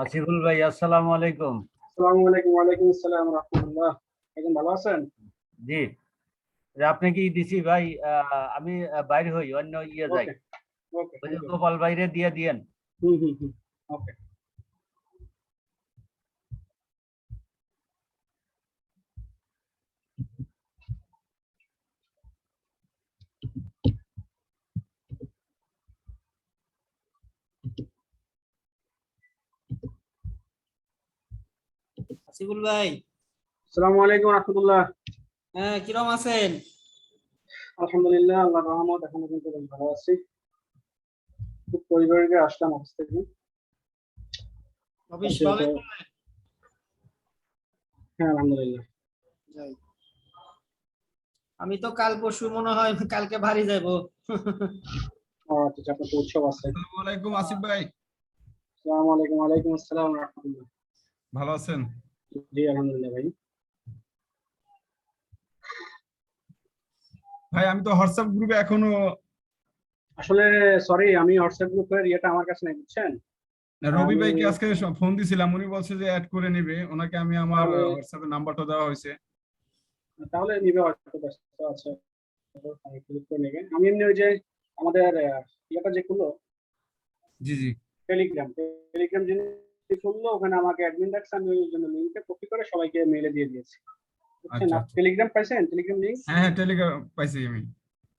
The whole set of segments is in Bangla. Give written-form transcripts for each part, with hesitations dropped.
আসিফুল ভাই, আসসালামু আলাইকুম। আসসালামু আলাইকুম। ওয়ালাইকুম আসসালাম রাহমাতুল্লাহ। একদম ভালো আছেন? জি, আপনি কি দিছি ভাই? আমি বাইরে হই, অন্য যাই। ওকে ওকে, ওই যে থ্যাংক ইউ। গোপাল বাইরে দিয়ে দিয়েন। হুম, ওকে। আসিফুল ভাই, আসসালামু আলাইকুম রাহমাতুল্লাহ। হ্যাঁ কিরম আছেন? আলহামদুলিল্লাহ, আল্লাহর রহমত, এখন কিন্তু বেশ ভালো আছি। খুব পরিবারকে আসলাম অফিস থেকে। অফিস আজকে ভালোই তো করলেন? হ্যাঁ, আলহামদুলিল্লাহ। যাই। আমি তো কাল পরশু মনে হয় কালকে বাড়ি যাবো। আচ্ছা, আপনার তো উৎসব আছে। আসসালামু আলাইকুম আসিফ ভাই, আসসালামু আলাইকুম। ওয়ালাইকুম আসসালাম রাহমাতুল্লাহ। ভালো আছেন? জি আলহামদুলিল্লাহ ভাই। ভাই আমি তো হোয়াটসঅ্যাপ গ্রুপে এখনো আসলে সরি, আমি হোয়াটসঅ্যাপ গ্রুপের ইয়েটা আমার কাছে নাই, বুঝছেন? রবি আমি ভাইকে আজকে ফোন দিছিলাম, উনি বলছে যে অ্যাড করে নেবে, ওনাকে আমি আমার তাহলে হোয়াটসঅ্যাপের নাম্বারটা দেওয়া হয়েছে। তাহলে নিবে, হয়তো ব্যস্ত আছে। আমি ক্লিক করে নেবে। আমি এমনি ওই যে আমাদের ইয়েটা যে খুললো, জি জি। টেলিগ্রাম যিনি খুললো, ওখানে আমাকে অ্যাডমিন ডাকছে, আমি ওই জন্য লিঙ্কটা কপি করে সবাইকে মেইলে দিয়ে দিয়েছি, বুঝছেন? আচ্ছা আপনি আচ্ছা, টেলিগ্রাম পাইছেন? Telegram link? হ্যাঁ হ্যাঁ, টেলিগ্রাম পাইছি আমি।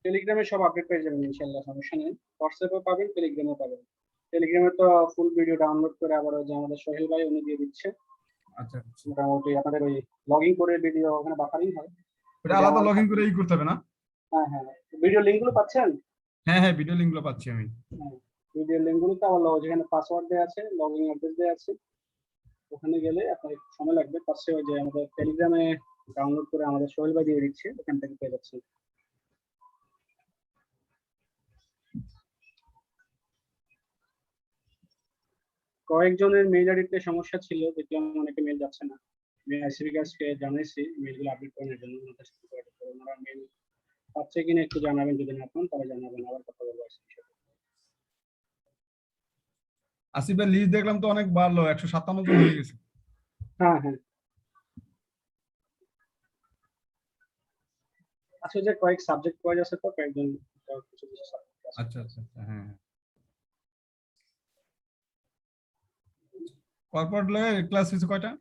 টেলিগ্রামে সব আপডেট পেয়ে যাবেন ইনশাআল্লাহ, সমস্যা নেই। হোয়াটসঅ্যাপে পাবেন, টেলিগ্রামে পাবেন। টেলিগ্রামে তো ফুল ভিডিও ডাউনলোড করে আবার ওই যে আমাদের সোহেল ভাই উনি দিয়ে দিচ্ছে। আচ্ছা আচ্ছা, মোটামুটি আপনাদের ওই লগইন করে ভিডিও ওখানে বাফারিং হয়। ওটা ওই যে আলাদা আমার লগ ইন করে করতে হবে না? হ্যাঁ, ভিডিও লিঙ্কগুলো পাচ্ছেন? হ্যাঁ হ্যাঁ, ভিডিও লিঙ্কগুলো পাচ্ছি আমি। হ্যাঁ, ভিডিও লিঙ্কগুলোতে আবার যেখানে পাসওয়ার্ড দেওয়া আছে, লগইন অ্যাড্রেস দেওয়া আছে, ওখানে গেলে আপনার একটু সময় লাগবে। পাশে ওই যে আমাদের টেলিগ্রামে ডাউনলোড করে আমাদের সোহেল ভাই দিয়ে দিচ্ছে, ওখান থেকে পেয়ে যাচ্ছেন। কয়েকজনের মেইল আইডিতে সমস্যা ছিল, দেখলাম অনেকে মেইল যাচ্ছে না। আমি আইসিবি কাজকে জানাইছি মেইলগুলো আপডেট করার জন্য, ওনাদের সাথে যোগাযোগ করে ওনারা মেইল পাচ্ছে কিনা একটু জানাবেন, যদি না পান তাহলে জানাবেন, আবার কথা বলবো আইসিবির সাথে। আসিফ ভাই লিস্ট দেখলাম তো অনেক বাড়লো, 157 জন হয়ে গেছে। হ্যাঁ, আচ্ছা, যে কয়েক সাবজেক্ট ওয়াইজ আছে তো, কয়েকজন কিছু কিছু সাবজেক্ট আছে। আচ্ছা আচ্ছা আচ্ছা, হ্যাঁ হ্যাঁ। কর্পোরেট ক্লাস হয়েছে কয়টা?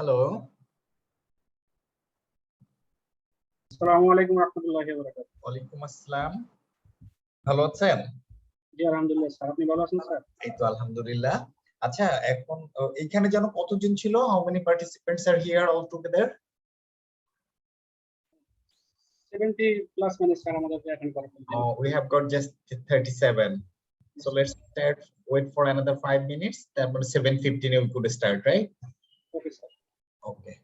হ্যালো। আসসালামু আলাইকুম রহমতুল্লাহি ওয়া বারাকাতুহু। ওয়ালাইকুম আসসালাম। ভালো আছেন? জি আলহামদুলিল্লাহ স্যার, আপনি ভালো আছেন স্যার? এই তো আলহামদুলিল্লাহ। আচ্ছা, এখন এইখানে যেন কতজন ছিল? How many participants R here all together? 70 plus মানে স্যার আমাদের অ্যাটেন্ড করার জন্য। We have got just 37. So let's start. Wait for another 5 minutes. তারপর 7:15 we could start, right? Okay sir. Okay.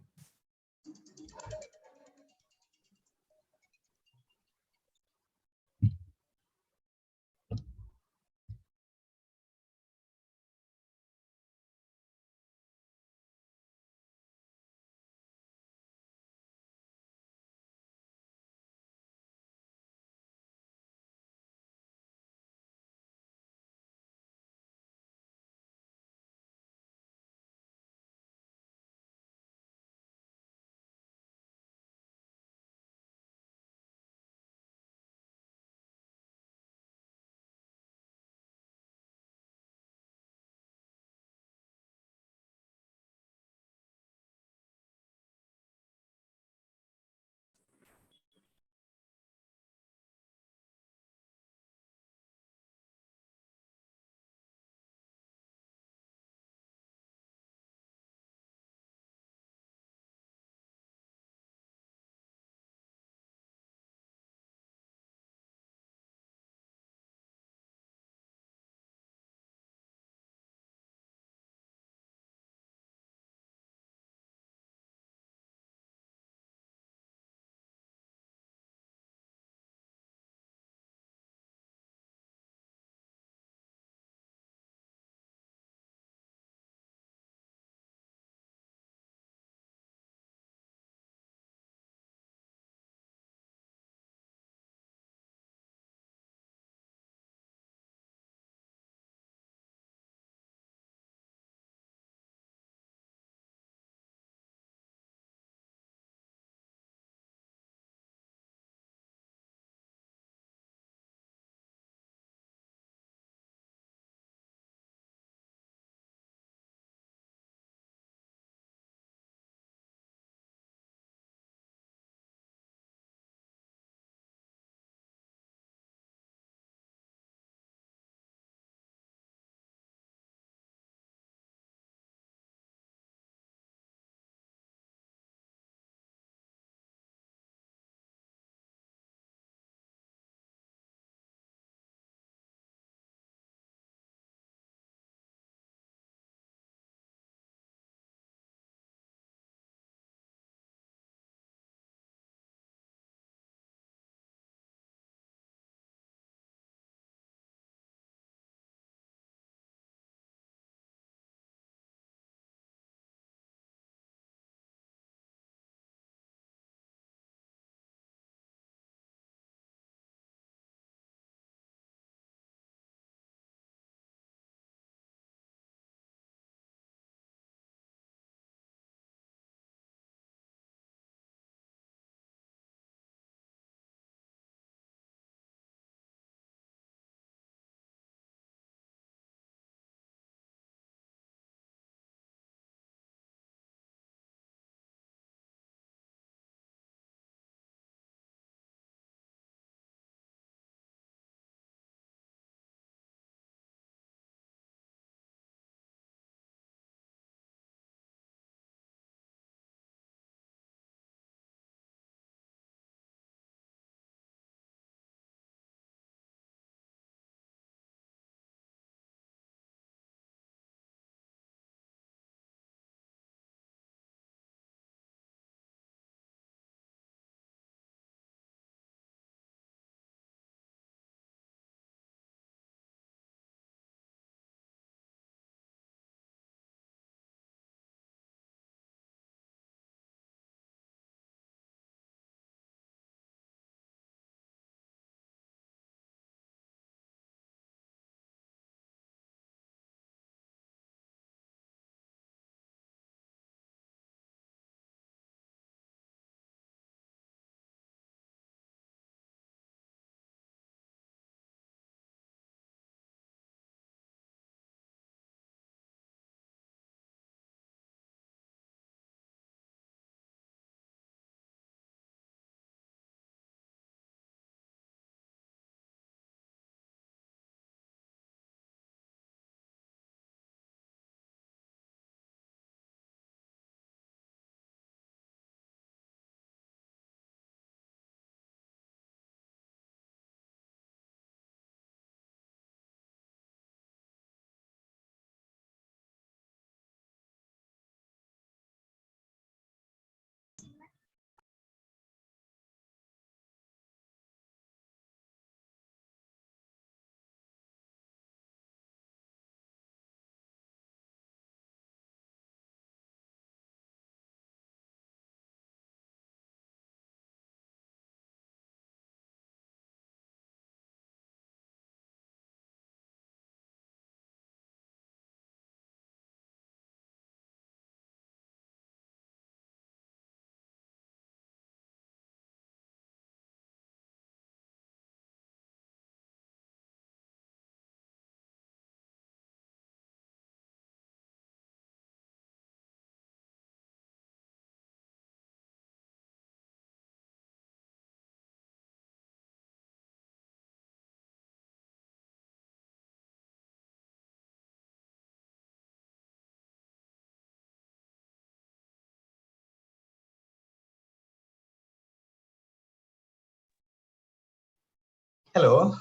Hello.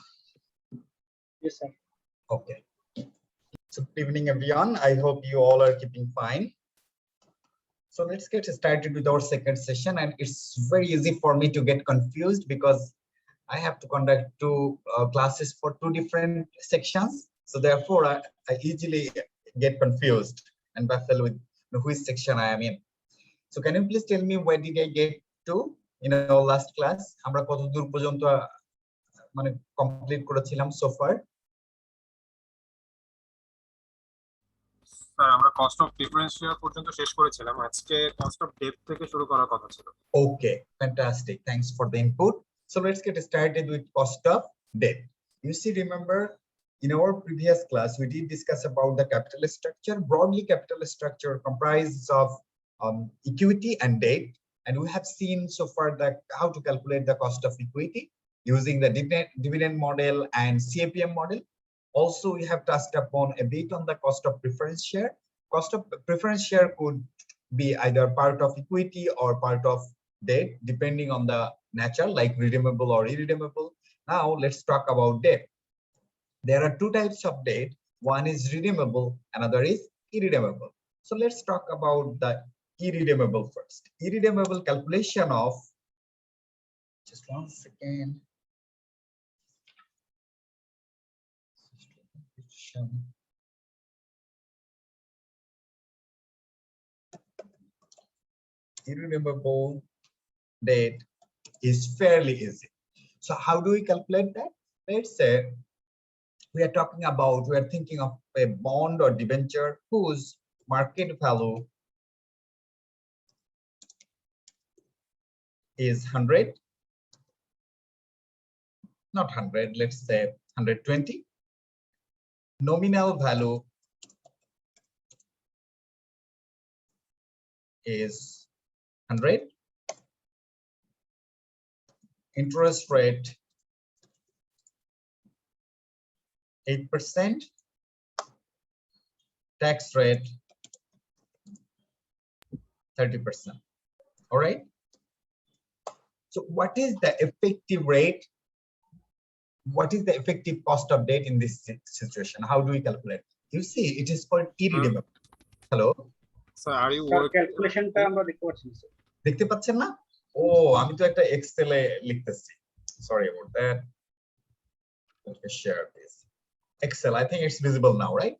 Yes, sir. Okay. So good evening, everyone. I hope you all are keeping fine. So let's get started with our second session, and it's very easy for me to get confused because I have to conduct two classes for two different sections. So therefore, I easily get confused and baffled with which section I am in. So can you please tell me where did I get to in our last class? আমরা কতদূর পর্যন্ত মানে কমপ্লিট করেছিলাম so far? স্যার আমরা কস্ট অফ ডিফারেন্সিয়াল পর্যন্ত শেষ করেছিলাম, আজকে কস্ট অফ ডেপথ থেকে শুরু করার কথা ছিল। Okay, fantastic. Thanks for the input. So let's get started with cost of debt. You see, remember in our previous class, we did discuss about the capital structure. Broadly, capital structure comprises of equity and debt. And we have seen so far that how to calculate the cost of equity using the dividend model and CAPM model. Also, we have touched upon a bit on the cost of preference share. Cost of preference share could be either part of equity or part of debt, depending on the nature, like redeemable or irredeemable. Now, let's talk about debt. There are two types of debt. One is redeemable, another is irredeemable. So let's talk about the irredeemable first. Irredeemable calculation of, just 1 second. Irredeemable debt is fairly easy. So how do we calculate that? Let's say we are talking about, we are thinking of a bond or debenture whose market value is 100, not 100, let's say 120. Nominal value is 100. Interest rate 8%. Tax rate 30%. All right. So what is the effective rate? What is the effective cost of debt in this situation? How do we calculate? You see, it is called irredeemable. Hello. Sir are you sir ক্যালকুলেশনটা আমরা দেখতে পাচ্ছি না, স্যার। দেখতে পাচ্ছেন না? ও, আমি তো একটা এক্সেলে লিখতেছি। Sorry about that. Let me share this. Excel, I think it's visible now, right?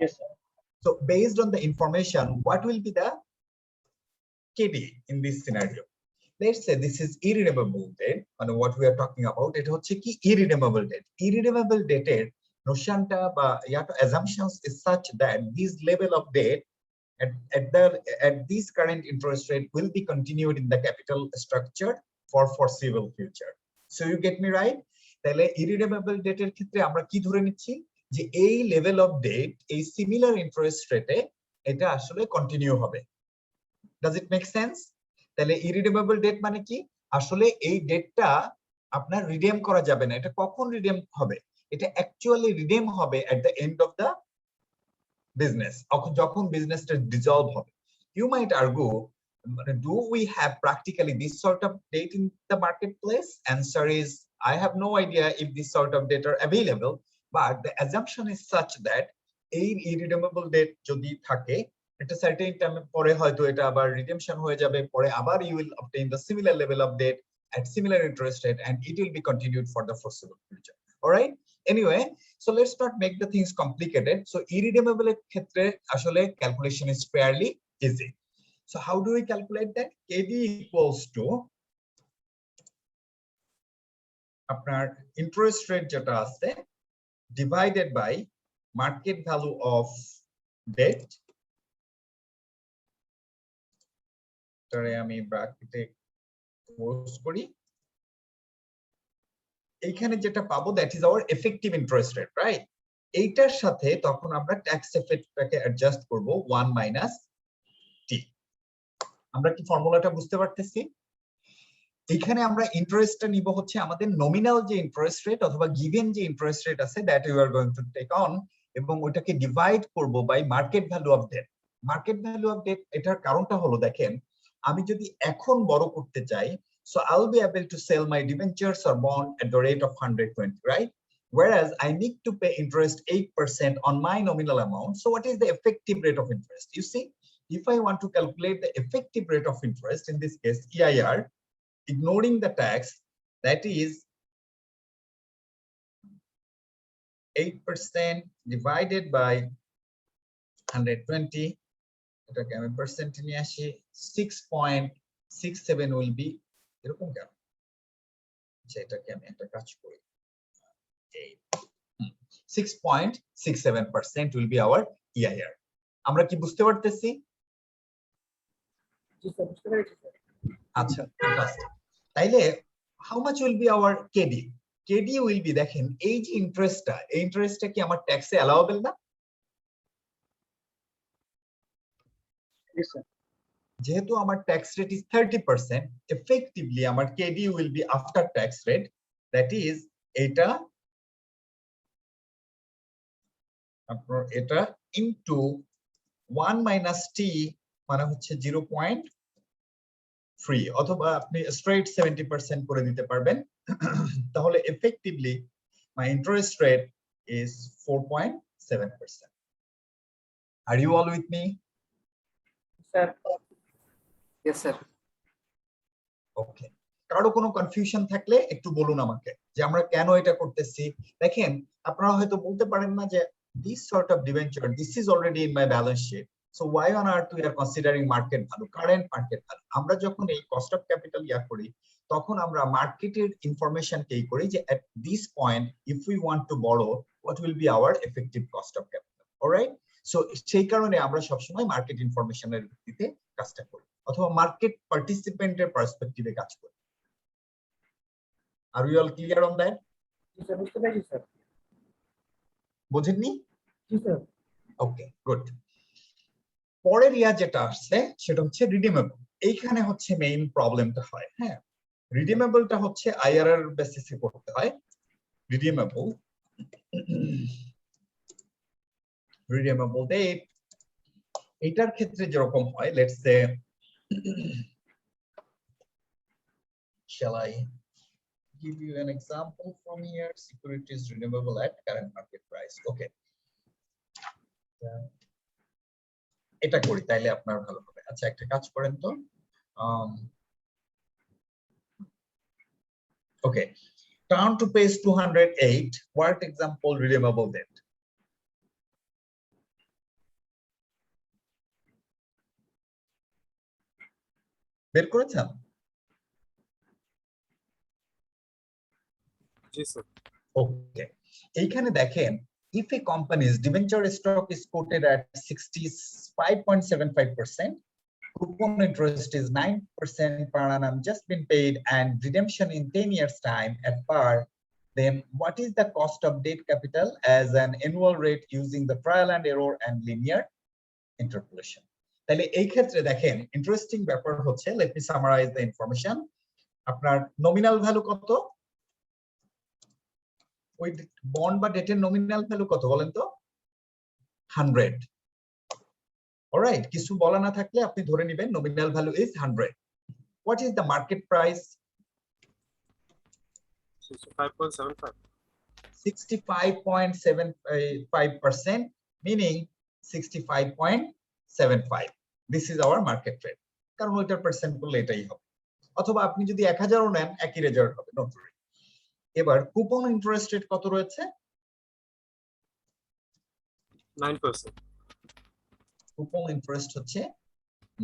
Yes, sir. So based on the information, what will be the KD in this scenario? Let's say this is irredeemable debt, and what we are talking about, it হচ্ছে কি irredeemable debt. Irredeemable debt এর নোশনটা বা assumptions is such that this level of debt at this current interest rate will be continued in the capital structure for foreseeable future. So you get me right? তাহলে irredeemable debt এর ক্ষেত্রে আমরা কি ধরে নিচ্ছি যে এই level of debt এই similar interest rate এটা আসলে কন্টিনিউ হবে। Does it make sense? তাহলে irredeemable debt মানে কি? আসলে এই ডেটটা আপনার রিডিম করা যাবে না। এটা কখন রিডিম হবে? এটা অ্যাকচুয়ালি রিডিম হবে at the end of the business, যখন বিজনেসটা ডিসলভ হবে। You might argue, do we have practically this sort of debt in the marketplace? Answer is, I have no idea if this sort of debt are available, but the assumption is such that এই irredeemable debt যদি থাকে, একটা certain time পরে হয়তো এটা আবার redemption হয়ে যাবে, পরে আবার you will obtain the similar level of debt at similar interest rate, and it will be continued for the foreseeable future. All right. Anyway, so let's not make the things complicated. So irredeemable ক্ষেত্রে আসলে calculation is fairly easy. So how do we calculate that? KD equals to আপনার interest rate যেটা আছে divided by market value of debt. তারে আমি ব্র্যাকেটে ক্লোজ করি। এইখানে যেটা পাবো that is our effective interest rate, right? এইটার সাথে তখন আমরা ট্যাক্স এফেক্টটাকে অ্যাডজাস্ট করব 1 মাইনাস টি। আমরা কি ফর্মুলাটা বুঝতে পারতেছি? এখানে আমরা ইন্টারেস্টটা নিব হচ্ছে আমাদের নমিনাল যে ইন্টারেস্ট রেট অথবা গিভেন যে ইন্টারেস্ট রেট আছে that you are going to take on, এবং ওটাকে ডিভাইড করব by market value of debt. Market value of debt এটার কারণটা হলো, দেখেন আমি যদি এখন বড় করতে চাই So I'll be able to sell my debentures or bond at the rate of 120, right? Whereas I need to pay interest 8% on my nominal amount. So what is the effective rate of interest? You see, if I want to calculate the effective rate of interest, in this case, EIR, ignoring the tax, that is 8% divided by 120, এটাকে আমি percent নিয়ে আসি, 6.67 will be এরকম কেন? এটাকে আমি একটা কাজ করি, 6.67% will be our EIR. আমরা কি বুঝতে পারতেছি? আচ্ছা, fantastic. তাইলে how much will be our KD? KD will be, দেখেন এই যে ইন্টারেস্টটা, এই ইন্টারেস্টটা কি আমার ট্যাক্সে অ্যালাউয়েবল না? Yes, sir. যেহেতু আমার ট্যাক্স রেট ইজ 30%, effectively আমার KD will be after tax rate, that is এটা আপনার এটা into 1 minus T মানে হচ্ছে 0.3, অথবা আপনি স্ট্রেট 70% করে দিতে পারবেন। তাহলে effectively my interest rate is 4.7%. Are you all with me? Sir Yes, sir. ওকে, কারো কোনো কনফিউশন থাকলে একটু বলুন আমাকে যে আমরা কেন এটা করতেছি। দেখেন, আপনারা হয়তো বলতে পারেন না যে this sort of debenture, this is already in my balance sheet, so why on earth we are considering market value, current market value? আমরা যখন এই কস্ট অফ ক্যাপিটাল করি, তখন আমরা মার্কেটের ইনফরমেশন কেই করি যে at this point if we want to borrow, what will be our effective cost of capital, alright? So সেই কারণে আমরা সবসময় মার্কেট ইনফরমেশনের ভিত্তিতে কাজটা করি, অথবা মার্কেট পার্টিসিপেন্টের পার্সপেক্টিভে কাজ করি। Are we all clear on that? বুঝতে পেরেছি স্যার। বুঝেননি? জি স্যার। ওকে, গুড। পরের যেটা আসছে সেটা হচ্ছে রিডিমেবল। এইখানে হচ্ছে মেইন প্রবলেমটা হয়। হ্যাঁ, রিডিমেবলটা হচ্ছে আইআরআর বেসিসে করতে হয়। রিডিমেবল ডেট, এটার ক্ষেত্রে যেরকম হয়, let's say, shall I give you an example from here? Securities redeemable at current market price. Okay, এটা করি তাইলে আপনার ভালো হবে। আচ্ছা, একটা কাজ করেন তো, okay, turn to page 208, what example redeemable debt? বের করেছেন? জি স্যার। ওকে, এইখানে দেখেন, if a company's debenture stock is quoted at 65.75%, coupon interest is 9% per annum just been paid, and redemption in 10 years time at par, then what is the cost of debt capital as an annual rate using the trial and error and linear interpolation? তাহলে এই ক্ষেত্রে দেখেন, ইন্টারেস্টিং ব্যাপার হচ্ছে, let me summarise the information. আপনার নমিনাল ভ্যালু কত? ওই বন্ড বা ডেটের নমিনাল ভ্যালু কত বলেন তো? 100। অলরাইট, কিছু বলা না থাকলে আপনি ধরে নেবেন nominal value is 100। What is the market price? 65.75. 65.75%, meaning 65.75. This is our market rate, কারণ ওইটার পার্সেন্ট করলে এটাই হবে, অথবা আপনি যদি 1000ও নেন একই রেজাল্ট হবে। নোট করি। এবার কুপন ইন্টারেস্ট রেট কত রয়েছে? 9%. কুপন ইন্টারেস্ট হচ্ছে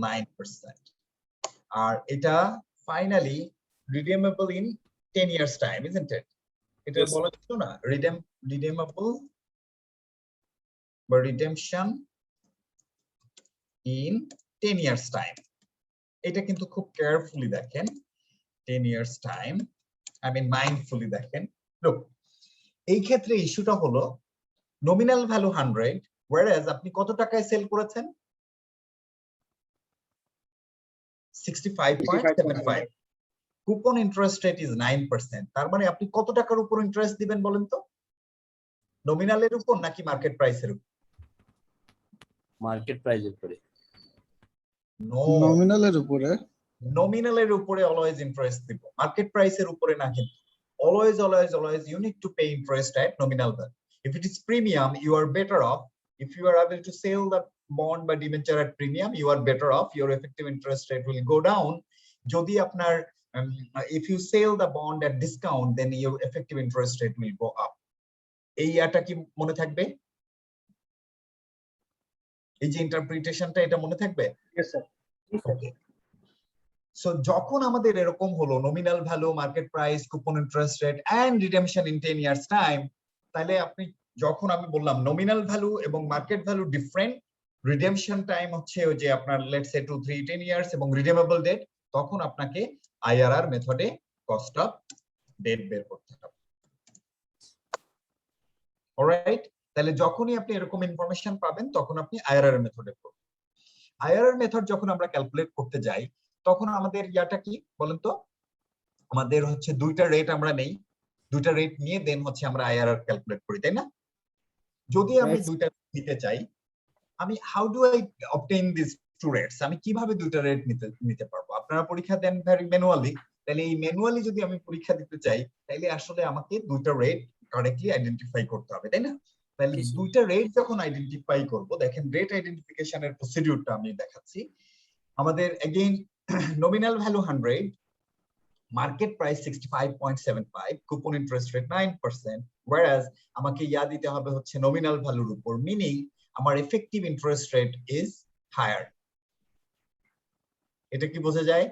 9%, আর এটা finally redeemable in 10 years time, isn't it? এটা Yes, বলা ছিল না, রিডিমেবল বা রিডেমশন ইন 10 years time। এটা কিন্তু খুব কেয়ারফুলি দেখেন, 10 years time, I mean mindfully দেখেন। লুক, এই ক্ষেত্রে ইস্যুটা হলো নমিনাল ভ্যালু 100, whereas আপনি কত টাকায় সেল করেছেন? 65.75। কুপন ইন্টারেস্ট রেট ইজ 9%, তার মানে আপনি কত টাকার উপর ইন্টারেস্ট দিবেন বলেন তো? নমিনালের উপর নাকি মার্কেট প্রাইসের উপর? মার্কেট প্রাইসের উপরে। নো, নমিনালের উপরে। নমিনালের উপরে অলওয়েজ ইন্টারেস্ট দিব, মার্কেট প্রাইসের উপরে না কিন্তু। Always you need to pay interest at nominal value. If it is premium, you are better off. If you are able to sell the bond by debenture at premium, you are better off. Your effective interest rate will go down. Jodi apnar if you sell the bond at discount, then your effective interest rate will go up. এই ইয়াটা কি মনে থাকবে? এই যে ইন্টারপ্রিটেশনটা এটা মনে থাকবে? Yes, sir. Okay. So যখন আমাদের এরকম হলো nominal value, market price, coupon interest rate and redemption in 10 years time, তাহলে আপনি যখন আমি বললাম নমিনাল ভ্যালু এবং market value different, redemption time হচ্ছে ওই যে আপনার লেটস সে 2, 3, 10 ইয়ার্স এবং রিডেমেবল ডেট, তখন আপনাকে আইআরআর মেথডে কস্ট অফ ডেট বের করতে হবে। অলরাইট, তাহলে যখনই আপনি এরকম ইনফরমেশন পাবেন তখন আপনি আইআরআর মেথডে করবেন। আইআরআর মেথড যখন আমরা ক্যালকুলেট করতে যাই তখন আমাদের ইয়াটা কি বলেন তো? আমাদের হচ্ছে দুইটা রেট আমরা নেই, দুইটা রেট নিয়ে দেন হচ্ছে আমরা আইআরআর ক্যালকুলেট করি, তাই না? যদি আমি দুইটা নিতে চাই, আমি how do I obtain this two rates? আমি কিভাবে দুইটা রেট নিতে পারবো? আপনারা পরীক্ষা দেন ভেরি ম্যানুয়ালি, তাহলে এই ম্যানুয়ালি যদি আমি পরীক্ষা দিতে চাই তাহলে আসলে আমাকে দুইটা রেট কারেক্টলি আইডেন্টিফাই করতে হবে, তাই না? তাহলে দুইটা রেট যখন আইডেন্টিফাই করব, দেখেন রেট আইডেন্টিফিকেশনের প্রসিডিউরটা আমি দেখাচ্ছি। আমাদের again nominal value 100, market price 65.75, coupon interest rate 9%, whereas আমাকে ইয়া দিতে হবে হচ্ছে nominal ভ্যালুর উপর, meaning আমার effective interest rate is higher. এটা কি বোঝা যায়?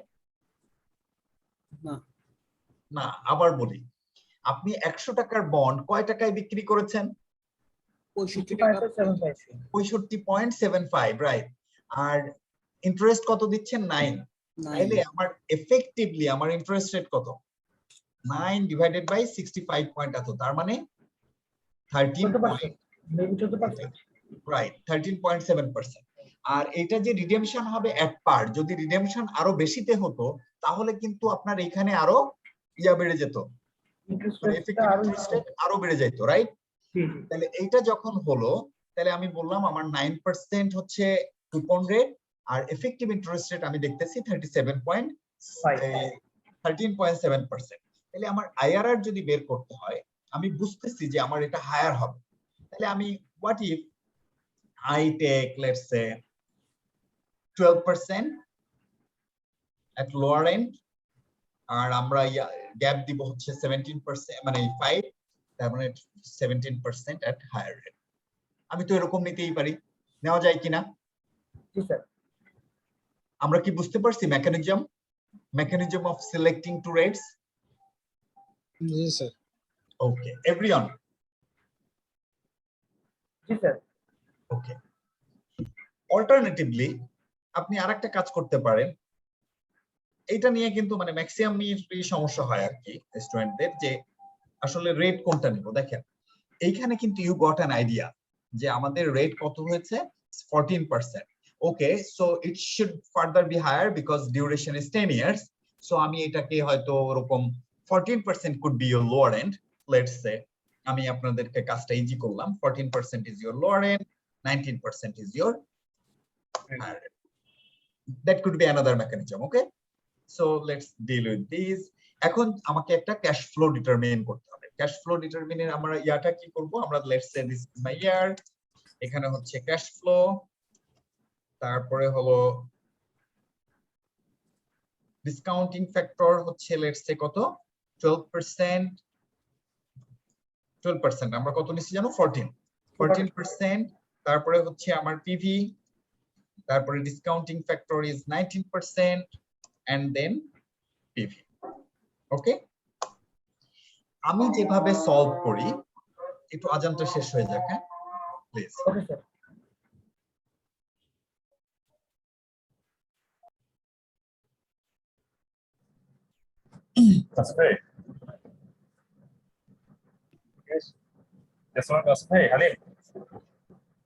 না, আবার বলি, আপনি 100 টাকার বন্ড কয় টাকায় বিক্রি করেছেন? 65.75, রাইট। আর ইন্টারেস্ট কত দিচ্ছেন? 9। তাহলে আমার এফেক্টিভলি আমার ইন্টারেস্ট রেট কত? 9 ডিভাইডেড বাই 65 পয়েন্ট এত, তার মানে 13%, রাইট, 13.7%। আর এটা যে রিডেমশন হবে এট পার, যদি রিডেমশন আরো বেশিতে হতো তাহলে কিন্তু আপনার এখানে আরো ইয়া বেড়ে যেত, এফেক্টিভ ইন্টারেস্ট রেট আরো বেড়ে যেত, রাইট? তাহলে এইটা যখন হলো, তাহলে আমি বললাম আমার 9% হচ্ছে কুপন রেট, আর এফেক্টিভ ইন্টারেস্ট রেট আমি দেখতেছি 13.7%। তাহলে আমার আইআরআর যদি বের করতে হয়, আমি বুঝতেছি যে আমার এটা হায়ার হবে। তাহলে আমি what if I take let's say 12% at lower end, আর আমরা গ্যাপ দিব হচ্ছে 17%, মানে 5, তার মানে 17% at higher end। আমি তো এরকম নিতেই পারি, নেওয়া যায় কিনা? জি স্যার। আমরা কি বুঝতে পারছি mechanism of selecting two rates? G sir. Okay, everyone? G sir. Okay. Alternatively, আপনি আরেকটা কাজ করতে পারেন, এইটা নিয়ে কিন্তু মানে ম্যাক্সিমামই সমস্যা হয় আর কি স্টুডেন্টদের, যে আসলে রেট কোনটা নিব। দেখেন এইখানে কিন্তু ইউ গট অ্যান আইডিয়া যে আমাদের রেট কত হয়েছে, 14%। Okay, so it should further be higher because duration is 10 years. So আমি এটাকে হয়তো ওরকম 14% could be your lower end. Let's say আমি আপনাদেরকে কাজটা ইজি করলাম, 14% is your lower end, 19% is your higher end. That could be another mechanism. Okay, so let's deal with these. এখন আমাকে একটা ক্যাশ ফ্লো ডিটারমিন করতে হবে। ক্যাশ ফ্লো ডিটারমিনের আমরা ইয়াটা কি করব, আমরা let's say this is my year, এখানে হচ্ছে ক্যাশ ফ্লো, তারপরে হলো ডিসকাউন্টিং ফ্যাক্টর হচ্ছে লেটস সে কত, 12%, আমরা কত নিছি জানো, 14%। তারপরে হচ্ছে আমার পিভি, তারপরে discounting factor is 19% and then PV. Okay, আমি যেভাবে সলভ করি, একটু আজানটা শেষ হয়ে যাক, হ্যাঁ please. Okay sir. Tasbih. Yes, Yes, one Tasbih. Halim.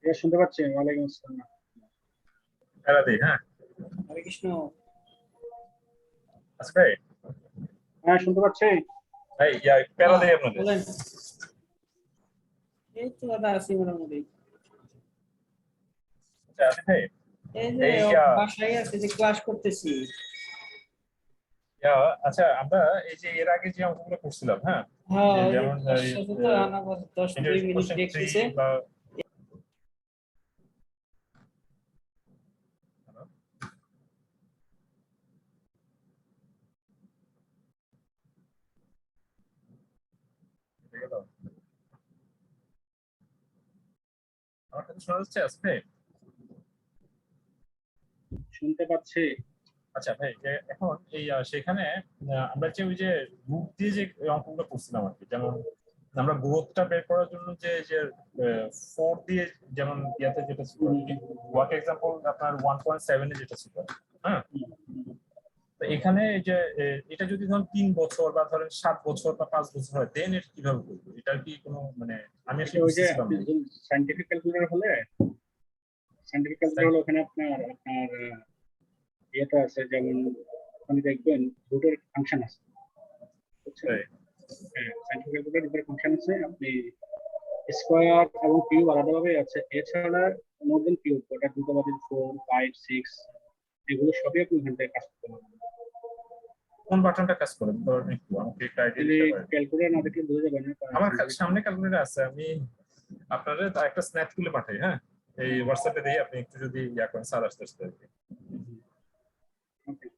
yes, শুনতে পাচ্ছি। ওয়ালাইকুম আসসালাম। Heladi, হ্যাঁ। হরে কৃষ্ণ। Tasbih. হ্যাঁ, শুনতে পাচ্ছি। এই ইয়া প্যারা দেই আপনাদের। বলেন। এই তো দাদা আছি মোটামুটি। আচ্ছা, আসিফ ভাই। এই যে বাসায় আছে, যে ক্লাস করতেছি। আচ্ছা আমরা এই যে এর আগে যে অঙ্কগুলো করছিলাম, হ্যাঁ, হ্যাঁ যে ওই যে যেমন তার সাথে তো আবার 10-2 মিনিট কোশ্চেন ব্রেক 3 দিছে। বা আমার কথা শোনা যাচ্ছে আজকে? শুনতে পাচ্ছি। আচ্ছা ভাই, যে এখন এই সেখানে আমরা যে ওই যে গ্রুপ দিয়ে যে অঙ্কগুলো করছিলাম আর কি, যেমন আমরা গ্রোথটা বের করার জন্য যে যে 4 দিয়ে, যেমন ইয়াতে যেটা ছিল ওয়ার্ক এক্সাম্পল আপনার 1.7 এ যেটা ছিল, হ্যাঁ, তো এখানে এই যে এটা যদি ধরুন 3 বছর বা ধরেন 7 বছর বা 5 বছর হয়, দেন এটা কিভাবে করবো? এটার কি কোনো মানে আমি এটা আসলে ওই যে বুঝতেছিলাম আপনি না। যদি সায়েন্টিফিক ক্যালকুলেটর হলে ওখানে আপনার ইয়েটা আছে, যেমন ওখানে দেখবেন রুটের ফাংশন আছে, বুঝছেন? তাই? হ্যাঁ, সায়েন্টিফিক ক্যালকুলেটর রুটের ফাংশন আছে। আপনি স্কোয়ার এবং কিউব আলাদাভাবে আছে, এছাড়া মোর দেন কিউব, ওটা 2 4 5 6 এগুলো সবই আপনি ওখান থেকে কাজ করতে পারবেন। কোন বাটনটা কাজ করে ধরেন একটু আমাকে একটা আইডিয়া যদি দিতে পারেন? ক্যালকুলেটর না দেখলে বোঝা যাবে না, কারণ আমার scientific সামনে ক্যালকুলেটর আছে, আমি আপনাদের একটা স্ন্যাপ তুলে পাঠাই, হ্যাঁ, এই হোয়াটসঅ্যাপে দিয়ে আপনি একটু যদি ইয়া করেন, স্যার আসতে আসতে আর কি। okay.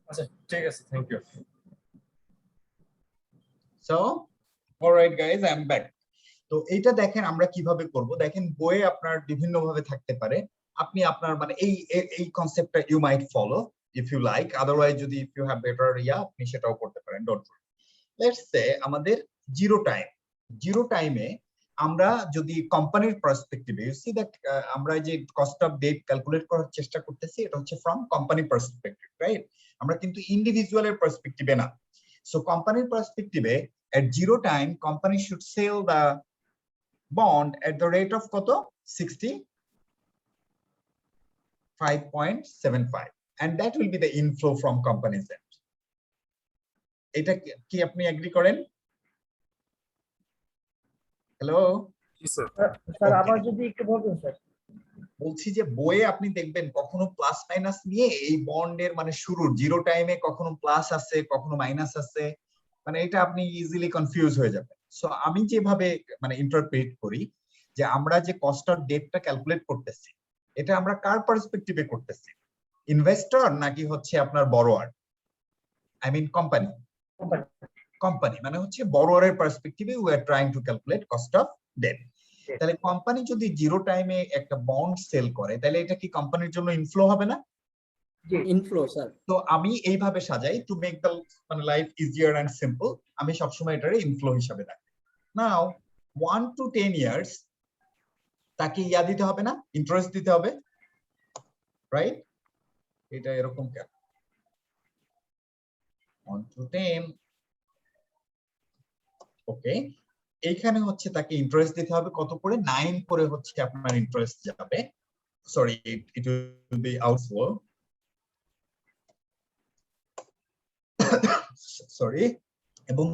আচ্ছা ঠিক আছে, thank you. So alright guys, I am back. তো এইটা দেখেন আমরা কিভাবে করব। দেখেন বইয়ে আপনার বিভিন্ন ভাবে থাকতে পারে, আপনি আপনার মানে এই কনসেপ্টটা you might follow if you like, otherwise যদি ইফ ইউ হ্যাভ বেটার আপনি সেটাও করতে পারেন, ডোন্ট ওয়ারি। লেটস সে আমাদের জিরো টাইমে আমরা যদি কোম্পানির পার্সপেক্টিভে, ইউ সি দ্যাট আমরা যে কস্ট অফ ডেট ক্যালকুলেট করার চেষ্টা করতেছি, এটা হচ্ছে ফ্রম কোম্পানি পার্সপেক্টিভ, রাইট? আমরা কিন্তু ইন্ডিভিজুয়ালের পার্সপেক্টিভে না। সো কোম্পানির পার্সপেক্টিভে at zero time company should sell the bond at the rate of কত 65.75, and that will be the inflow from company's end. এটা কি আপনি এগ্রি করেন? হ্যালো জি স্যার। স্যার আবার যদি একটু বলবেন স্যার। বলছি যে বইয়ে আপনি দেখবেন কখনো প্লাস মাইনাস নিয়ে এই বন্ডের মানে শুরুর জিরো টাইমে কখনো প্লাস আছে কখনো মাইনাস আছে, মানে এটা আপনি ইজিলি কনফিউজ হয়ে যাবেন। সো আমি যেভাবে মানে ইন্টারপ্রেট করি যে আমরা যে কস্ট অফ ডেটটা ক্যালকুলেট করতেছি, এটা আমরা কার পার্সপেক্টিভে করতেছি, ইনভেস্টর নাকি হচ্ছে আপনার বড়োয়ার, আই মিন কোম্পানি মানে হচ্ছে বড়োয়ারের পার্সপেক্টিভে we are trying to calculate cost of debt. তাহলে কোম্পানি যদি জিরো টাইমে একটা বন্ড সেল করে, তাহলে এটা কি কোম্পানির জন্য ইনফ্লো হবে না? Inflow sir. তো আমি এইভাবে সাজাই টু মেক দ্য মানে লাইফ ইজিয়ার এন্ড সিম্পল, আমি সবসময় এটারে ইনফ্লো হিসাবে রাখি। নাও 1 to 10 years তাকে ইয়া দিতে হবে না, ইন্টারেস্ট দিতে হবে, রাইট? এটা এরকম কেন 1 to 10, ওকে। এইখানে হচ্ছে তাকে ইন্টারেস্ট দিতে হবে কত করে, 9 করে হচ্ছে আপনার ইন্টারেস্ট যাবে, sorry it will B outflow, sorry. এবং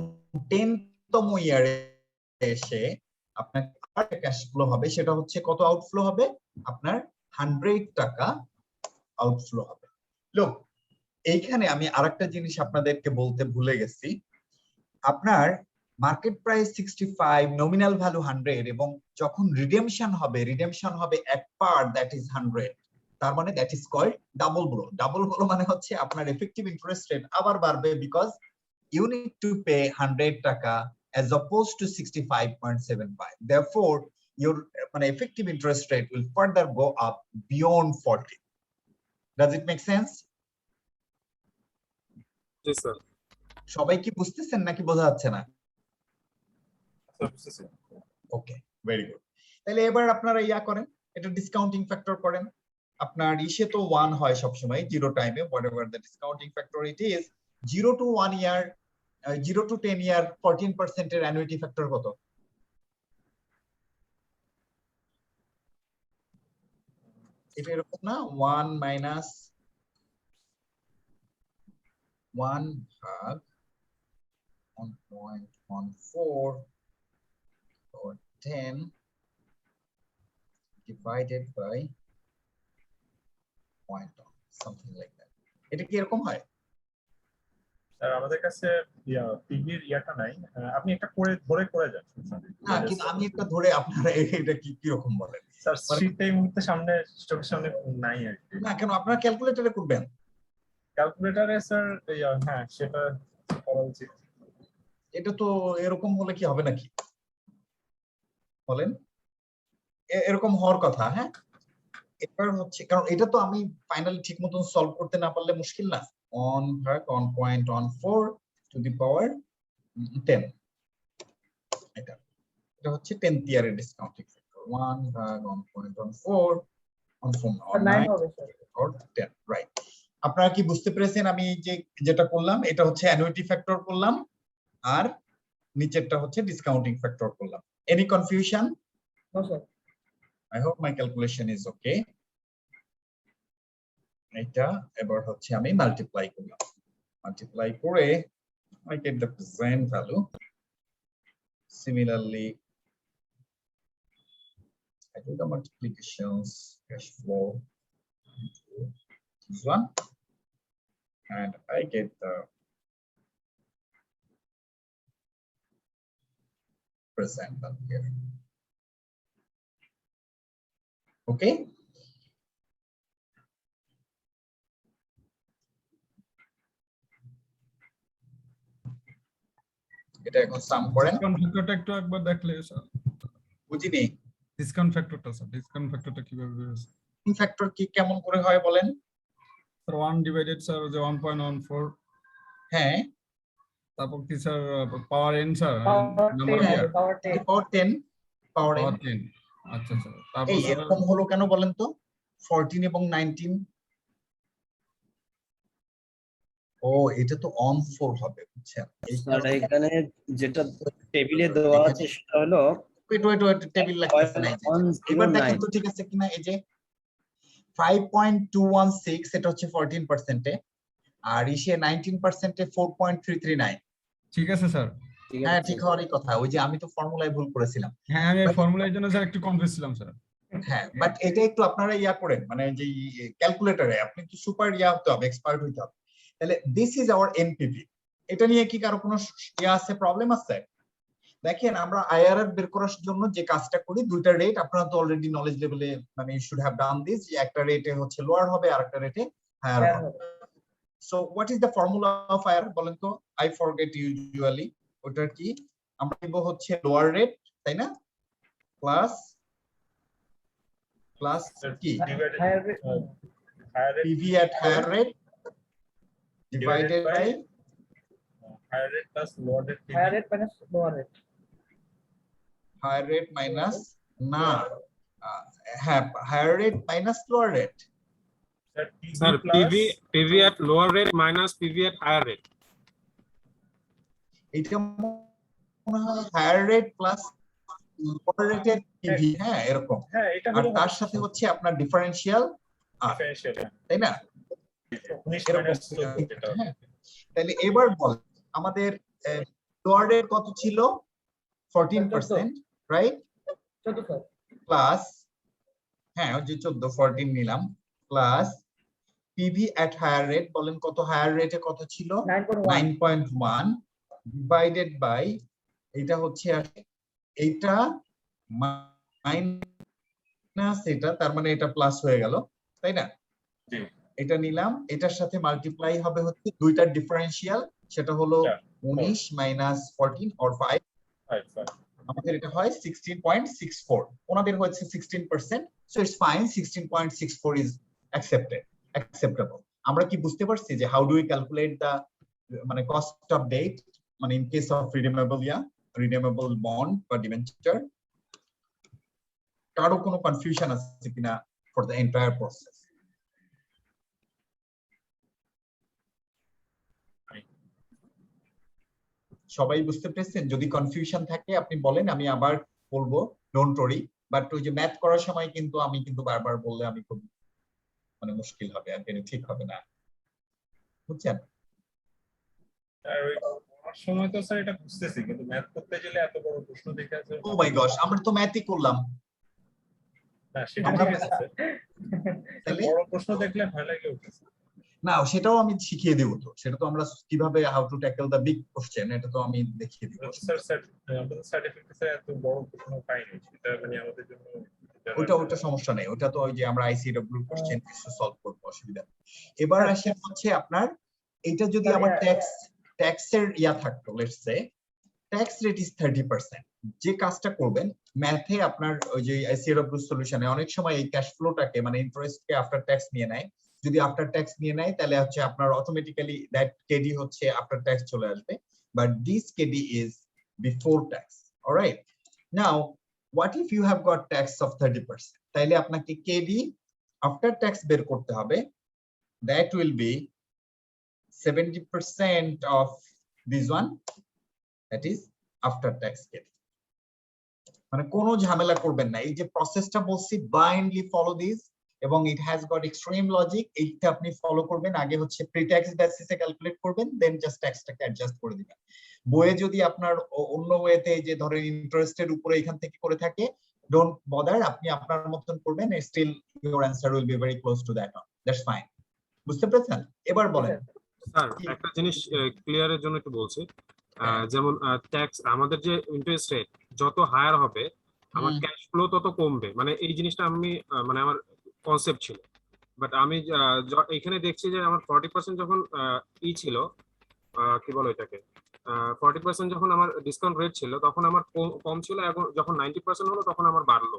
10তম ইয়ারে এসে আপনার ক্যাশ ফ্লো হবে, সেটা হচ্ছে কত আউটফ্লো হবে, আপনার 100 টাকা আউটফ্লো হবে। লোক এইখানে আমি আরেকটা জিনিস আপনাদেরকে বলতে ভুলে গেছি, আপনার মার্কেট প্রাইস 65, নমিনাল ভ্যালু 100, এবং যখন রিডেমশন হবে এক পার, দ্যাট ইজ 100, তার মানে that is called double blow. Double blow মানে হচ্ছে আপনার এফেক্টিভ ইন্টারেস্ট রেট আবার বাড়বে, because you need to pay 100 taka as opposed to 65.75. Therefore, your effective interest rate will further go up beyond 40. Does it make sense? G sir. সবাই কি বুঝতেছেন নাকি বোঝা যাচ্ছে না? বুঝতেছি। ওকে, ভেরি গুড। তাহলে এবার আপনারা ইয়া করেন, এটা ডিসকাউন্টিং ফ্যাক্টর করেন। আপনার ইসে তো 1 হয় সব সময় জিরো টাইমে, whatever the discounting factor it is, 0 to 1 year 0 to 10 year 14% এর অ্যানুইটি ফ্যাক্টর কত? এটা এরকম না, 1 minus 1 ভাগ 1.14 or 10 divided by point on something like that. এটা কি এরকম হয়? স্যার আমাদের কাছে টিভির ইয়াটা নাই, আপনি একটা করে ধরে করে যান। না কিন্তু আমি একটা ধরে আপনারা এটা কি রকম বলেন? স্যার শীটটা এই মুহূর্তে সামনে চোখের সামনে নাই আর কি। না কেন আপনারা ক্যালকুলেটরে করবেন? ক্যালকুলেটরে স্যার হ্যাঁ সেটা করা উচিত। এটা তো এরকম হলে কি হবে নাকি বলেন? এরকম হওয়ার কথা। হ্যাঁ, এবার হচ্ছে কারণ এটা তো আমি ফাইনালি ঠিক মতন সলভ করতে না পারলে মুশকিল না। 1.14 to the power 10, এটা হচ্ছে 10th ইয়ারের discounting factor. 1/1.14 on 9 or 10, right? আপনারা কি বুঝতে পেরেছেন? আমি যেটা করলাম এটা হচ্ছে অ্যানুইটি ফ্যাক্টর করলাম আর নিচেরটা হচ্ছে ডিসকাউন্টিং ফ্যাক্টর করলাম। Any confusion? No sir. I hope my calculation is okay. এটা এবার হচ্ছে আমি মাল্টিপ্লাই করলাম। মাল্টিপ্লাই করে I get the present value. Similarly, I do the multiplications, cash flow into this one, and I get the present value here. Okay. এটা এখন সাম করেন। ডিসকাউন্ট ফ্যাক্টরটা একটু একবার দেখলে স্যার। বুঝিনি ডিসকাউন্ট ফ্যাক্টরটা স্যার, ডিসকাউন্ট ফ্যাক্টরটা কিভাবে বেরোছে? ফ্যাক্টর কি কেমন করে হয় বলেন? স্যার 1 ডিভাইডেড স্যার যে 1.14, হ্যাঁ, তারপর কি স্যার পাওয়ার n স্যার নাম্বার হ্যাঁ, পাওয়ার 10 পাওয়ার 10 পাওয়ার পাওয়ার 10। আচ্ছা স্যার, তারপর এই স্যার এরকম হলো কেন বলেন তো? 14 এবং 19। ও এটা তো অন 4 হবে, বুঝছেন? স্যার এখানে যেটা টেবিলে দেওয়া আছে সেটা হলো ওয়েট টেবিল লাগতেছে না। এবার দেখেন তো ঠিক আছে কিনা। এই যে 5.216 এটা হচ্ছে 14% এ, আর ইসে 19% এ 4.339। ঠিক আছে স্যার। হ্যাঁ ঠিক হওয়ারই কথা। ওই যে আমি তো ফর্মুলায় ভুল করেছিলাম। হ্যাঁ আমি ফর্মুলার জন্য স্যার একটু কনফিউজ ছিলাম স্যার। হ্যাঁ বাট এটা একটু আপনারা ইয়া করেন, মানে যে ক্যালকুলেটরে আপনি একটু সুপার ইয়া হতে হবে, এক্সপার্ট হতে হবে। তাহলে দিস ইজ আওয়ার এনপিভি। এটা নিয়ে কি কারো কোনো ইয়া আছে, প্রবলেম আছে? দেখেন আমরা আইআরআর বের করার জন্য যে কাজটা করি, দুইটা রেট আপনারা তো অলরেডি নলেজ লেভেলে মানে you should have done this, যে একটা রেটে হচ্ছে লোয়ার হবে আর একটা রেটে হায়ার হবে। So what is the formula of IR বলেন তো? I forget usually. ওটা কি? আমরা নিব হচ্ছে লোয়ার রেট, তাই না? প্লাস কি higher rate PV at higher rate divided by higher rate plus lower rate PV. Higher rate minus lower rate. higher rate minus না হ্যাঁ higher rate minus lower rate. Sir, plus PV at lower rate minus PV at higher rate. এটা মনে হয় higher rate plus lower rate এর PV, হ্যাঁ এরকম। হ্যাঁ এটা আর হলো তার সাথে হচ্ছে আপনার ডিফারেন্সিয়াল আর, ডিফারেনশিয়াল। তাই না? 19 এরকম। minus 14 যেটা। হ্যাঁ তাহলে এবার বল আমাদের লোয়ার রেট কত ছিল? 14%, রাইট? 14 প্লাস হ্যাঁ ওই যে 14 নিলাম, প্লাস পিভি এট হায়ার রেট বলেন কত? হায়ার রেটে কত ছিল? 9.1 ডিভাইডেড বাই এটা হচ্ছে এইটা মাইনাস এটা, তার মানে এটা প্লাস হয়ে গেল, তাই না? জি। এটা নিলাম, এটার সাথে মাল্টিপ্লাই হবে হচ্ছে দুইটার ডিফারেন্সিয়াল, সেটা হলো 19 মাইনাস 14 অর 5। আমাদের এটা হয় 16.64, ওনাদের হচ্ছে 16%, so it's fine. 16.64 is acceptable. আমরা কি বুঝতে পারছি যে হাউ ডু উই ক্যালকুলেট দা মানে কস্ট অফ ডেট, মানে in case of redeemable bond বা ডিবেঞ্চার? কারো কোনো কনফিউশন আছে কিনা ফর দ্য এন্টায়ার প্রসেস? সবাই বুঝতে পেরেছেন? যদি কনফিউশন থাকে আপনি বলেন, আমি আবার বলবো, ডোন্ট ওরি। বাট ওই যে ম্যাথ করার সময় কিন্তু আমি বারবার বললে আমি খুব মানে মুশকিল হবে, আর ঠিক হবে না, বুঝছেন? আর ওই পড়ার সময় তো স্যার এটা বুঝতেছি, কিন্তু ম্যাথ করতে গেলে এত বড় প্রশ্ন দেখে আছে। ও মাই গড, আমরা তো ম্যাথই করলাম। না সেটা ঠিক আছে স্যার। তাহলে বড় প্রশ্ন দেখলে ভয় লাগে উঠেছে। না, সেটাও আমি শিখিয়ে দিব। তো সেটা তো আমরা কিভাবে how to tackle the big question, এটা তো আমি দেখিয়ে দিব। স্যার আমাদের সার্টিফিকেটে এত বড় প্রশ্ন পাইনি, সেটা মানে আমাদের জন্য ওটা সমস্যা নেই, ওটা তো ওই যে আমরা আইসিডব্লিউ কোশ্চেন কিছু সলভ করব, অসুবিধা নেই। এবার আসি হচ্ছে আপনার এটা যদি আমার ট্যাক্সের ইয়া থাকতো, let's say tax rate is 30%, যে কাজটা করবেন ম্যাথে আপনার ওই যে আইসিডব্লিউ সলিউশনে অনেক সময় এই ক্যাশ ফ্লোটাকে মানে ইন্টারেস্টকে আফটার ট্যাক্স নিয়ে নেয়। যদি আফটার ট্যাক্স নিয়ে নেয় তাহলে হচ্ছে আপনার অটোমেটিক্যালি দ্যাট কেডি হচ্ছে আফটার ট্যাক্স চলে আসবে, but this KD is before tax. Alright, now what if you have got tax of 30%? তাইলে আপনাকে কেডি আফটার ট্যাক্স বের করতে হবে, that will be 70% of this one, that is after tax KD. মানে কোনো ঝামেলা করবেন না, এই যে প্রসেসটা বলছি blindly follow this, এবং it has got extreme logic, এইটা আপনি ফলো করবেন। আগে হচ্ছে প্রি ট্যাক্স বেসিসে ক্যালকুলেট করবেন, দেন জাস্ট ট্যাক্সটাকে অ্যাডজাস্ট করে দিবেন। বইয়ে যদি আপনার অন্য ওয়েতে যে ধরেন ইন্টারেস্টের উপরে এখান থেকে করে থাকে, ডোন্ট বদার, আপনি আপনার মতন করবেন, still your answer will be very close to that one, that's fine. বুঝতে পেরেছেন? এবার বলেন। স্যার একটা জিনিস ক্লিয়ারের জন্য একটু বলছি, যেমন ট্যাক্স আমাদের যে ইন্টারেস্ট রেট যত হায়ার হবে আমার ক্যাশ ফ্লো তত কমবে, মানে এই জিনিসটা আমি মানে আমার কনসেপ্ট ছিল। বাট আমি এখানে দেখছি যে আমার 40% যখন ছিল, কি বলো এটাকে, 40% যখন আমার ডিসকাউন্ট রেট ছিল তখন আমার কম ছিল, এখন যখন 90% হলো তখন আমার বাড়লো।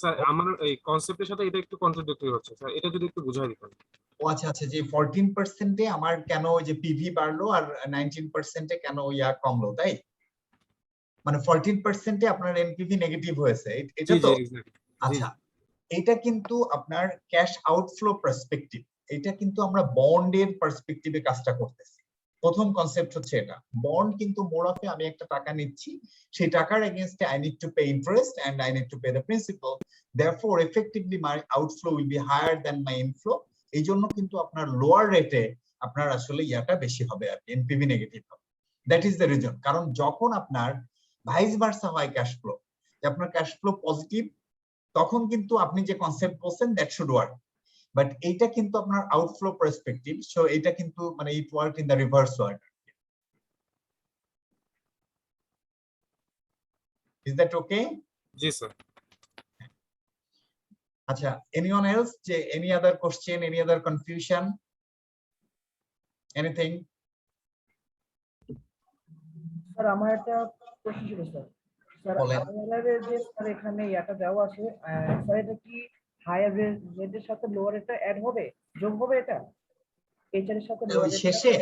স্যার আমার এই কনসেপ্টের সাথে এটা একটু কন্ট্রাডিক্টরি হচ্ছে স্যার, এটা যদি একটু বুঝাই দিতেন। ও আচ্ছা আচ্ছা, যে 14% এ আমার কেন ওই যে পিভি বাড়লো আর 19% এ কেন ইয়া কমলো, তাই? মানে 14% এ আপনার এনপিভি নেগেটিভ হয়েছে, এটা তো? আচ্ছা, এটা কিন্তু আপনার ক্যাশ আউটফ্লো পার্সপেক্টিভ, এটা কিন্তু আমরা বন্ডের পার্সপেক্টিভে কাজটা করতেছি। প্রথম কনসেপ্ট হচ্ছে এটা, বন্ড কিন্তু মোর অফ আমি একটা টাকা নিচ্ছি, সেই টাকার এগেইনস্টে I need to pay interest and I need to pay the principal, therefore effectively my outflow will be higher than my inflow. এই জন্য কিন্তু আপনার লোয়ার রেটে আপনার আসলে ইয়াটা বেশি হবে, আর এনপিভি নেগেটিভ হবে। That is the reason. কারণ যখন আপনার ভাইস ভার্সা হয় ক্যাশ ফ্লো, যে আপনার ক্যাশ ফ্লো পজিটিভ, তখন কিন্তু আপনি যে কনসেপ্ট বলছেন দ্যাট শুড ওয়ার্ক, বাট এইটা কিন্তু আপনার আউটফ্লো পার্সপেক্টিভ, সো এটা কিন্তু মানে it work in the reverse word. Is that okay? জি স্যার। আচ্ছা, এনিওয়ান এলস, যে any other question, any other confusion, anything? Sir আমার একটা প্রশ্ন ছিল স্যার। স্যার বলেন। আইআরআর যে স্যার এখানে ইয়াটা দেওয়া আছে, স্যার এটা কি হায়ার রেটের সাথে লোয়ার রেটটা অ্যাড হবে, যোগ হবে এটা এইচআর এর সাথে লোয়ার রেট শেষে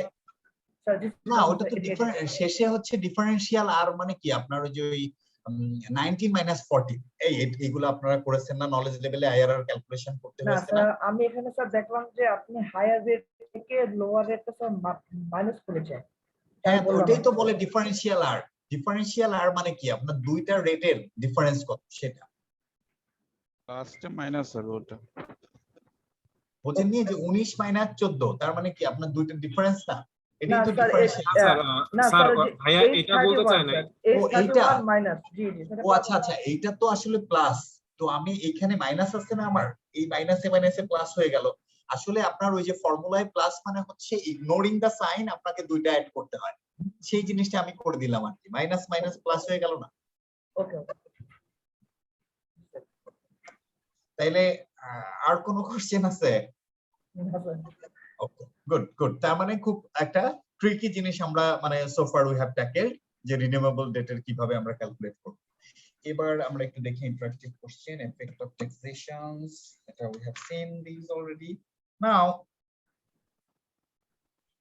স্যার? না, ওটা তো শেষে হচ্ছে ডিফারেন্সিয়াল, আর মানে কি আপনার ওই যে 19 - 40 এইগুলো আপনারা করেছেন না নলেজ লেভেলে, আইআরআর ক্যালকুলেশন করতে না হয়েছে না? স্যার, আমি এখানে স্যার দেখলাম যে আপনি হায়ার রেট থেকে লোয়ার রেটটা স্যার মাইনাস করেছেন। হ্যাঁ, তো ওটাই তো বলে ডিফারেন্সিয়াল আর। ডিফারেন্সিয়াল আর মানে কি আপনার দুইটা রেটের ডিফারেন্স কত সেটা লাস্টে মাইনাস হবে ওটা। বুঝেন নি যে 19 - 14, তার মানে কি আপনার দুইটা ডিফারেন্স না? এটাই তো স্যার ভাইয়া এটা বলতে চাই না। ও এইটা মাইনাস, জি জি। ও আচ্ছা আচ্ছা, এইটা তো আসলে প্লাস। তো আমি এইখানে মাইনাস আছে না, আমার এই মাইনাসে মাইনাসে প্লাস হয়ে গেল। আসলে আপনার ওই যে ফর্মুলায় প্লাস মানে হচ্ছে ইগনোরিং দা সাইন, আপনাকে দুইটা অ্যাড করতে হয়, সেই জিনিসটা আমি করে দিলাম আর কি, মাইনাস মাইনাস প্লাস হয়ে গেল না? ওকে। তাইলে আর কোনো কোশ্চেন আছে? ওকে, গুড গুড। তার মানে খুব একটা ট্রিকি জিনিস আমরা মানে সো ফার উই হ্যাভ ট্যাকেলড, যে রিনিউয়েবল ডেটের কিভাবে আমরা ক্যালকুলেট করব। এবার আমরা একটু দেখি interactive question, effect of taxations, এটা we have seen this already. Now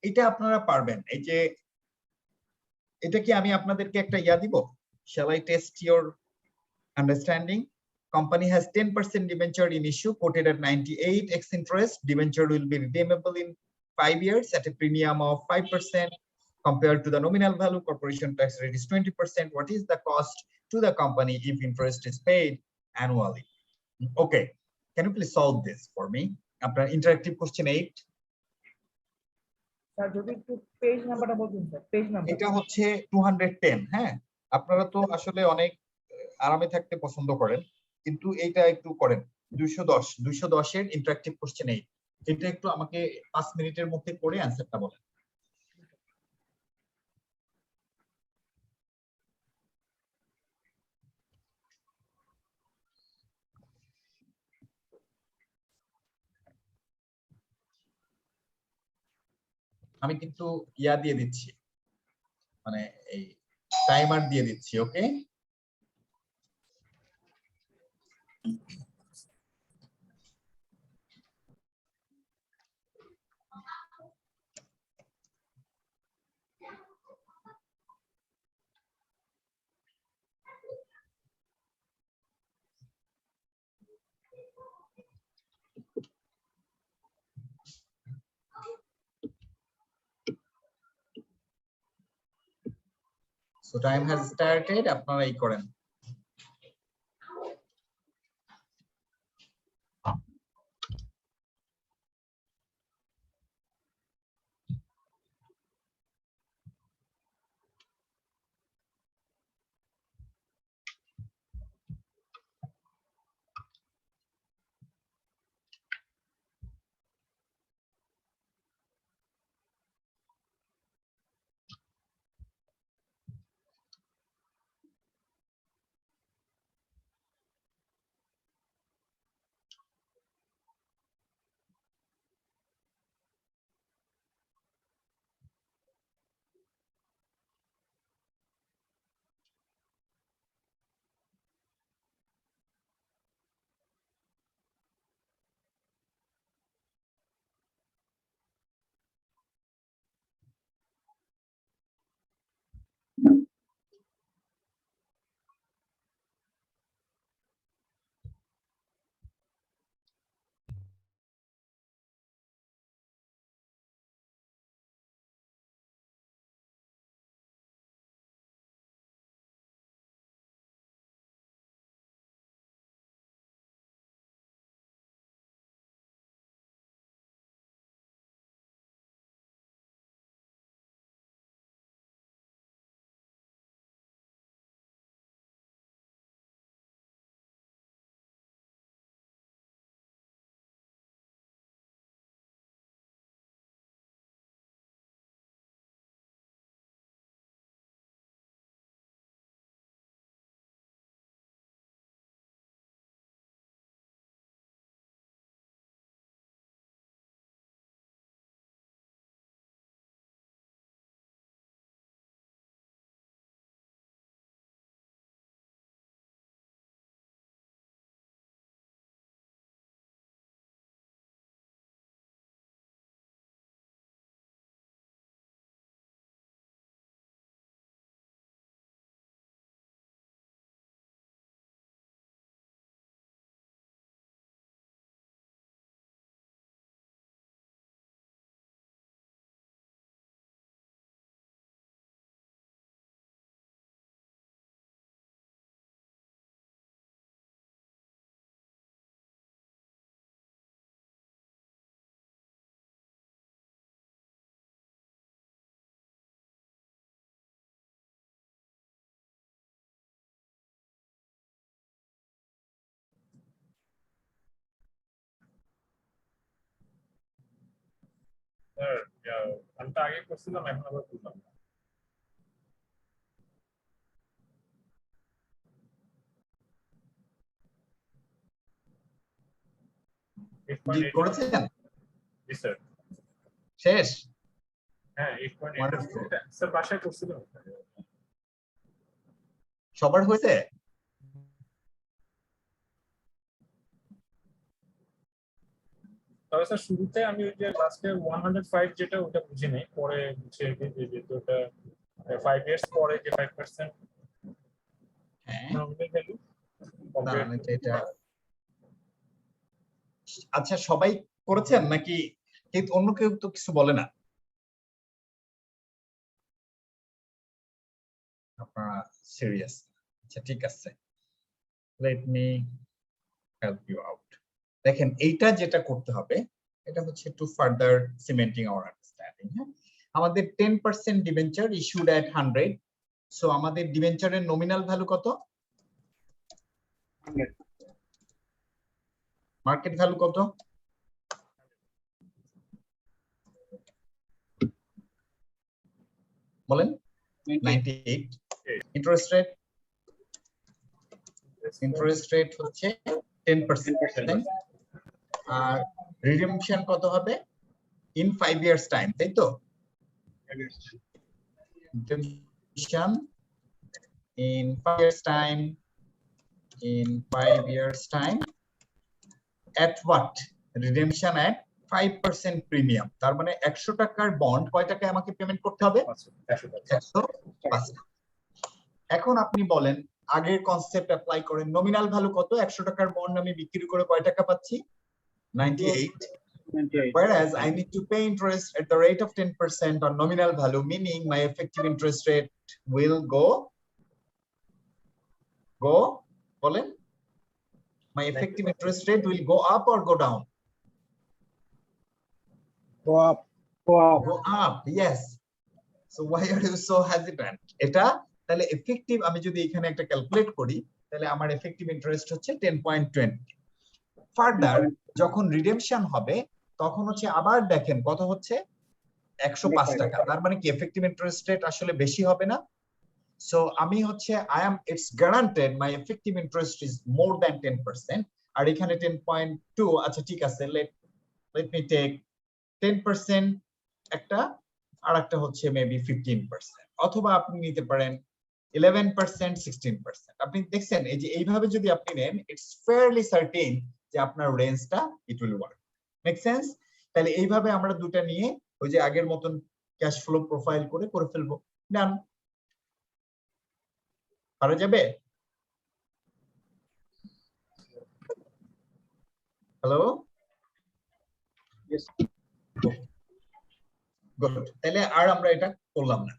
এটা আপনারা পারবেন, এই যে এটা কি আমি আপনাদেরকে একটা ইয়া দিব? Shall I test your understanding? Company has 10% debenture in issue quoted at 98x interest. Debenture will be redeemable in 5 years at a premium of 5% compared to the nominal value. Corporation tax rate is 20%. What is the cost to the company if interest is paid annually? Okay, can you please solve this for me? After interactive question 8. Sir যদি একটু পেজ নাম্বারটা বলতেন স্যার, পেজ নাম্বার। এটা হচ্ছে 210। হ্যাঁ, আপনারা তো আসলে অনেক আরামে থাকতে পছন্দ করেন, কিন্তু এইটা একটু করেন, 210 এর ইন্টারেক্টিভ কোশ্চেন 8 এটা একটু আমাকে 5 মিনিটের মধ্যে করে অ্যানসারটা বলেন। আমি কিন্তু ইয়া দিয়ে দিচ্ছি, মানে এই টাইমার দিয়ে দিচ্ছি। ওকে, সো টাইম হ্যাজ স্টার্টেড। আপনারা এই করেন। স্যার আমি তো আগে করছিলাম, এখন আবার করলাম না। জি করেছেন? জি স্যার। শেষ? হ্যাঁ 8.8 স্যার বাসায় করছিলাম। সবার হয়েছে? তবে স্যার শুরুতে আমি ওই যে লাস্টে 105 যেটা ওটা বুঝি নাই, পরে বুঝে যেহেতু ওটা 5 ইয়ার্স পরে যে 5% হ্যাঁ, নমিনাল ভ্যালু দাঁড়ান, এটা আচ্ছা সবাই করেছেন নাকি অন্য কেউ তো কিছু বলে না? আপনারা সিরিয়াস? আচ্ছা ঠিক আছে, let me help you out. দেখেন এইটা যেটা করতে হবে এটা হচ্ছে to further cementing our understanding. হ্যাঁ, আমাদের 10% ডিবেঞ্চার ইস্যুড এট 100, সো আমাদের ডিবেঞ্চারের নমিনাল ভ্যালু কত? মার্কেট ভ্যালু কত? বলেন। 98। ইন্টারেস্ট রেট হচ্ছে 10%, আর রিডেমশন কত হবে? ইন 5 years টাইম, তাই তো? redemption in 5 years time, at what? Redemption at 5% premium. তার মানে 100 টাকার বন্ড কয় টাকায় আমাকে পেমেন্ট করতে হবে? 105 টাকা। এখন আপনি বলেন, আগের কনসেপ্ট অ্যাপ্লাই করেন, নমিনাল ভ্যালু কত? 100 টাকার বন্ড আমি বিক্রি করে কয় টাকা পাচ্ছি? 98। Whereas I need to pay interest at the rate of 10% on nominal value, meaning my effective interest rate will go, বলেন, my effective interest rate will go up or go down? Go up. Yes. So why are you so hesitant? এটা তাহলে effective, আমি যদি এখানে একটা ক্যালকুলেট করি, তাহলে আমার effective interest হচ্ছে 10.20। ফার্দার যখন রিডেমশন হবে তখন হচ্ছে আবার দেখেন কত হচ্ছে? 105 টাকা। তার মানে কি effective interest rate আসলে বেশি হবে না? So আমি হচ্ছে it's guaranteed my effective interest is more than 10%, আর এখানে 10.2। আচ্ছা ঠিক আছে, let me take 10% একটা, আর একটা হচ্ছে মেবি 15%, অথবা আপনি নিতে পারেন 11%, 16%। আপনি দেখছেন এই যে এইভাবে যদি আপনি নেন, it's fairly certain যে আপনার রেঞ্জটা it will work. Make sense? তাহলে এইভাবে আমরা দুটো নিয়ে ওই যে আগের মতন ক্যাশ ফ্লো প্রোফাইল করে ফেলবো। ডান, পারা যাবে? Hello, good. তাহলে আর আমরা এটা করলাম না।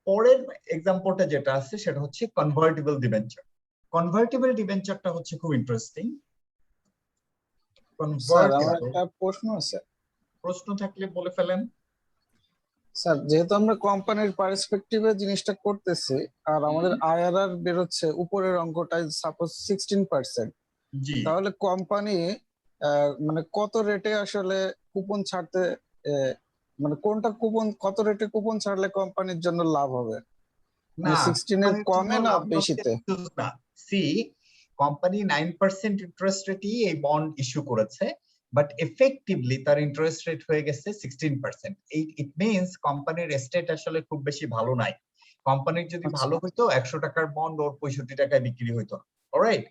পরের এক্সাম্পলটা যেটা আছে সেটা হচ্ছে কনভার্টিবল ডিবেঞ্চার। কনভার্টিবল ডিবেঞ্চারটা হচ্ছে খুব ইন্টারেস্টিং। স্যার আমার একটা প্রশ্ন আছে। প্রশ্ন থাকলে বলে ফেলেন। স্যার যেহেতু আমরা কোম্পানির পার্সপেক্টিভে জিনিসটা করতেছি, আর আমাদের আইআরআর বেরোচ্ছে উপরের অঙ্কটাই সাপোজ 16%, জি, তাহলে কোম্পানি মানে কত রেটে আসলে কুপন ছাড়তে, মানে কোনটা কুপন, কত রেটে কুপন ছাড়লে কোম্পানির জন্য লাভ হবে? না 16 এর কমে না বেশিতে? না, সি, কোম্পানি 9% ইন্টারেস্ট রেটই এই বন্ড ইস্যু করেছে, বাট এফেক্টিভলি তার ইন্টারেস্ট রেট হয়ে গেছে 16%। ইট মিন্স কোম্পানির এস্টেট আসলে খুব বেশি ভালো নাই। কোম্পানির যদি ভালো হইতো 100 টাকার বন্ড ওর 65 টাকায় বিক্রি হইতো। অলরাইট,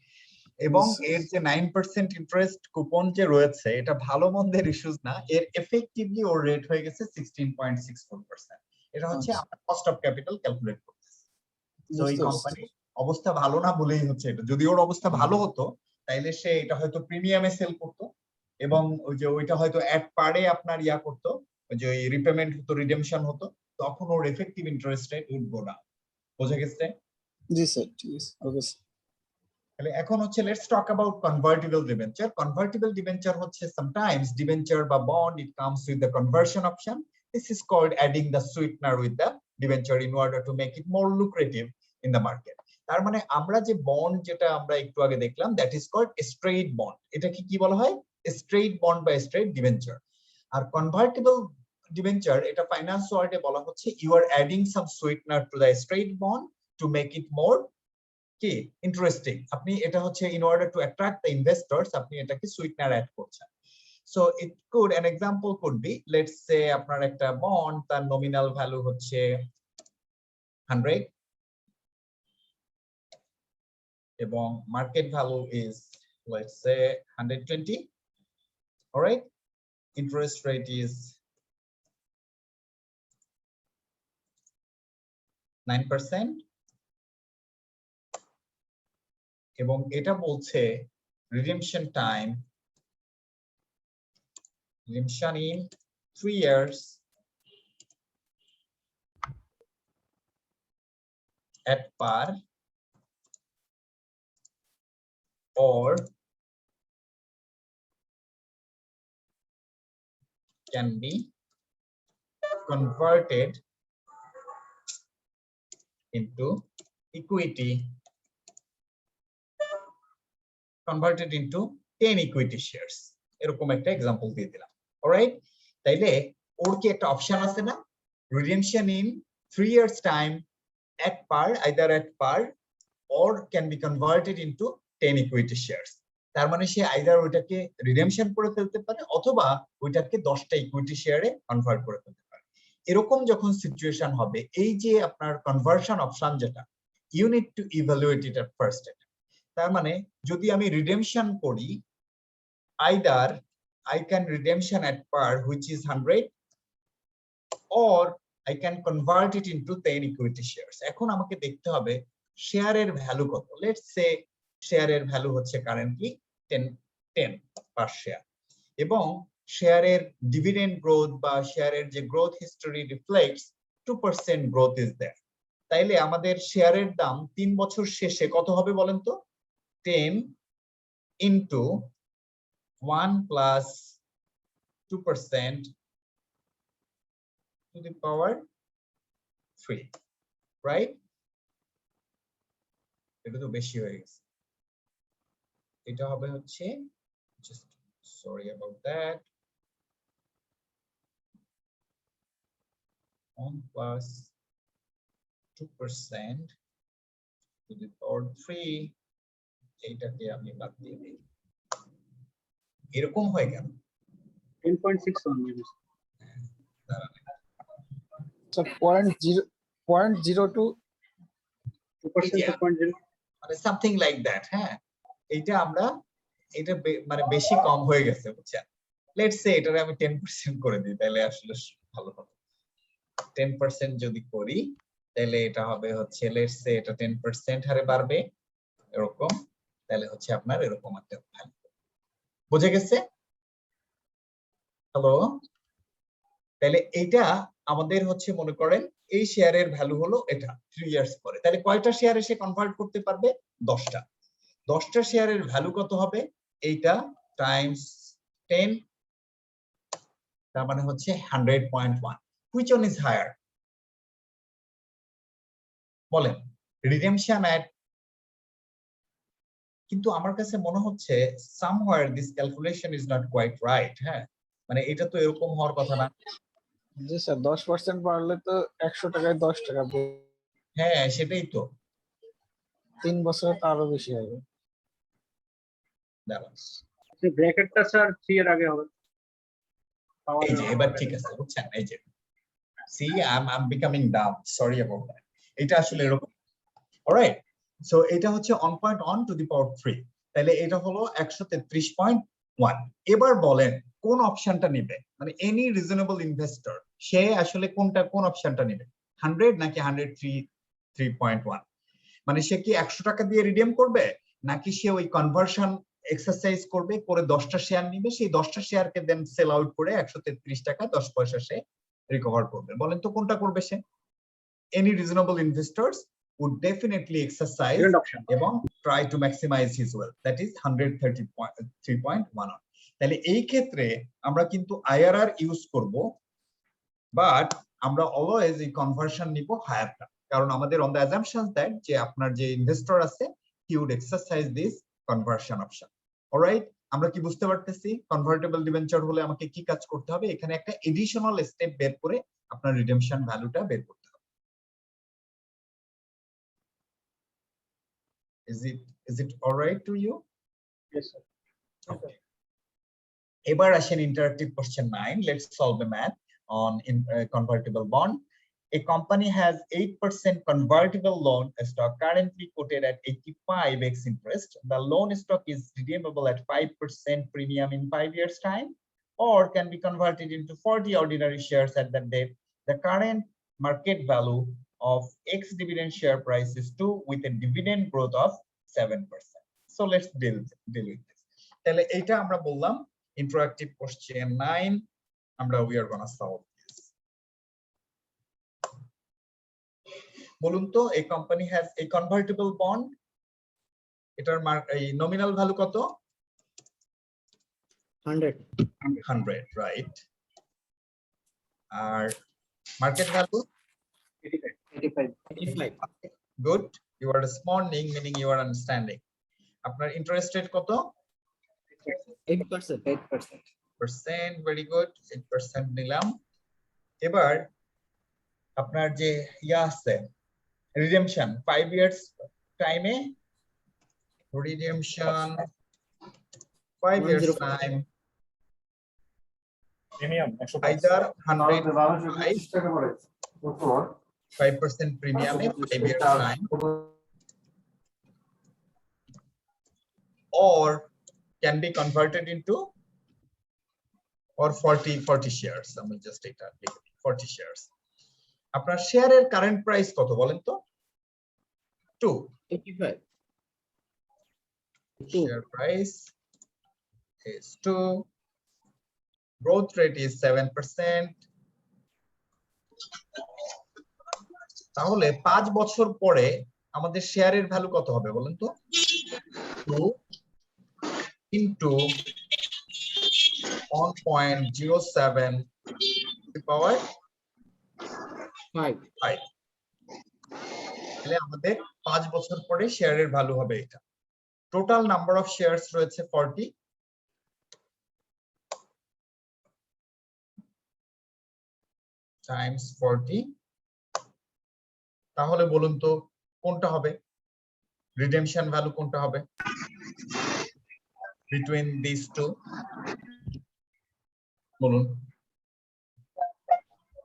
এবং এর যে 9% ইন্টারেস্ট কুপন যে রয়েছে, এটা ভালো মন্দের ইস্যুস না, এর এফেক্টিভলি ওর রেট হয়ে গেছে 16.64%। এটা হচ্ছে আমরা কস্ট অফ ক্যাপিটাল ক্যালকুলেট করতেছি। সো এই কোম্পানির অবস্থা ভালো না বলেই হচ্ছে এটা। যদি ওর অবস্থা ভালো হতো তাইলে সে এটা হয়তো প্রিমিয়ামে সেল করতো, এবং ওই যে ওইটা হয়তো অ্যাট পারে আপনার ইয়া করতো, ওই যে রিপেমেন্ট হতো, রিডেমশন হতো, তখন ওর effective interest rate would go down. বোঝা গেছে? জি স্যার, ঠিক আছে, ওকে স্যার। তাহলে এখন হচ্ছে let's talk about convertible debenture. Convertible debenture হচ্ছে সামটাইমস ডিবেঞ্চার বা bond, it comes with the conversion option. This is called adding the sweetener with the debenture in order to make it more lucrative in the market. তার মানে আমরা যে বন্ড যেটা আমরা একটু আগে দেখলাম, that is called straight bond. এটাকে কি বলা হয়? স্ট্রেইট বন্ড বা স্ট্রেইট ডিবেঞ্চার। আর কনভার্টিবল ডিবেঞ্চার, এটা ফাইন্যান্স ওয়ার্ডে বলা হচ্ছে you are adding some sweetener to the straight bond to make it more কি ইন্টারেস্টিং। আপনি এটা হচ্ছে in order to attract the investors, আপনি এটাকে সুইটনার অ্যাড করছেন। So it could, an example could be, let's say আপনার একটা বন্ড, তার নমিনাল ভ্যালু হচ্ছে 100 এবং market value is let's say 120। Alright, interest rate is 9%, এবং এটা বলছে redemption time, redemption in 3 years at par or can be converted into equity, converted into 10 equity shares, এরকম একটা এক্সাম্পল দিয়ে দিলাম। অলরাইট, তাইলে ওর কি একটা অপশন আছে না, redemption in 3 years time at par, either at par or can be converted into 10 equity shares। তার মানে সে আইদার ওইটাকে রিডেমশন করে ফেলতে পারে অথবা ওইটাকে 10টা ইকুইটি শেয়ারে কনভার্ট করে ফেলতে পারে। এরকম যখন সিচুয়েশন হবে, এই যে আপনার কনভার্সন অপশন যেটা, you need to evaluate it at first. তার মানে যদি আমি রিডেমশন করি, either I can redemption at par which is 100 or I can convert it into 10 equity shares। এখন আমাকে দেখতে হবে শেয়ারের ভ্যালু কত। লেটস সে শেয়ারের ভ্যালু হচ্ছে কারেন্টলি 10 পার শেয়ার, এবং শেয়ারের ডিভিডেন্ড গ্রোথ বা শেয়ারের যে growth history reflects 2% growth is there. তাইলে আমাদের শেয়ারের দাম 3 বছর শেষে কত হবে বলেন তো? 10 into 1 plus 2% to the power 3, right? এটা তো বেশি হয়ে গেছে, এটা হবে হচ্ছে, just sorry about that, 1 plus 2% to the power 3, এইটাকে আমি বাদ দিয়ে দিই। এরকম হয়ে গেল 10.61 maybe। So 0.02 2%, মানে সামথিং লাইক দ্যাট। হ্যাঁ, এইটা আমরা এটা মানে বেশি কম হয়ে গেছে, বুঝছেন? লেটস সে এটারে আমি 10% করে দিই, তাহলে আসলে ভালো হবে। 10% যদি করি তাহলে এটা হবে হচ্ছে, লেটস সে এটা 10% হারে বাড়বে এরকম, তাহলে হচ্ছে আপনার এরকম একটা ভ্যালু। বুঝে গেছে? হ্যালো, তাহলে এইটা আমাদের হচ্ছে মনে করেন এই শেয়ারের ভ্যালু হলো এটা 3 ইয়ার্স পরে। তাহলে কয়টা শেয়ারে সে কনভার্ট করতে পারবে? 10টা। 10টা শেয়ারের ভ্যালু কত হবে? এইটা টাইমস 10, তার মানে হচ্ছে 100.1। হুইচ ওয়ান ইজ হায়ার বলেন? রিডেমশন এট, কিন্তু আমার কাছে মনে হচ্ছে somewhere this calculation is not quite right। হ্যাঁ, মানে এটা তো এরকম হওয়ার কথা না। জি স্যার, 10% বাড়লে তো 100 টাকায় 10 টাকা, হ্যাঁ, সেটাই তো। 3 বছরে তো আরো বেশি হবে। দাঁড়ান, ব্র্যাকেটটা স্যার 3 এর আগে হবে। এই যে এবার ঠিক আছে, বুঝছেন? এই যে C I'm becoming dumb, sorry about that। এটা আসলে এরকম। অলরাইট, সো এটা হচ্ছে 1.1 to the power 3, তাহলে এটা হলো 133.1। এবার বলেন কোন অপশনটা নেবে, মানে এনি রিজনেবল ইনভেস্টর সে আসলে কোন অপশনটা নেবে, 100 নাকি 103.1? মানে সে কি 100 টাকা দিয়ে রিডিম করবে, নাকি সে ওই কনভার্সন এক্সারসাইজ করবে, করে 10টা শেয়ার নিবে, সেই 10টা শেয়ারকে দেন সেল আউট করে 133 টাকা 10 পয়সা সে রিকভার করবে? বলেন তো কোনটা করবে সে? Any reasonable investors would definitely exercise এবং try to maximize his wealth, that is 133.1। তাহলে এই ক্ষেত্রে আমরা কিন্তু IRR ইউজ করব, বাট আমরা অলওয়েজ এই কনভার্সন নিব হায়ারটা, কারণ আমাদের অন দ্য অ্যাজাম্পশন দ্যাট যে আপনার যে ইনভেস্টর আছে he would exercise this conversion option। Alright, আমরা কি বুঝতে পারতেছি কনভার্টেবল ডিবেঞ্চার হলে আমাকে কি কাজ করতে হবে? এখানে একটা এডিশনাল স্টেপ বের করে আপনার রিডেমশন ভ্যালুটা বের করতে হবে। Is it all right to you? Yes sir। Okay. এবার আসেন interactive question 9, let's solve the math on convertible bond। A company has 8% convertible loan stock currently quoted at 85x interest. The loan stock is redeemable at 5% premium in 5 years time, or can be converted into 40 ordinary shares at that date. The current market value of X dividend share price is 2 with a dividend growth of 7%. So let's deal with this। তাহলে এইটা আমরা বললাম interactive question 9, আমরা we are gonna solve this। বলুন তো, a company has a convertible bond, এটার nominal value কত? 100, right? R market value 85 good, you are responding, meaning you are understanding। আপনার interest rate কত? 8%. 8%, very good, 8% নিলাম। এবার আপনার যে ইয়া আছে রিডেমশন 5 ইয়ার্স টাইমে redemption 5 years 105. time premium 105 either 5% premium in 5 years time or can be converted into or 40 shares. আমি জাস্ট এটা লিখে দিই 40 shares. আপনার শেয়ারের কারেন্ট প্রাইস কত বলেন তো? 2. 85. Share price is 2. Growth rate is 7%. তাহলে 5 বছর পরে আমাদের শেয়ারের ভ্যালু কত হবে বলেন তো? 2 into 1.07 to the power 5. তাহলে আমাদের 5 বছর পরে শেয়ারের ভ্যালু হবে এটা। টোটাল নাম্বার অফ শেয়ারস রয়েছে 40 টাইমস 40। তাহলে বলুন তো কোনটা হবে রিডেমশন ভ্যালু কোনটা হবে বিটুইন দিস টু বলুন।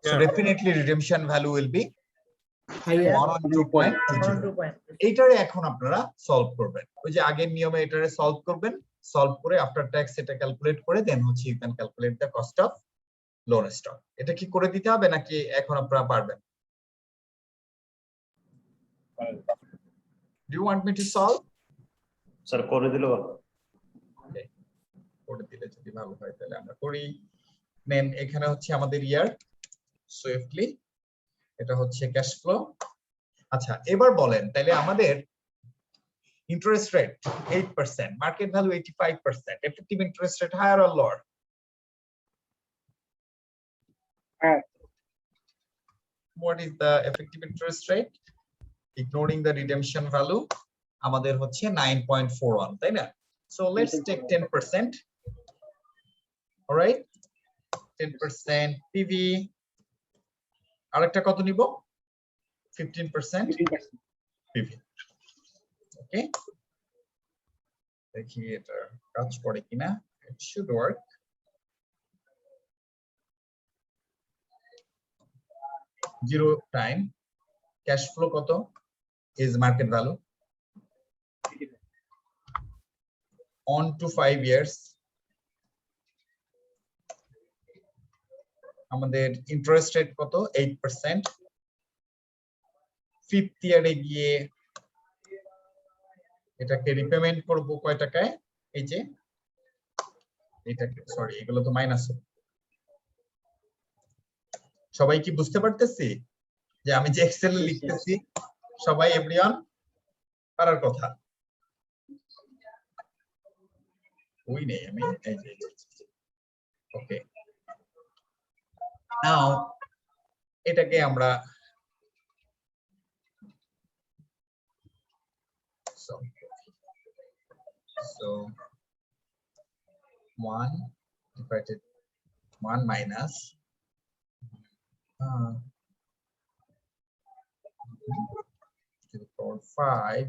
So definitely redemption value will be Higher. 102.20. এইটারে এখন আপনারা সলভ করবেন ওই যে আগের নিয়মে এটারে সলভ করবেন সলভ করে আফটার ট্যাক্স এটা ক্যালকুলেট করে দেন হচ্ছে you can calculate the cost of loan stock. এটা কি করে দিতে হবে নাকি এখন আপনারা পারবেন? Do you want me to solve? Sir করে দিলে ভালো। Okay. করে দিলে যদি ভালো হয় তাহলে আমরা করি। নেন এখানে হচ্ছে আমাদের ইয়ার সুইফটলি এটা হচ্ছে ক্যাশ ফ্লো। আচ্ছা এবার বলেন তাহলে আমাদের interest rate 8%, market value 85%, effective interest rate higher or lower? What is the effective interest rate ignoring the redemption value? আমাদের হচ্ছে 9.41 তাই না? So let's take 10%. All right, 10% PV আরেকটা কত নিব 15% PV. Okay, দেখি এটা কাজ করে কিনা। It should work. Zero time cash flow কত is market value on to 5 years আমাদের ইন্টারেস্ট রেট কত 8%। 5th ইয়ারে গিয়ে এটাকে রিপেমেন্ট করব কয় টাকায়? এই যে এটাকে সরি এগুলো তো মাইনাস হবে। সবাই কি বুঝতে পারতেছি যে আমি যে এক্সেল এ লিখতেছি সবাই এভরিওয়ান পারার কথা? ওই নেই আমি এই যে ওকে নাও এটাকে আমরা so 1 divided 1 minus to the power 5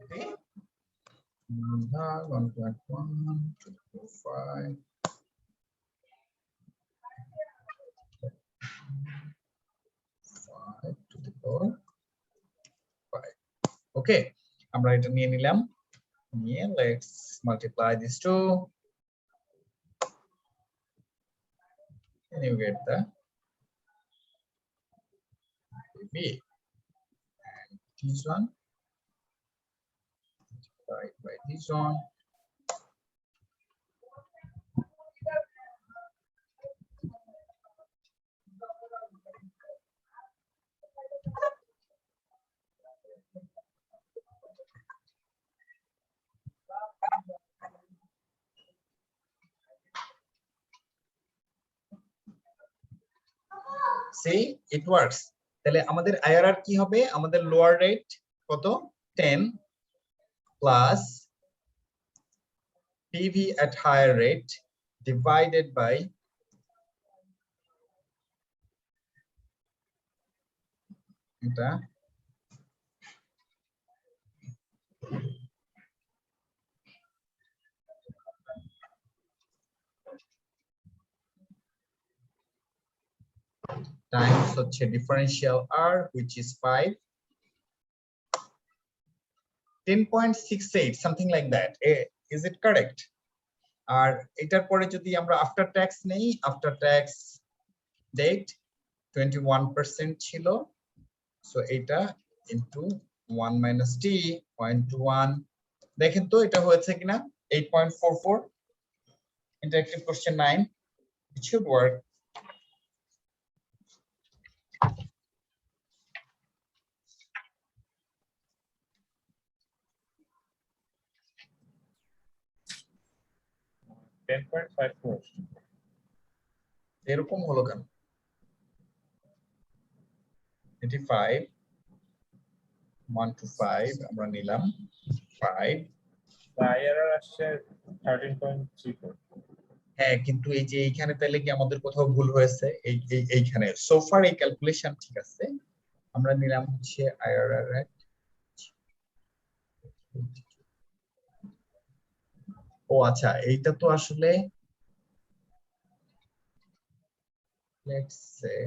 okay 1.1 to the power 5 5 to the power 5. Okay, আমরা এটা নিয়ে নিলাম নিয়ে let's multiply these two and you get the B and this one multiplied by this one see it works. তাহলে আমাদের আইআরআর কি হবে? আমাদের লোয়ার রেট কত? 10 plus PV at higher rate divided by এটা times হচ্ছে differential r which is 5 10.68 something like that. Is it correct? আর এটার পরে যদি আমরা আফটার ট্যাক্স নেই, আফটার ট্যাক্স ডেট 21% ছিল, সো এটা ইনটু 1 মাইনাস টি 0.21 দেখেন তো এটা হয়েছে কিনা 8.44 interactive question 9 it should work. এরকম হলো কেন? 85 1 to 5 আমরা নিলাম 5 আইআরআর আসছে 13.34 হ্যাঁ, কিন্তু এই যে এইখানে তাহলে কি আমাদের কোথাও ভুল হয়েছে? এইখানে সোফার এই ক্যালকুলেশন ঠিক আছে, আমরা নিলাম হচ্ছে আইআরআর রেট ও আচ্ছা এইটা তো আসলে let's say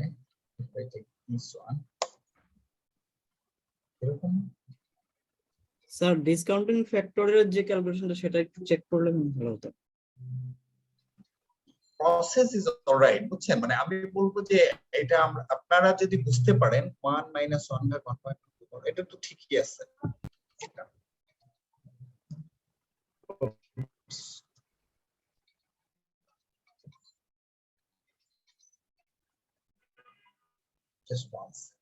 if I take this one এরকম স্যার ডিসকাউন্টিং ফ্যাক্টরের যে ক্যালকুলেশনটা সেটা একটু চেক করলে ভালো হতো। প্রসেস ইজ অলরাইট, বুঝছেন? মানে আমি বলবো যে এটা আপনারা যদি বুঝতে পারেন 1 - 1 বাই 1.2 এটা তো ঠিকই আছে। Just one second.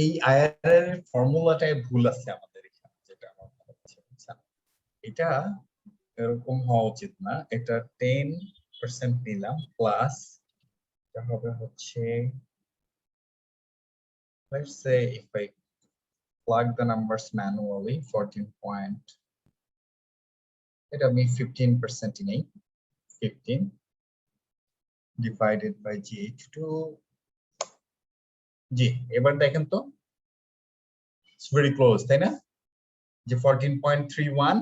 এই আইআরআর এর ফর্মুলাটায় ভুল আছে আমাদের এখানে, যেটা আমার মনে হচ্ছে। এটা এরকম হওয়া উচিত না, এটা 10% নিলাম প্লাস এটা হবে হচ্ছে let's say if I plug the numbers manually 14 point এটা আমি 15% নেই 15 divided by gh2 জি এবার দেখেন তো it's very close তাই না, যে 14.31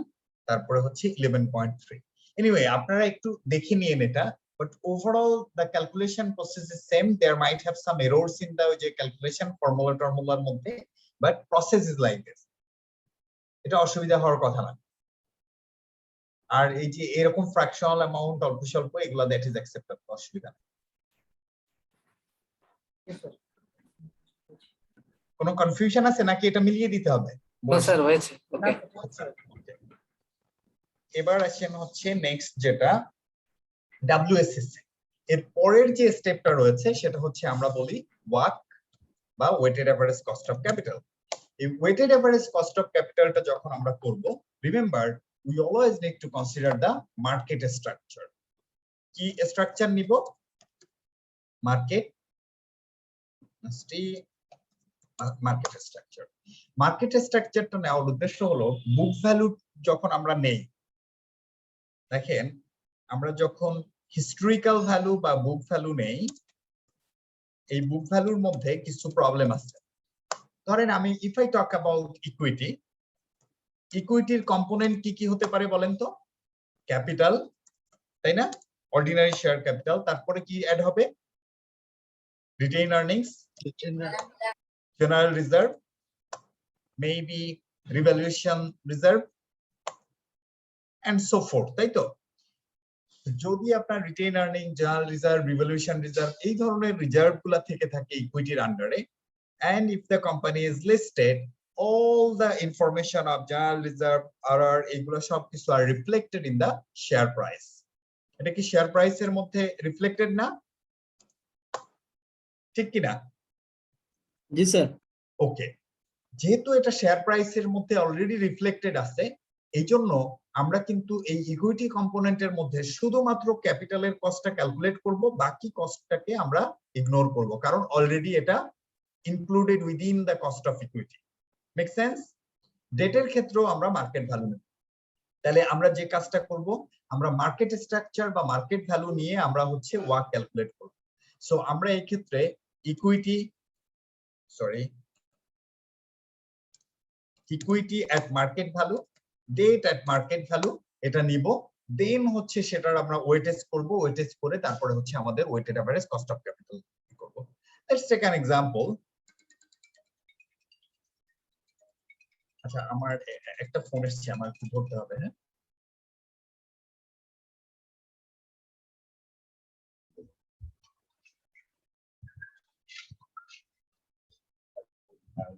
তারপরে হচ্ছে 11.3 anyway আপনারা একটু দেখে নিয়েন এটা, but overall the calculation process is same. There might have some errors in the calculation formula মধ্যে, but process is like this. এটা অসুবিধা হওয়ার কথা না। আর এই যে এরকম ফ্র্যাকশনাল অ্যামাউন্ট অল্প স্বল্প এগুলা দ্যাট ইজ অ্যাকসেপ্টেবল, অসুবিধা নেই। কোনো কনফিউশন আছে নাকি এটা মিলিয়ে দিতে হবে? স্যার হয়েছে, ওকে। এবার আসেন হচ্ছে নেক্সট যেটা WSSA, এর পরের যে স্টেপটা রয়েছে সেটা হচ্ছে আমরা বলি ওয়াক বা weighted average cost of capital. এই ওয়েটেড এভারেজ কস্ট অফ ক্যাপিটালটা যখন আমরা করব, remember we always need to consider the market structure. কি স্ট্রাকচার নিব? Market structure. মার্কেট স্ট্রাকচারটা নেওয়ার উদ্দেশ্য হলো বুক ভ্যালু যখন আমরা নেই, দেখেন আমরা যখন হিস্টোরিক্যাল ভ্যালু বা বুক ভ্যালু নেই, এই বুক ভ্যালুর মধ্যে কিছু প্রবলেম আছে। ধরেন আমি if I talk about equity, ইকুইটির কম্পোনেন্ট কি কি হতে পারে বলেন তো? ক্যাপিটাল, তাই না? অর্ডিনারি শেয়ার ক্যাপিটাল, তারপরে কি অ্যাড হবে? Retain earnings, general reserve, maybe revaluation reserve and so forth, তাই তো? যদি আপনার retain earning, general reserve, revaluation reserve এই ধরনের রিজার্ভ গুলা থেকে থাকে ইকুইটির আন্ডারে, and if the company is listed, all the information of general reserve RR এগুলো সবকিছু are reflected in the share price. এটা কি শেয়ার প্রাইসের মধ্যে রিফ্লেক্টেড না? ঠিক কিনা? জি স্যার। ওকে, যেহেতু এটা শেয়ার প্রাইসের মধ্যে অলরেডি রিফ্লেক্টেড আছে, এই জন্য আমরা কিন্তু এই ইকুইটি কম্পোনেন্টের মধ্যে শুধুমাত্র ক্যাপিটালের কস্টটা ক্যালকুলেট করব, বাকি কস্টটাকে আমরা ইগনোর করব, কারণ অলরেডি এটা included within the cost of equity. Make sense? ডেটের ক্ষেত্রেও আমরা মার্কেট ভ্যালু নেব। তাহলে আমরা যে কাজটা করব, আমরা মার্কেট স্ট্রাকচার বা মার্কেট ভ্যালু নিয়ে আমরা হচ্ছে ওয়াক ক্যালকুলেট করব। সো আমরা এই ক্ষেত্রে equity at market value, date at market value এটা নিব, দেন হচ্ছে সেটার আমরা ওয়েটেজ করব, ওয়েটেজ করে তারপরে হচ্ছে আমাদের weighted average cost of capital করব। Let's take an example. আচ্ছা, আমার একটা ফোন এসেছে, আমার একটু ধরতে হবে। হ্যাঁ,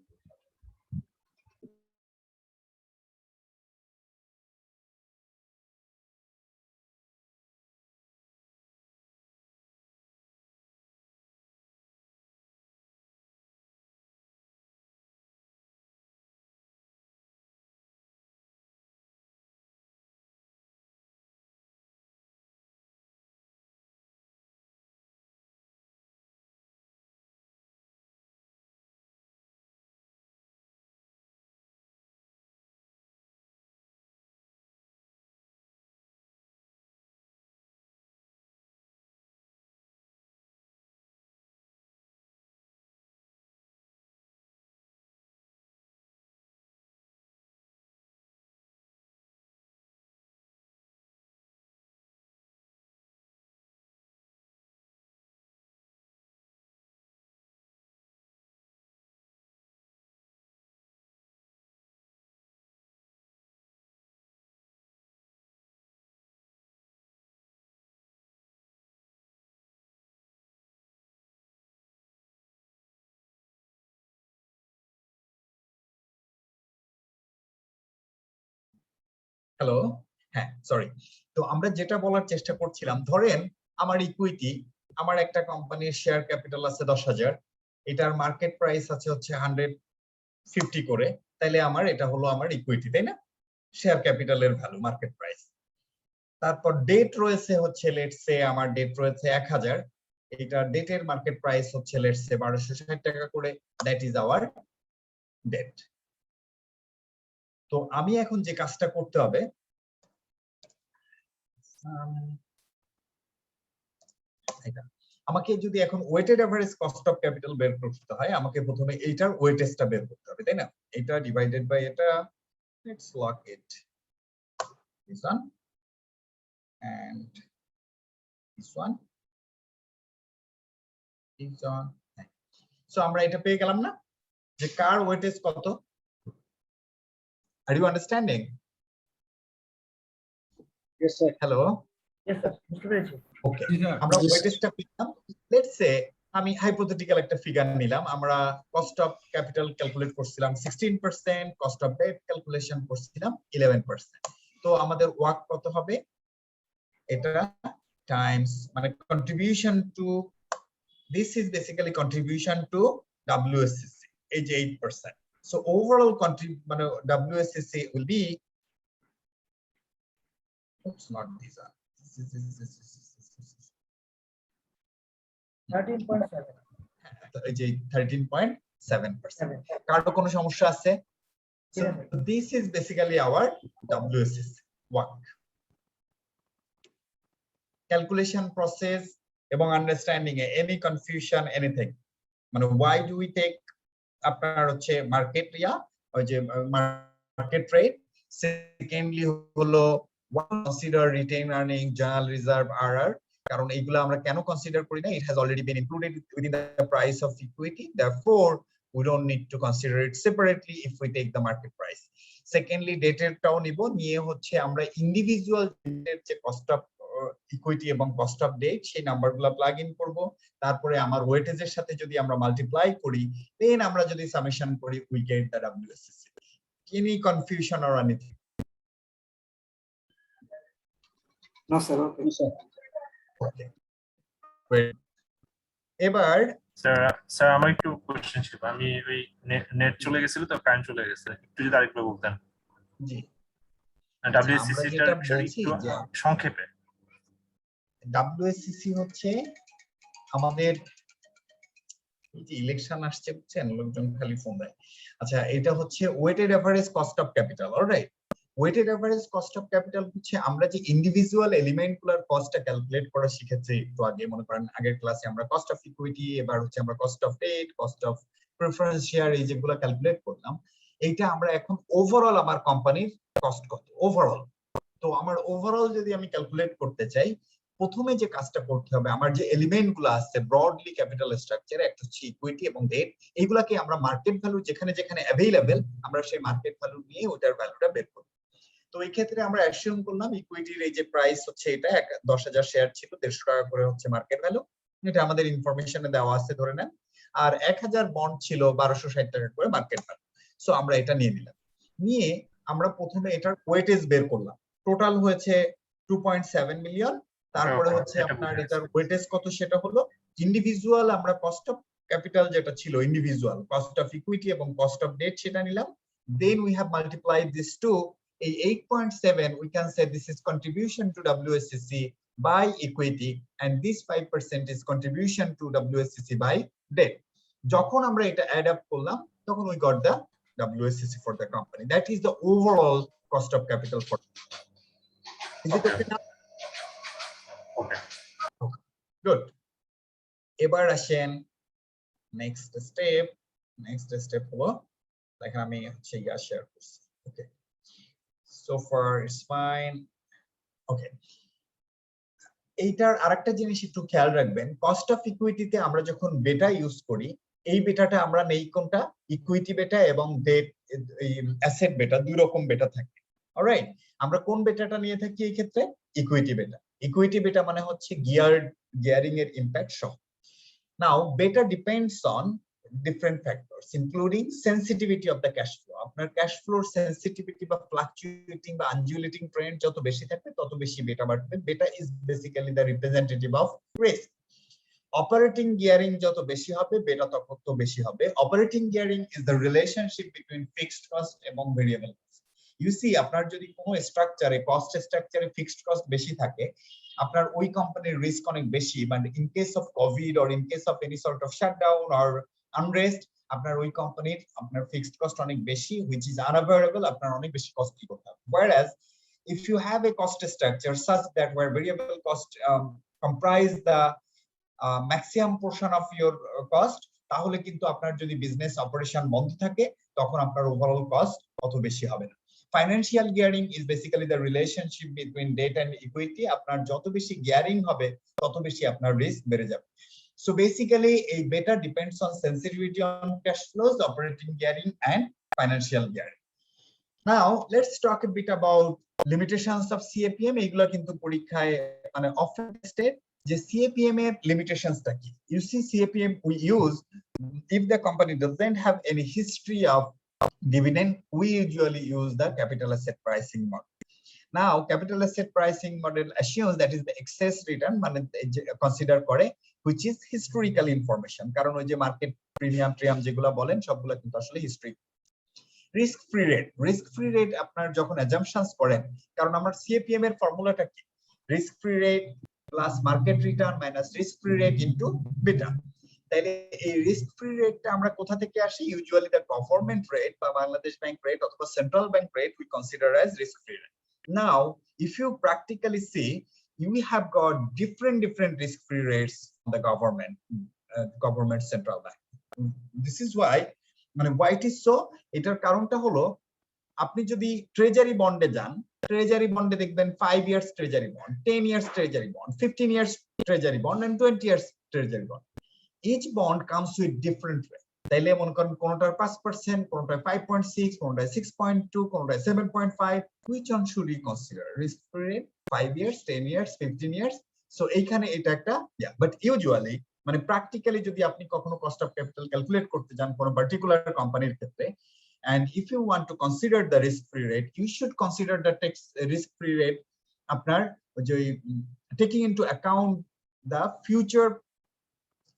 হ্যালো, হ্যাঁ সরি। তো আমরা যেটা বলার চেষ্টা করছিলাম, ধরেন আমার ইকুইটি, আমার একটা কোম্পানির শেয়ার ক্যাপিটাল আছে 10,000, এটার মার্কেট প্রাইস আছে হচ্ছে 150 করে, তাইলে আমার এটা হলো আমার ইকুইটি, তাই না? শেয়ার ক্যাপিটালের ভ্যালু, মার্কেট প্রাইস। তারপর ডেট রয়েছে হচ্ছে, লেটস সে আমার ডেট রয়েছে 1000, এটা ডেটের মার্কেট প্রাইস হচ্ছে লেটস সে 1260 টাকা করে, দ্যাট ইজ আওয়ার ডেট। তো আমি এখন যে কাজটা করতে হবে, আমাকে যদি এখন weighted average cost of capital বের করতে হয়, আমাকে প্রথমে এইটার ওয়েটেজটা বের করতে হবে, তাই না? এটা ডিভাইডেড বাই এটা, let's lock it this one and this one, this one. So আমরা এটা পেয়ে গেলাম না, যে কার ওয়েটেজ কত? Are you understanding? Yes sir. Hello, Yes, sir. বুঝতে পেরেছি। ওকে, আমরা ওয়েটেজটা পেলাম। লেটস সে আমি হাইপোথেটিক্যাল একটা ফিগার নিলাম, আমরা কস্ট অফ ক্যাপিটাল ক্যালকুলেট করছিলাম 16%, কস্ট অফ ডেট ক্যালকুলেশন করছিলাম 11%। তো আমাদের ওয়ার্ক কত হবে? এটা টাইমস মানে contribution to, this is basically contribution to WSCC, এই যে 8%। সো ওভারঅল মানে WSCC will be, oops, not these are, 13.7 এই যে 13.7%। কারো কোনো সমস্যা আছে? So this is basically our WSCC work. Calculation process এবং আন্ডারস্ট্যান্ডিং এ any confusion, anything, মানে why do we take আপনার হচ্ছে মার্কেট ওই যে মার্কেট রেট, সেকেন্ডলি হলো consider retain earning, journal reserve, RR, কারণ এইগুলো আমরা কেন কনসিডার করি না? It has already been included within the price of equity, therefore we don't need to consider it separately if we take the market price. Secondly, ডেটেরটাও নিব, নিয়ে হচ্ছে আমরা ইন্ডিভিজুয়াল ডেটের যে কস্ট অফ ইকুইটি এবং কস্ট অফ ডেট, সেই নাম্বারগুলো প্লাগ ইন করব, তারপরে আমার ওয়েটেজের সাথে যদি আমরা মাল্টিপ্লাই করি, দেন আমরা যদি সামেশন করি, we get the WSCC. Any confusion or anything? না স্যার, ওকে স্যার। Okay. এবার স্যার আমার একটু কোশ্চেন ছিল, আমি ওই নেট চলে গেছিল তো, কারেন্ট চলে গেছে, একটু যদি আরেকবার বলতেন জি WSCC টার যেটা বিষয়ে বলছি একটু যে সংক্ষেপে। WSCC হচ্ছে আমাদের এই যে ইলেকশন আসছে বুঝছেন, লোকজন খালি ফোন দেয়। আচ্ছা, এটা হচ্ছে weighted average cost of capital. Alright, weighted average cost of capital হচ্ছে আমরা যে ইন্ডিভিজুয়াল এলিমেন্ট গুলার কস্টটা ক্যালকুলেট করা শিখেছি একটু আগে। মনে করেন আগের ক্লাসে আমরা কস্ট অফ ইকুইটি, এবার হচ্ছে আমরা cost of debt, cost of preference share, এই যেগুলো ক্যালকুলেট করলাম, এইটা আমরা এখন ওভারঅল আমার কোম্পানির কস্ট কত ওভারঅল। তো আমার ওভারঅল যদি আমি ক্যালকুলেট করতে চাই, প্রথমে যে কাজটা করতে হবে, আমার যে এলিমেন্ট গুলো আছে ব্রডলি ক্যাপিটাল স্ট্রাকচারে, একটা হচ্ছে ইকুইটি এবং ডেট, এইগুলাকে আমরা মার্কেট ভ্যালু যেখানে যেখানে অ্যাভেইলেবল আমরা সেই মার্কেট ভ্যালু নিয়ে ওটার ভ্যালুটা বের করব। তো এই ক্ষেত্রে আমরা অ্যাসিউম করলাম ইকুইটির এই যে প্রাইস হচ্ছে এটা 10,000 শেয়ার ছিল, 150 টাকা করে হচ্ছে মার্কেট ভ্যালু, এটা আমাদের ইনফরমেশনে দেওয়া আছে ধরে নেন। আর 1000 বন্ড ছিল 1260 টাকা করে মার্কেট ভ্যালু। সো আমরা এটা নিয়ে নিলাম, নিয়ে আমরা প্রথমে এটার ওয়েটেজ বের করলাম। টোটাল হয়েছে 2.7 মিলিয়ন। তারপরে হচ্ছে আপনার এটার ওয়েটেজ কত সেটা হলো ইন্ডিভিজুয়াল, আমরা কস্ট অফ ক্যাপিটাল যেটা ছিল ইন্ডিভিজুয়াল, কস্ট অফ ইকুইটি এবং কস্ট অফ ডেট সেটা নিলাম। Then we have multiplied this to এই 8.7, we can say this is contribution to WSCC by equity and this 5% is contribution to WSCC by debt. যখন আমরা এটা অ্যাড আপ করলাম তখন we got the WSCC for the company. That is the overall cost of capital for. Is it okay now? Okay. Good. এবার আসেন নেক্সট স্টেপ হলো, দেখেন আমি হচ্ছে ইয়া শেয়ার করছি। ওকে, so far it's fine. Okay, এইটার আরেকটা জিনিস একটু খেয়াল রাখবেন, কস্ট অফ ইকুইটিতে আমরা যখন বেটা ইউজ করি, এই বেটাটা আমরা নেই কোনটা, ইকুইটি বেটা এবং ডেট অ্যাসেট বেটা, দুই রকম বেটা থাকে। অলরাইট, আমরা কোন বেটাটা নিয়ে থাকি এই ক্ষেত্রে, ইকুইটি বেটা। ইকুইটি বেটা মানে হচ্ছে গিয়ারিং এর ইমপ্যাক্ট সহ। নাও বেটা depends on different factors including sensitivity of the cash flow. আপনার cash flow sensitivity বা fluctuating বা undulating trend যত বেশি থাকবে তত বেশি বেটা বাড়বে। বেটা is basically the representative of risk. Operating gearing যত বেশি হবে বেটা তত বেশি হবে। Operating gearing is the relationship between fixed cost এবং variable cost. You see, আপনার যদি কোনো স্ট্রাকচারে কস্ট স্ট্রাকচারে ফিক্সড কস্ট বেশি থাকে, আপনার ওই কোম্পানির রিস্ক অনেক বেশি, মানে in case of Covid or in case of any sort of shutdown or unrest, আপনার ওই কোম্পানির আপনার ফিক্সড কস্ট অনেক বেশি, which is unavoidable, আপনার অনেক বেশি কস্ট করতে হবে। Whereas if you have a cost structure such that where variable cost comprise the maximum portion of your cost, তাহলে কিন্তু আপনার যদি বিজনেস অপারেশন বন্ধ থাকে তখন আপনার ওভারঅল কস্ট অত বেশি হবে না। Financial gearing is basically the relationship between debt and equity. আপনার যত বেশি গিয়ারিং হবে তত বেশি আপনার রিস্ক বেড়ে যাবে। So basically a beta depends on sensitivity on cash flows, operating gearing and financial gearing. Now let's talk a bit about limitations of CAPM. এগুলো কিন্তু পরীক্ষায় মানে often tested যে CAPM এর লিমিটেশনসটা কি। You see, CAPM we use if the company doesn't have any history of dividend, we usually use the capital asset pricing model. Now capital asset pricing model assumes that is the excess return মানে কনসিডার করে which is historical information, কারণ ওই যে মার্কেট প্রিমিয়াম যেগুলো বলেন সবগুলো কিন্তু আসলে হিস্ট্রি। রিস্ক ফ্রি রেট আপনার যখন অ্যাজাম্পশনস করেন, কারণ আমার CAPM এর ফর্মুলাটা কি, risk free rate plus market return minus risk free rate into বেটা। তাইলে এই রিস্ক ফ্রি রেটটা আমরা কোথা থেকে আসি, ইউজুয়ালি দ্য গভর্নমেন্ট রেট বা বাংলাদেশ ব্যাংক রেট অথবা central bank rate we consider as risk free rate. Now if you practically see, we have got different risk-free rates from the government central bank. This is why, মানে why it is so, এটার কারণটা হলো আপনি যদি ট্রেজারি বন্ডে যান, ট্রেজারি বন্ডে দেখবেন 5 years treasury bond, 10 years treasury bond, 15 years treasury bond and 20 years treasury bond. Each bond comes with different rate. তাইলে মনে করেন কোনটার 5%, কোনটার 5.6, কোনটার 6.2, কোনটার 7.5, which one should we consider? Risk free rate 5 years, 10 years, 15 years. So এইখানে এটা একটা but usually মানে প্র্যাকটিক্যালি যদি আপনি কখনো কস্ট অফ ক্যাপিটাল ক্যালকুলেট করতে যান কোন পার্টিকুলার কোম্পানির ক্ষেত্রে, and if you want to consider the risk free rate, you should consider the risk free rate আপনার যে taking into account the future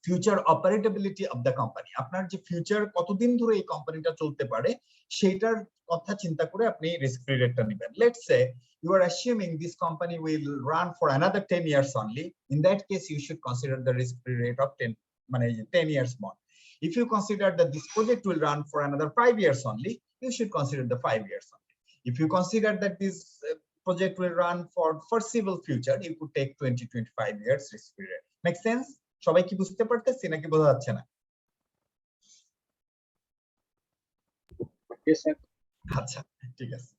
future operability of the company, আপনার যে ফিউচার কতদিন ধরে এই কোম্পানিটা চলতে পারে সেইটার কথা চিন্তা করে আপনি রিস্ক ফ্রি রেটটা নেবেন। Let's say you are assuming this company will run for another 10 years only. In that case, you should consider the risk free rate of 10 years more. If you consider that this project will run for another 5 years only, you should consider the 5 years only. If you consider that this project will run for foreseeable future, you could take 20-25 years risk free rate. Make sense? সবাই কি বুঝতে পারতেছি নাকি বোঝা যাচ্ছে না? Yes, sir. আচ্ছা, ঠিক আছে।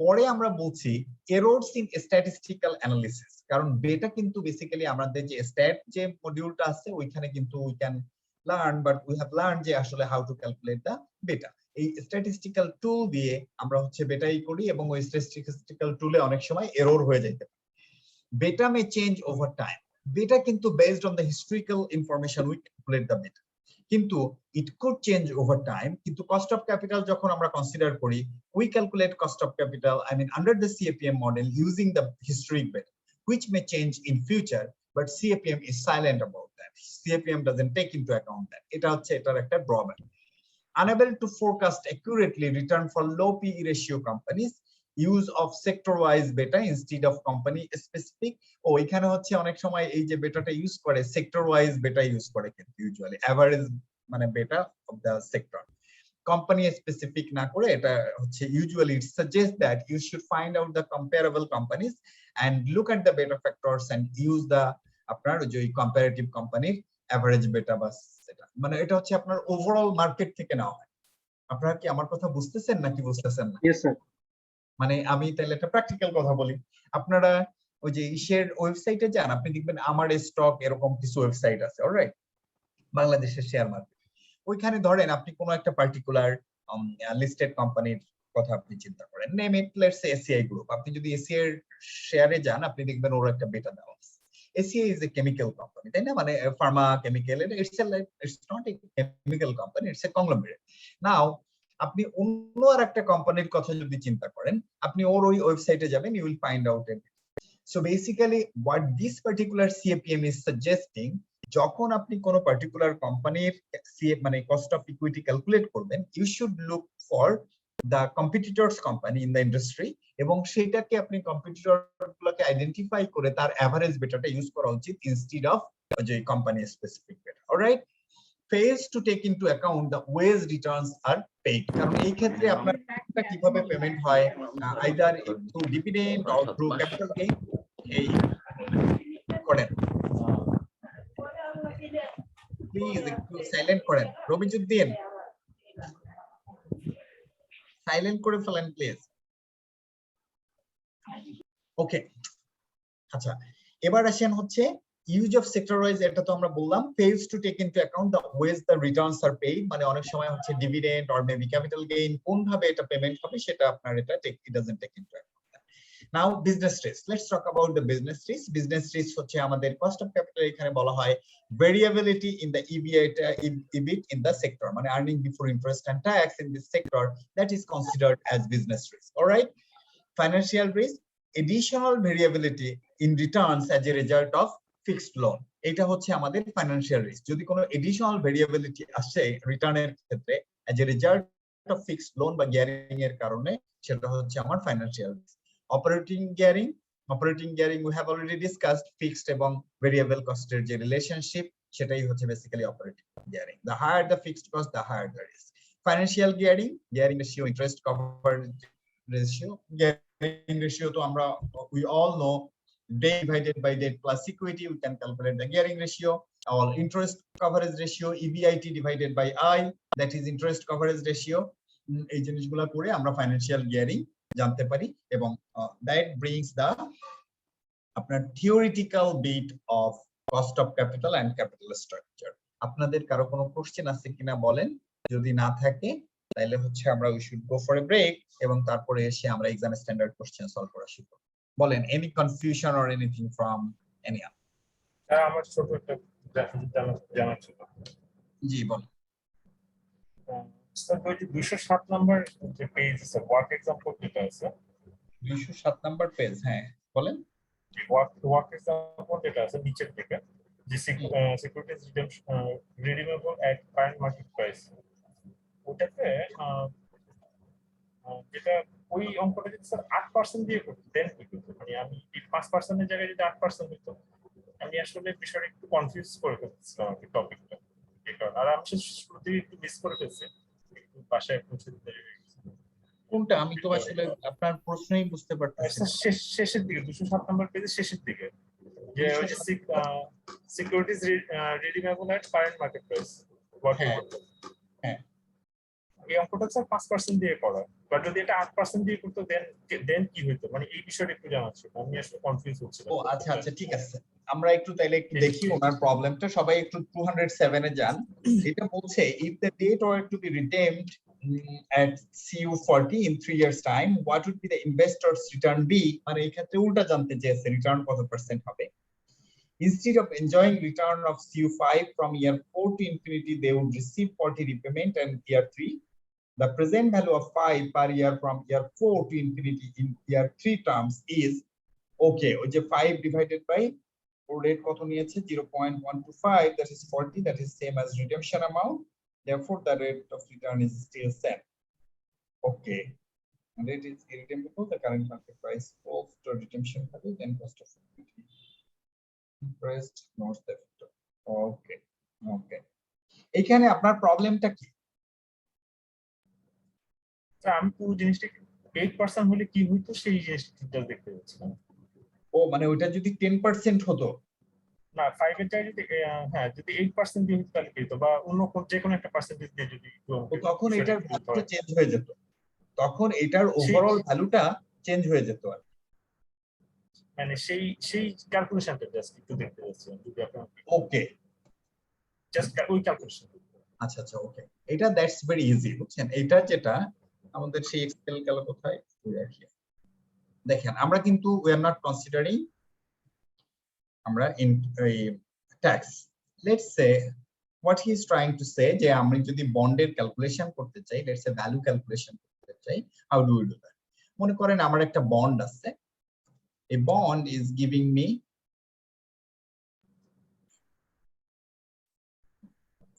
পরে আমরা বলছি এররস ইন স্ট্যাটিস্টিক্যাল অ্যানালিসিস, কারণ বেটা কিন্তু বেসিক্যালি আমাদের যে স্ট্যাট যে মডিউলটা আছে ওইখানে কিন্তু we can learn, but we have learn যে আসলে হাউ টু ক্যালকুলেট দা বেটা। এই স্ট্যাটিস্টিক্যাল টুল দিয়ে আমরা হচ্ছে বেটাই করি এবং ওই স্ট্যাটিস্টিক্যাল টুলে অনেক সময় এরর হয়ে যেতে পারে। বেটা মে চেঞ্জ ওভার টাইম, বেটা কিন্তু based on the historical information we calculate the beta, কিন্তু it could change over time. কিন্তু কস্ট অফ ক্যাপিটাল যখন আমরা কনসিডার করি, we calculate cost of capital under the CAPM model using the historic beta, which may change in future, but CAPM is silent about that. CAPM doesn't take into account that. এটা হচ্ছে এটার একটা drawback. Unable to forecast accurately return for low PE ratio companies, use of sector wise beta instead of company specific. ও এখানে হচ্ছে অনেক সময় এই যে বেটাটা ইউজ করে সেক্টর ওয়াইজ বেটা ইউজ করে, কিন্তু ইউজুয়ালি এভারেজ মানে beta of the sector, company specific না করে এটা হচ্ছে usually it suggest that you should find out the comparable companies and look at the beta factors and use the আপনার যে কম্পারেটিভ কোম্পানির এভারেজ বেটা বাস, সেটা মানে এটা হচ্ছে আপনার ওভারঅল মার্কেট থেকে নেওয়া হয়। আপনারা কি আমার কথা বুঝতেছেন নাকি বুঝতেছেন না? Yes, sir. মানে আমি তাহলে একটা প্র্যাকটিক্যাল কথা বলি, আপনারা ওই যে ইশের ওয়েবসাইটে যান, আপনি দেখবেন আমার স্টক এরকম কিছু ওয়েবসাইট আছে, অলরাইট, বাংলাদেশের শেয়ার মার্কেট। ওইখানে ধরেন আপনি কোনো একটা পার্টিকুলার লিস্টেড কোম্পানির কথা আপনি চিন্তা করেন, name it let's say ACI group. আপনি যদি এসিআই এর শেয়ারে যান, আপনি দেখবেন ওর একটা বেটা দেওয়া আছে। ACI is a chemical company, তাই না? মানে pharma chemical, it's not a chemical company, it's a conglomerate. Now আপনি অন্য আর একটা কোম্পানির কথা যদি চিন্তা করেন, আপনি ওর ওই ওয়েবসাইটে যাবেন, you will find out it. So basically what this particular CAPM is suggesting, যখন আপনি কোনো পার্টিকুলার কোম্পানির মানে কস্ট অফ ইকুইটি ক্যালকুলেট করবেন, you should look for the competitors company in the industry, এবং সেটাকে আপনি কম্পিটিটর গুলোকে আইডেন্টিফাই করে তার এভারেজ বেটাটা ইউজ করা উচিত ইনস্টিড অফ যে কোম্পানি স্পেসিফিক বেটা। Alright, fails to take into account the ways returns are paid, কারণ এই ক্ষেত্রে আপনার কিভাবে পেমেন্ট হয়, either through dividend or through capital gain. এই করেন প্লিজ, একটু সাইলেন্ট করেন, রবিজুদ্দিন সাইলেন্ট করে ফেলেন প্লিজ। ওকে, আচ্ছা, এবার আসেন হচ্ছে ইউজ অফ সেক্টর ওয়াইজ। এটা তো আমরা বললাম fails to take into account the ways the returns are paid, মানে অনেক সময় হচ্ছে dividend or maybe capital gain, কোন ভাবে এটা পেমেন্ট হবে সেটা আপনার এটা it doesn't take into account. Now business risk, let's talk about the business risk. Business risk হচ্ছে আমাদের cost of capital, এখানে বলা হয় variability in the EBIT in the sector, মানে earning before interest and tax in this sector, that is considered as business risk. All right, financial risk, additional variability in returns as a result of fixed loan, এটা হচ্ছে আমাদের ফাইনান্সিয়াল রিস্ক। যদি কোনো এডিশনাল ভেরিয়েবিলিটি আসে রিটার্নের ক্ষেত্রে as a result of fixed loan বা গিয়ারিং এর কারণে, সেটা হচ্ছে আমার financial risk. Operating gearing we have already discussed, fixed এবং ভেরিয়েবল কস্টের যে রিলেশনশিপ, সেটাই হচ্ছে basically operating gearing. The higher the fixed cost, the higher the risk. Financial gearing ratio, interest coverage ratio. Gearing ratio তো আমরা we all know, debt divided by debt plus equity, we can calculate the gearing ratio. Or interest coverage ratio, EBIT divided by I, that is interest coverage ratio. এই জিনিসগুলো করে আমরা ফাইনান্সিয়াল গিয়ারিং জানতে পারি, এবং that brings the আপনার theoretical bit of cost of capital and capital structure. আপনাদের কারো কোনো কোশ্চেন আছে কিনা বলেন, যদি না থাকে তাহলে হচ্ছে আমরা we should go for a break, এবং তারপরে এসে আমরা এক্সাম স্ট্যান্ডার্ড কোশ্চেন সলভ করা শিখব। বলেন, any confusion or anything from any? আমার ছোট একটা জানা ছিল। জি বল। স্যার ওই যে 207 নাম্বার যে পেজ আছে, ওয়ার্ক এক্সাম্পল যেটা আছে, 207 নাম্বার পেজ, হ্যাঁ বলেন। ওয়ার্ক এক্সাম্পল যেটা আছে নিচের দিকে, যে সিকিউরিটিজ রিডিমেবল এট কারেন্ট মার্কেট প্রাইস, ওটাতে যেটা ওই অঙ্কটা যদি স্যার 8% দিয়ে করতো দেন কি করতো, মানে আমি এই 5%-এর জায়গায় যদি 8% হতো, আমি আসলে বিষয়টা একটু কনফিউজ করে ফেলছিলাম আর কি টপিকটা। আর আমি শুরুতেই একটু মিস করে ফেলছি, একটু বাসায় পৌঁছে দিতে দেরি হয়ে গেছে। কোনটা আমি তো আসলে আপনার প্রশ্নই বুঝতে পারতেছি না। শেষের দিকে 207 নম্বর পেজের শেষের দিকে, যে ওই যে সিকিউরিটিজ রিডিমেবল এট কারেন্ট মার্কেট প্রাইস, হ্যাঁ এই অঙ্কটা স্যার 5% দিয়ে করা, বাট যদি এটা 8% দিয়ে করতো দেন কি হইতো, মানে এই বিষয়টা একটু জানার ছিল, আমি আসলে কনফিউজ হচ্ছিলাম। ও আচ্ছা আচ্ছা ঠিক আছে, আমরা একটু তাইলে একটু দেখি ওনার প্রবলেমটা। সবাই একটু 207 এ যান। এটা বলছে if the debt were to be redeemed at CU40 in 3 years time, what would be the investor's return be? মানে এই ক্ষেত্রে উল্টা জানতে চেয়েছে রিটার্ন কত পার্সেন্ট হবে। Instead of enjoying return of CU5 from year 4 to infinity, they would receive 40 repayment and year 3. The present value of 5 per year from year 4 to infinity in year 3 terms is okay. ওই যে 5 divided by ওর রেট কত নিয়েছে 0.125, that is 40, that is same as redemption amount, therefore the rate of return is still same. Okay, and it is irredeemable, the current market price falls to redemption value, then cost of equity interest not the factor. Okay, okay, এখানে আপনার প্রবলেমটা কি? আমি পুরো জিনিসটা 8% হলে কি হইতো সেই জিনিসটা দেখতে যাচ্ছিলাম। ও মানে ওইটা যদি 10% হতো, না 5 এর জায়গায় যদি হ্যাঁ যদি 8% দিয়ে হতো তাহলে কি হতো, বা অন্য যে কোনো একটা পার্সেন্টেজ দিয়ে যদি তখন এটার ভ্যালুটা চেঞ্জ হয়ে যেত, তখন এটার ওভারঅল ভ্যালুটা চেঞ্জ হয়ে যেত আর মানে সেই ক্যালকুলেশনটা জাস্ট একটু দেখতে যাচ্ছিলাম যদি আপনারা। ওকে জাস্ট ওই ক্যালকুলেশন। আচ্ছা আচ্ছা ওকে, এটা দ্যাটস ভেরি ইজি বুঝছেন। এটা যেটা আমাদের সেই এক্সেল গেল কোথায় রাখি, দেখেন আমরা কিন্তু উই আর নট কনসিডারিং আমরা in tax. Let's say what he is trying to say, যে আমরা যদি বন্ডের ক্যালকুলেশন করতে চাই, লেটস সে ভ্যালু ক্যালকুলেশন করতে চাই, how do we do that? মনে করেন আমার একটা বন্ড আছে, a bond is giving me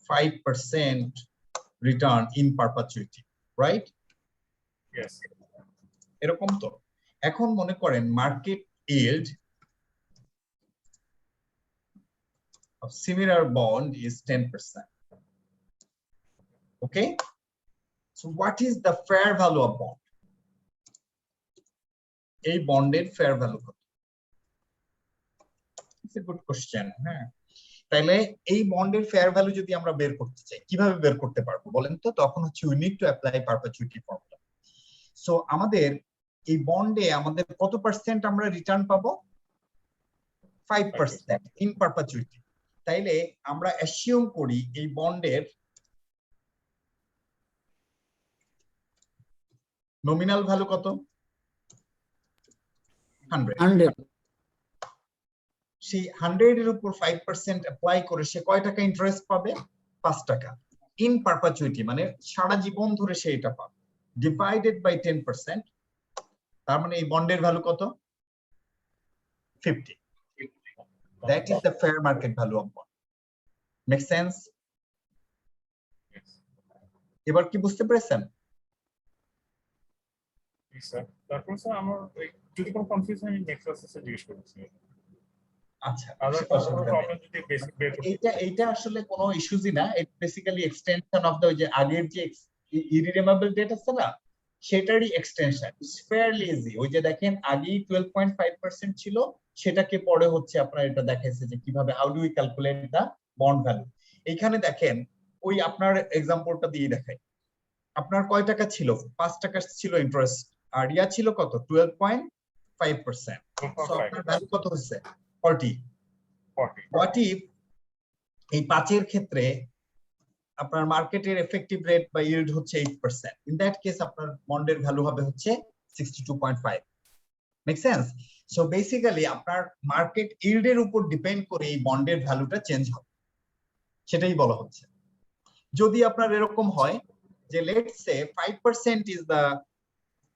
5% return in perpetuity, right? Yes. এরকম তো। এখন মনে করেন market yield of similar bond is 10%. Okay, so what is the fair value of bond? এই বন্ডের ফেয়ার ভ্যালু কত? It's a good question. হ্যাঁ, তাহলে এই বন্ডের ফেয়ার ভ্যালু যদি আমরা বের করতে চাই, কিভাবে বের করতে পারবো বলেন তো? তখন হচ্ছে we need to apply perpetuity formula. So আমাদের এই বন্ডে আমাদের কত পার্সেন্ট আমরা রিটার্ন পাবো? 5% ইন পারপেচুইটি। তাইলে আমরা অ্যাসিউম করি এই বন্ডের নমিনাল ভ্যালু কত? 100। সেই 100 এর উপর 5% অ্যাপ্লাই করে সে কয় টাকা ইন্টারেস্ট পাবে? 5 টাকা ইন পারপেচুইটি, মানে সারা জীবন ধরে সে এটা পাবে, ডিভাইডেড বাই 10%, তার মানে এই বন্ডের ভ্যালু কত? 50। That is the fair market value of bond. Make sense? এবার কি বুঝতে পেরেছেন? তারপর স্যার আমার যদি কোনো কনফিউশন আমি নেক্সট ক্লাসে জিজ্ঞেস করছি। আচ্ছা, এইটা আসলে কোনো ইস্যুজই না, ইট বেসিক্যালি এক্সটেনশন অফ দ্য যে আগের যে ইরিডেমেবল ডেট আছে না, সেটারই এক্সটেনশন। It's fairly easy. ওই যে দেখেন আগেই 12.5% ছিল, সেটাকে পরে হচ্ছে আপনার এটা দেখাইছে যে কিভাবে how do we calculate the bond value. এইখানে দেখেন ওই আপনার এক্সাম্পলটা দিয়ে দেখাই, আপনার কয় টাকা ছিল? 5 টাকা ছিল ইন্টারেস্ট, আর ইয়া ছিল কত? 12.5%। সো আপনার ভ্যালু কত হচ্ছে? 40। হোয়াট ইফ এই 5 এর ক্ষেত্রে আপনার মার্কেটের এফেক্টিভ রেট বা ইল্ড হচ্ছে 8%, ইন দ্যাট কেস আপনার বন্ডের ভ্যালু হবে হচ্ছে 62.5। Make sense? সো বেসিক্যালি আপনার মার্কেট ইল্ডের উপর ডিপেন্ড করে এই বন্ডের ভ্যালুটা চেঞ্জ হবে, সেটাই বলা হচ্ছে। যদি আপনার এরকম হয় যে let's say 5% is the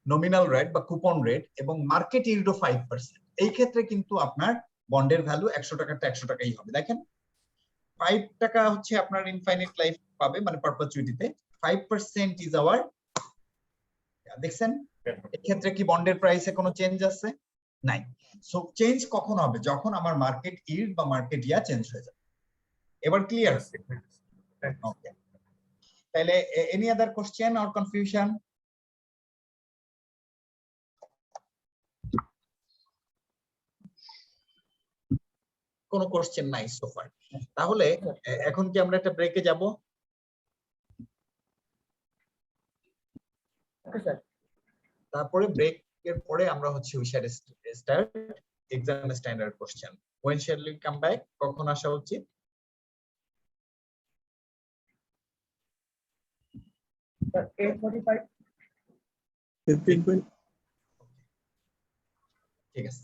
nominal rate বা কুপন রেট এবং মার্কেট ইল্ডও 5%, এই ক্ষেত্রে কিন্তু আপনার বন্ডের ভ্যালু 100 টাকাটা 100 টাকাই হবে। দেখেন 5 টাকা হচ্ছে আপনার ইনফাইনাইট লাইফ পাবে মানে পারপেচুইটিতে 5% ইজ আওয়ার দেখছেন এক্ষেত্রে কি বন্ডের প্রাইসে কোনো চেঞ্জ আছে নাই সো চেঞ্জ কখন হবে যখন আমার মার্কেট ইল্ড বা মার্কেট ইয়া চেঞ্জ হয়ে যাবে এবার ক্লিয়ার ওকে তাহলে any other question or confusion কোনো কোশ্চেন নাই সো ফার তাহলে এখন কি আমরা একটা ব্রেকে যাব ওকে স্যার তারপরে ব্রেক এর পরে আমরা হচ্ছে we shall start exam standard question when shall we come back কখন আসা উচিত স্যার 8:45 ঠিক আছে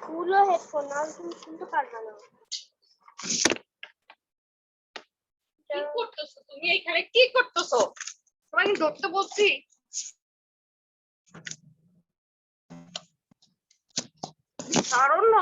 খুলো হেডফোন, না তুমি শুনতে পারবে না। কি করতেছো তুমি এখানে, কি করতেছো? তোমাকে ধরতে বলছি। কারণ না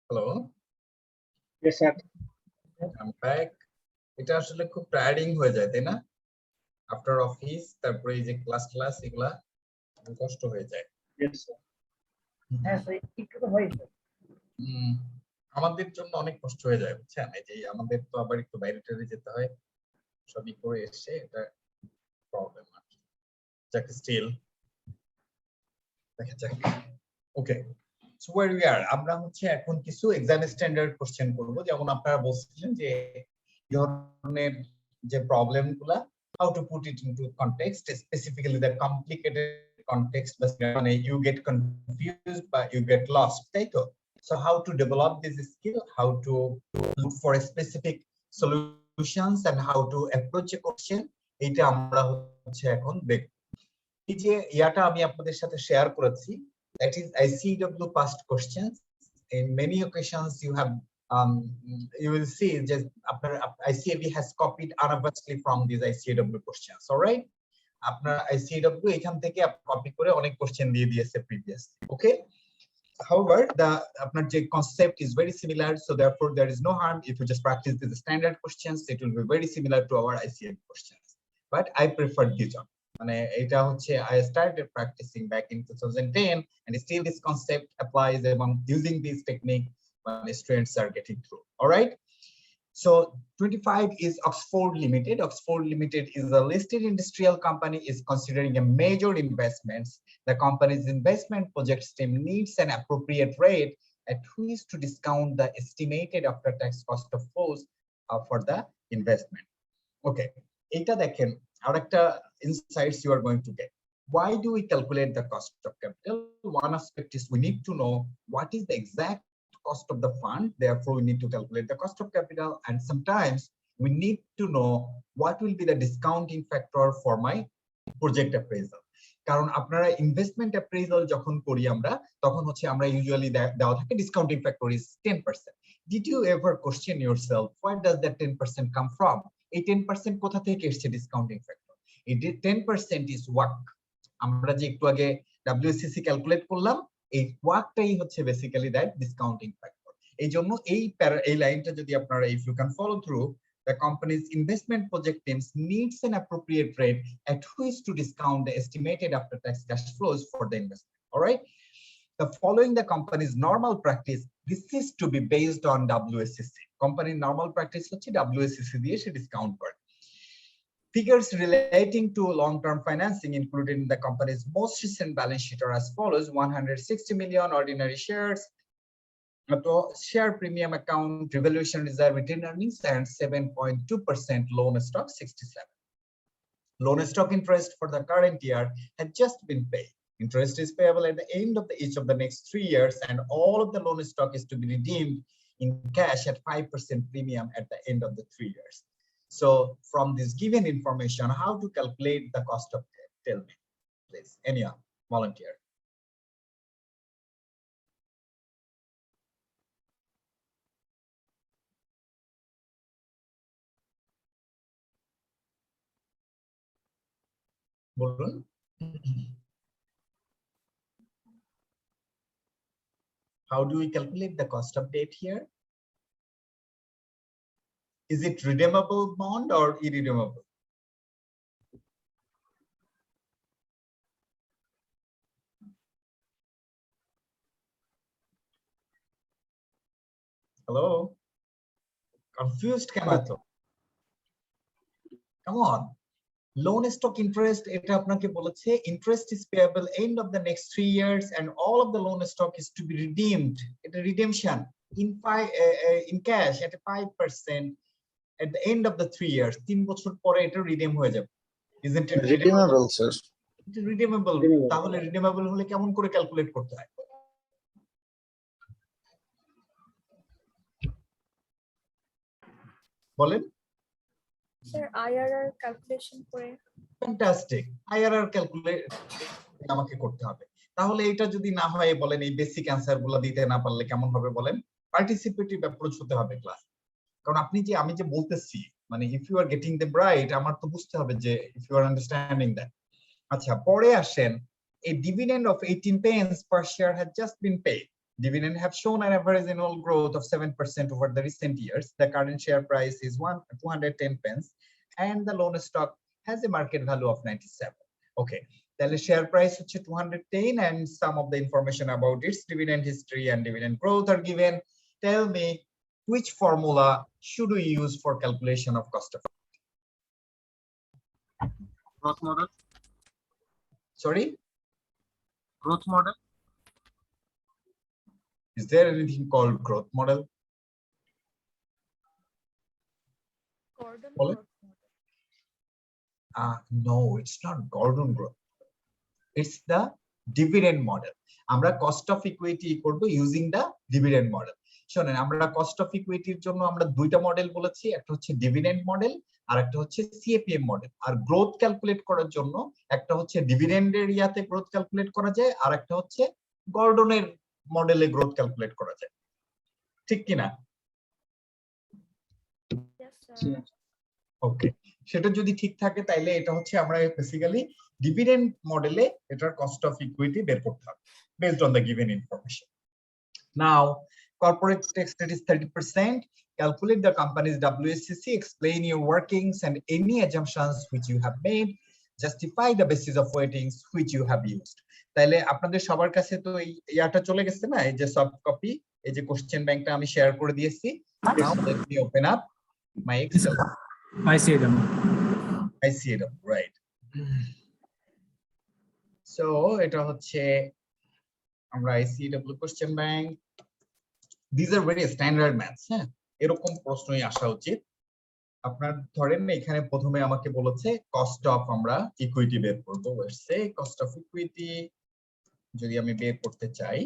hello, Yes, sir. I am back. এটা আসলে খুব টায়ারিং হয়ে যায়, তাই না? আফটার অফিস, তারপরে এই যে ক্লাস এগুলা কষ্ট হয়ে যায়। Yes, sir. হ্যাঁ স্যার, একটু তো হয় স্যার। আমাদের জন্য অনেক কষ্ট হয়ে যায়, বুঝছেন? এই যে আমাদের তো আবার একটু বাইরে টাইরে যেতে হয়, সবই করে এসে এটা প্রবলেম আর কি। যাক, স্টিল দেখা যাক। ওকে, সো ওয়্যার উই আর, আমরা হচ্ছে এখন কিছু এক্সাম স্ট্যান্ডার্ড কোশ্চেন করব। যেমন আপনারা বলছিলেন যে এই ধরনের যে প্রবলেম গুলা, how to put it into context, specifically the complicated context, মানে ইউ গেট কনফিউজড বা ইউ গেট লস্ট, তাই তো? So how to develop this skill, how to look for a specific solutions and how to approach a question, এটা আমরা হচ্ছে এখন দেখব। এই যে ইয়াটা আমি আপনাদের সাথে শেয়ার করেছি, that is ICW past questions. In many occasions you will see just আপনার ICAB has copied unabashedly from these ICW questions, all right? আপনার ICW এখান থেকে কপি করে অনেক কোশ্চেন দিয়ে দিয়েছে previously, okay? However, the concept is very similar, so therefore there is no harm if you just practice the standard questions. It will be very similar to our ICAB questions, but I prefer this one. I started practicing back in 2010, and still this concept applies among using this technique when students are getting through. All right. So 25 is Oxford Limited. Oxford Limited is a listed industrial company, is considering a major investments. The company's investment project team needs an appropriate rate at which to discount the estimated after-tax cost of flows for the investment. Okay, এটা দেখেন আরেকটা insights you are going to get. Why do we calculate the cost of capital? One aspect is we need to know what is the exact cost of the fund, therefore we need to calculate the cost of capital, and sometimes we need to know what will be the discounting factor for my project appraisal. কারণ আপনারা ইনভেস্টমেন্ট অ্যাপ্রেজাল যখন করি আমরা, তখন হচ্ছে আমরা ইউজুয়ালি দেওয়া থাকে discounting factor is 10%. Did you ever question yourself where does that 10% come from? এই 10% কোথা থেকে এসেছে ডিসকাউন্টিং ফ্যাক্টর? এই 10% ইজ ওয়াক। আমরা যে একটু আগে WSCC ক্যালকুলেট করলাম, এই ওয়াকটাই হচ্ছে বেসিক্যালি দ্যাট ডিসকাউন্টিং ফ্যাক্টর। এই জন্য এই লাইনটা যদি আপনারা if you can follow through, the company's investment project teams needs an appropriate rate at which to discount the estimated after-tax cash flows for the investment. All right. The following the company's normal practice, this is to be based on WSCC. Company normal practice হচ্ছে WSCC দিয়ে সে ডিসকাউন্ট করে। Figures relating to long-term financing included in the company's most recent balance sheet are as follows: 160 million ordinary shares, share premium account, revaluation reserve, retained earnings, and 7.2% loan stock 67. Loan stock interest for the current year had just been paid. Interest is payable at the end of each of the next 3 years, and all of the loan stock is to be redeemed in cash at 5% premium at the end of the 3 years. So from this given information, how to calculate the cost of debt? Tell me, please. Any volunteer? বলুন। How do we calculate the cost of debt here? Is it redeemable bond or irredeemable? Hello? Confused কেন এত? Come on. Loan stock interest, এটা আপনাকে বলেছে interest is payable end of the next 3 years and all of the loan stock is to be redeemed. It's a redemption in cash at 5% at the end of the 3 years. 3 বছর পরে এটা রিডিম হয়ে যাবে। Isn't it redeemable, sir? It's redeemable. তাহলে redeemable হলে কেমন করে ক্যালকুলেট করতে হয়? বলেন। স্যার IRR ক্যালকুলেশন করে। ফ্যান্টাস্টিক। IRR ক্যালকুলেট আমাকে করতে হবে। তাহলে এটা যদি না হয় বলেন এই বেসিক অ্যানসারগুলো দিতে না পারলে কেমন হবে বলেন? পার্টিসিপেটিভ অ্যাপ্রোচ হতে হবে ক্লাস। কারণ আমি যে বলতেছি মানে if you are getting them right আমার তো বুঝতে হবে যে if you are understanding that. আচ্ছা পরে আসেন a dividend of 18 pence per share had just been paid. Dividend have shown an average annual growth of 7% over the recent years. The current share price is 210 pence and the loan stock has a market value of 97. Okay, তাহলে share price হচ্ছে 210 and some of the information about its dividend history and dividend growth are given. Tell me which formula should we use for calculation of cost of growth model. Sorry, Growth model. is there anything called growth model? Gordon Well, no, it's not Gordon growth. It's the dividend model. আমরা cost of equity করব using the dividend model. শুনেন আমরা cost of equity এর জন্য আমরা দুইটা মডেল বলেছি, একটা হচ্ছে dividend model আর একটা হচ্ছে CAPM মডেল। আর গ্রোথ ক্যালকুলেট করার জন্য একটা হচ্ছে ডিভিডেন্ডের ইয়াতে গ্রোথ ক্যালকুলেট করা যায় আর একটা হচ্ছে গর্ডনের মডেলে গ্রোথ ক্যালকুলেট করা যায়, ঠিক কি না? ওকে, সেটা যদি ঠিক থাকে তাইলে এটা হচ্ছে আমরা বেসিক্যালি ডিভিডেন্ড মডেলে এটার কস্ট অফ ইকুইটি বের করতে হবে based on the given information. Now corporate tax rate is 30%. Calculate the company's WACC, explain your workings and any assumptions which you have made, justify the basis of weightings which you have used. তাইলে আপনাদের সবার কাছে তো এই ইয়াটা চলে গেছে না, এই যে সফট কপি, এই যে কোশ্চেন ব্যাংকটা আমি শেয়ার করে দিয়েছি। Now let me open up my Excel. I see them. I see them, right. So এটা হচ্ছে আমরা ICW question bank. These are very standard maths, হ্যাঁ, এরকম প্রশ্নই আসা উচিত। আপনার ধরেন এখানে প্রথমে আমাকে বলেছে কস্ট অফ আমরা ইকুইটি বের করব, সে কস্ট অফ ইকুইটি যদি আমি বের করতে চাই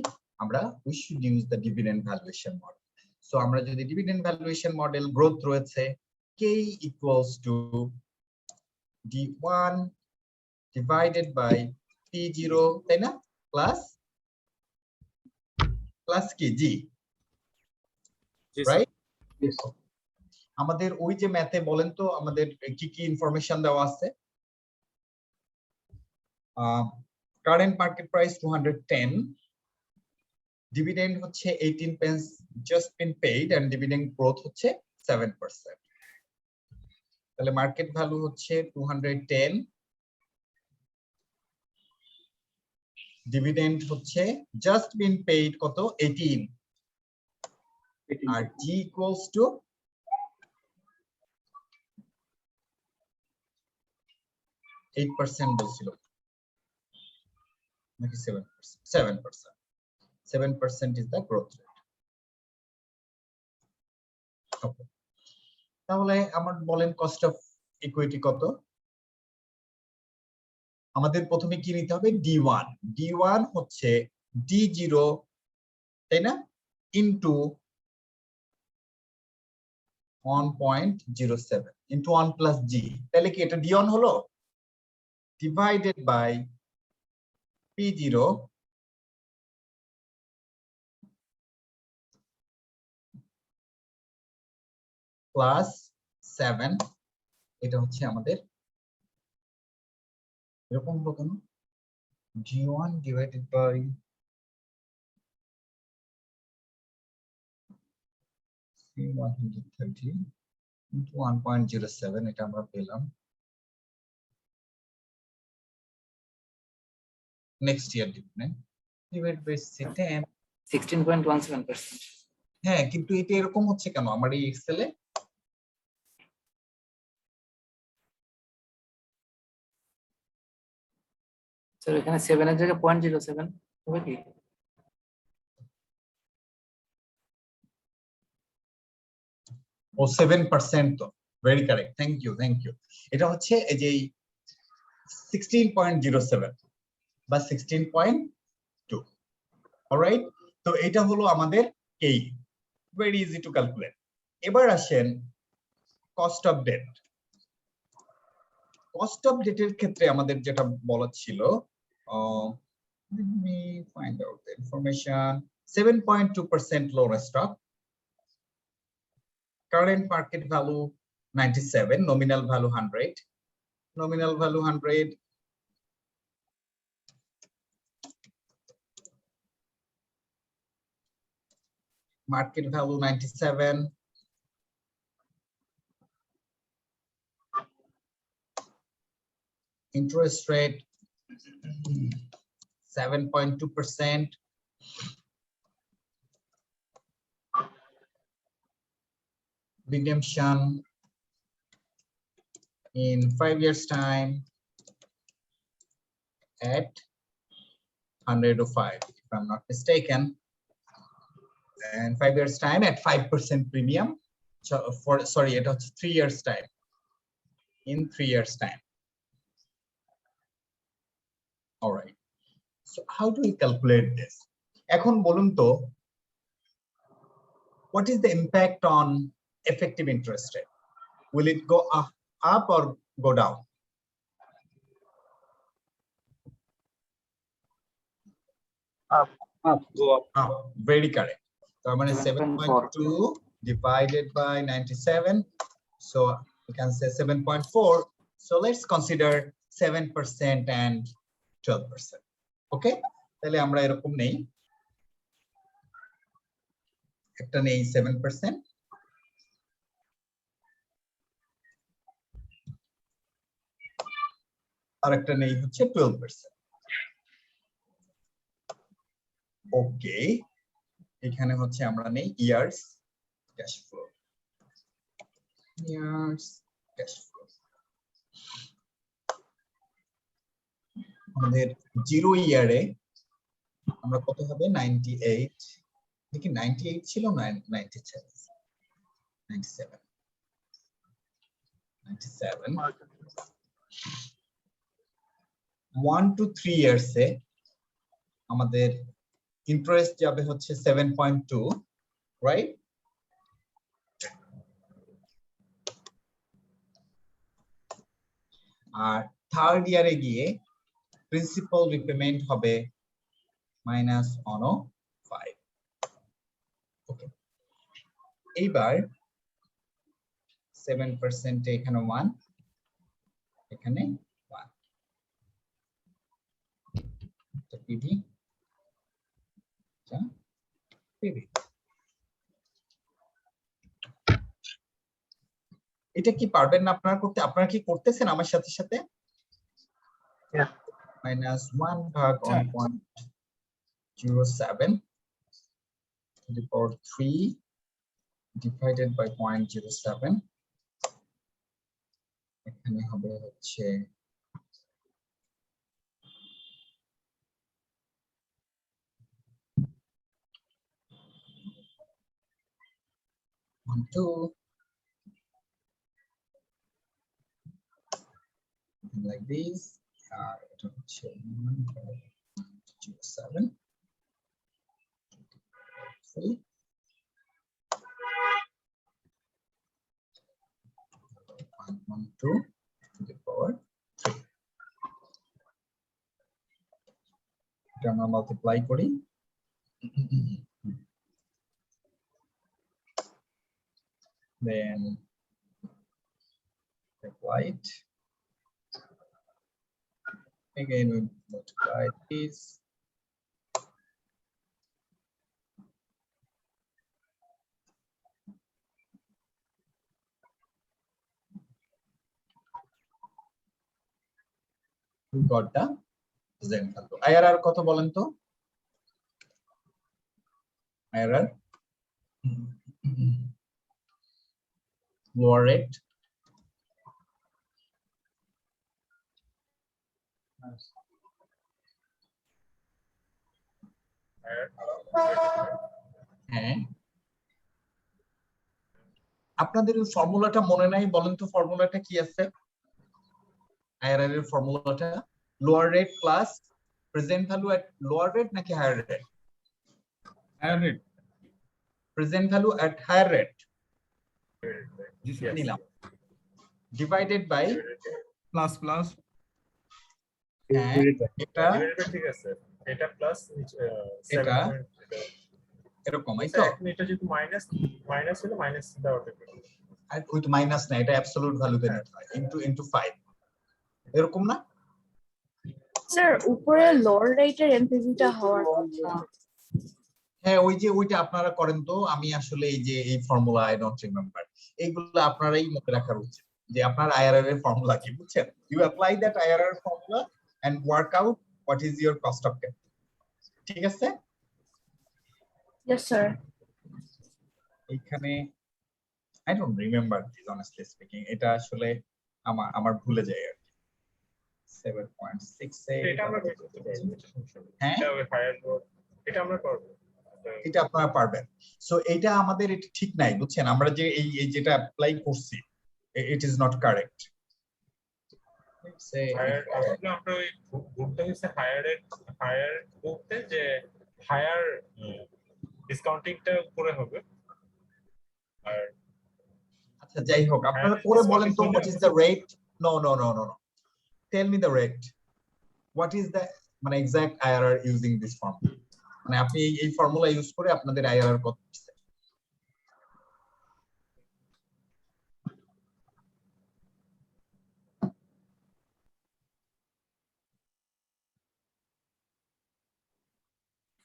আমরা we should use the dividend valuation model. So আমরা যদি dividend valuation model গ্রোথ রয়েছে k equals to d1 divided by p0 তাই না, প্লাস কি g, রাইট? আমাদের ওই যে ম্যাথে বলেন তো আমাদের কি কি ইনফরমেশন দেওয়া আছে? কারেন্ট মার্কেট প্রাইস 210, ডিভিডেন্ড হচ্ছে 18 pence just been paid and dividend growth হচ্ছে 7%। তাহলে মার্কেট ভ্যালু হচ্ছে 210, ডিভিডেন্ড হচ্ছে just been paid কত 18 আর g equals to 8% বলছিল নাকি 7%? 7% is the growth rate. Okay. তাহলে আমার বলেন কস্ট অফ ইকুইটি কত? আমাদের প্রথমে কি নিতে হবে? d1 হচ্ছে d0 তাই না ইনটু 1.07 into 1 plus g, তাহলে কি এটা d1 হলো, divided by p0 plus 7, এটা হচ্ছে আমাদের এরকম হলো কেন, d1 divided by 130 into 1.07, এটা আমরা পেলাম। Next year divide by 10 16.17%. হ্যাঁ, কিন্তু এটা এরকম হচ্ছে কেন আমার এই এক্সেলে? স্যার এখানে 7 এর জায়গায় 0.07 হবে কি? ও 7% তো, ভেরি কারেক্ট, থ্যাংক ইউ। এটা হচ্ছে এই যে 16.07 বা 16.2, অলরাইট। তো এটা হলো আমাদের এই ভেরি ইজি টু ক্যালকুলেট। এবার আসেন cost of debt. Cost of ডেটের ক্ষেত্রে আমাদের যেটা বলা ছিল, let me find out the information, 7.2% loan stock, current market value 97, nominal value 100. Nominal value 100. Market value 97. Interest rate 7.2%. Redemption in 5 years time at 105, if I'm not mistaken, and 5 years time at 5% premium. So sorry, it was 3 years time. In 3 years time. All right. So how do we calculate this? এখন বলুন তো, what is the impact on effective interest rate? Will it go up or go down? Up. Go up. Up. Very correct. So I'm 7.2 divided by 97. So we can say 7.4. So let's consider 7% and 12%. Okay? তাহলে আমরা এরকম নেই, একটা নেই 7%, আর একটা নেই হচ্ছে 12%. ওকে, এখানে হচ্ছে আমরা নেই years cash flow. Years cash flow আমাদের 0 ইয়ারে আমরা কত হবে? 98, দেখি 98 ছিল, 97, 1 to 3 years এ আমাদের ইন্টারেস্ট যাবে হচ্ছে 7.2, রাইট? আর থার্ড ইয়ারে গিয়ে প্রিন্সিপাল রিপেমেন্ট হবে -105. ওকে, এইবার 7% এখানে 1, এখানে 1, তো পিভি এটা কি পারবেন না আপনারা করতে? আপনারা কি করতেছেন আমার সাথে সাথে? -1 ভাগ 1.07 to the power 3 divided by 0.07, এখানে হবে হচ্ছে 1.2, like this. It will show 1.07. See? 1.12 to the power 3. এটা আমরা মাল্টিপ্লাই করি, then apply it. Again, we multiply this. We got the present value. IRR কত বলেন তো? IRR lower rate, হ্যাঁ আপনাদের ফর্মুলাটা মনে নাই? বলেন তো ফর্মুলাটা কি আছে? IRR এর ফর্মুলাটা lower rate plus present value at lower rate নাকি higher rate? Higher rate. Present value at higher rate নিলাম, ডিভাইডেড বাই প্লাস প্লাস, এটা ঠিক আছে, এটা প্লাস এটা এরকম, এই তো এটা যদি মাইনাস হলে মাইনাস দেওয়াটা আর উইথ মাইনাস না, এটা অ্যাবসলিউট ভ্যালুতে নিতে হয়, ইনটু 5 এরকম না? স্যার উপরে লোয়ার রেটের এমপিভিটা হওয়ার কথা। হ্যাঁ ওই যে ওইটা আপনারা করেন তো, আমি আসলে এই যে এই ফর্মুলা আই ডোন্ট রিমেম্বার, এইগুলো আপনারাই মনে রাখার উচিত যে আপনার আইআরআর এর ফর্মুলা কি, বুঝছেন? You apply that IRR formula and work out what is your cost of capital. ঠিক আছে? Yes sir. এইখানে I don't remember this honestly speaking, এটা আসলে আমার ভুলে যায় আর কি। 7.68 এটা আমরা বের করতে পারবো, এটা সমস্যা নেই। হ্যাঁ এটা হায়ার এটা আমরা পারবো। এটা আপনারা পারবেন। সো এটা আমাদের এটা ঠিক নাই, বুঝছেন? আমরা যে এই যেটা অ্যাপ্লাই করছি it is not correct. Higher আসলে আমরা ওই গ্রুপটা হচ্ছে হায়ার বলতে যে হায়ার ডিসকাউন্টিংটা করে হবে। আর আচ্ছা যাই হোক, আপনারা করে বলেন তো what is the rate? No. Tell me the rate. What is the মানে exact IRR using this formula? মানে আপনি এই ফর্মুলা ইউজ করে আপনাদের IRR কত হচ্ছে?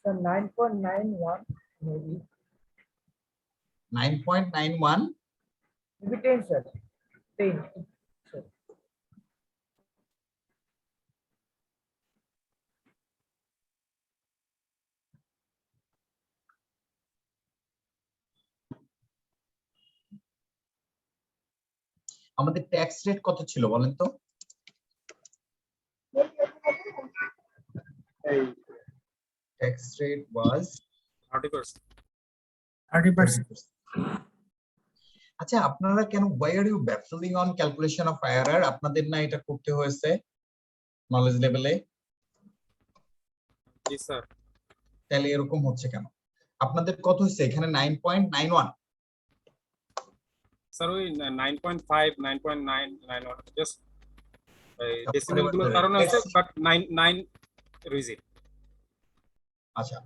So 9.91 maybe. 9.91 Maybe 10 sir. 10. Sir. আমাদের ট্যাক্স রেট কত ছিল বলেন তো? Tax rate was 30%। 30%। আচ্ছা আপনারা কেন why are you baffling on calculation of IRR? আপনাদের না এটা করতে হয়েছে নলেজ লেভেলে? জি স্যার। তাহলে এরকম হচ্ছে কেন? আপনাদের কত হচ্ছে এখানে? 9.91 স্যার ওই 9.5 9.9 জাস্ট ডেসিমেল গুলোর কারণে আছে, বাট 9 রিজিট। আচ্ছা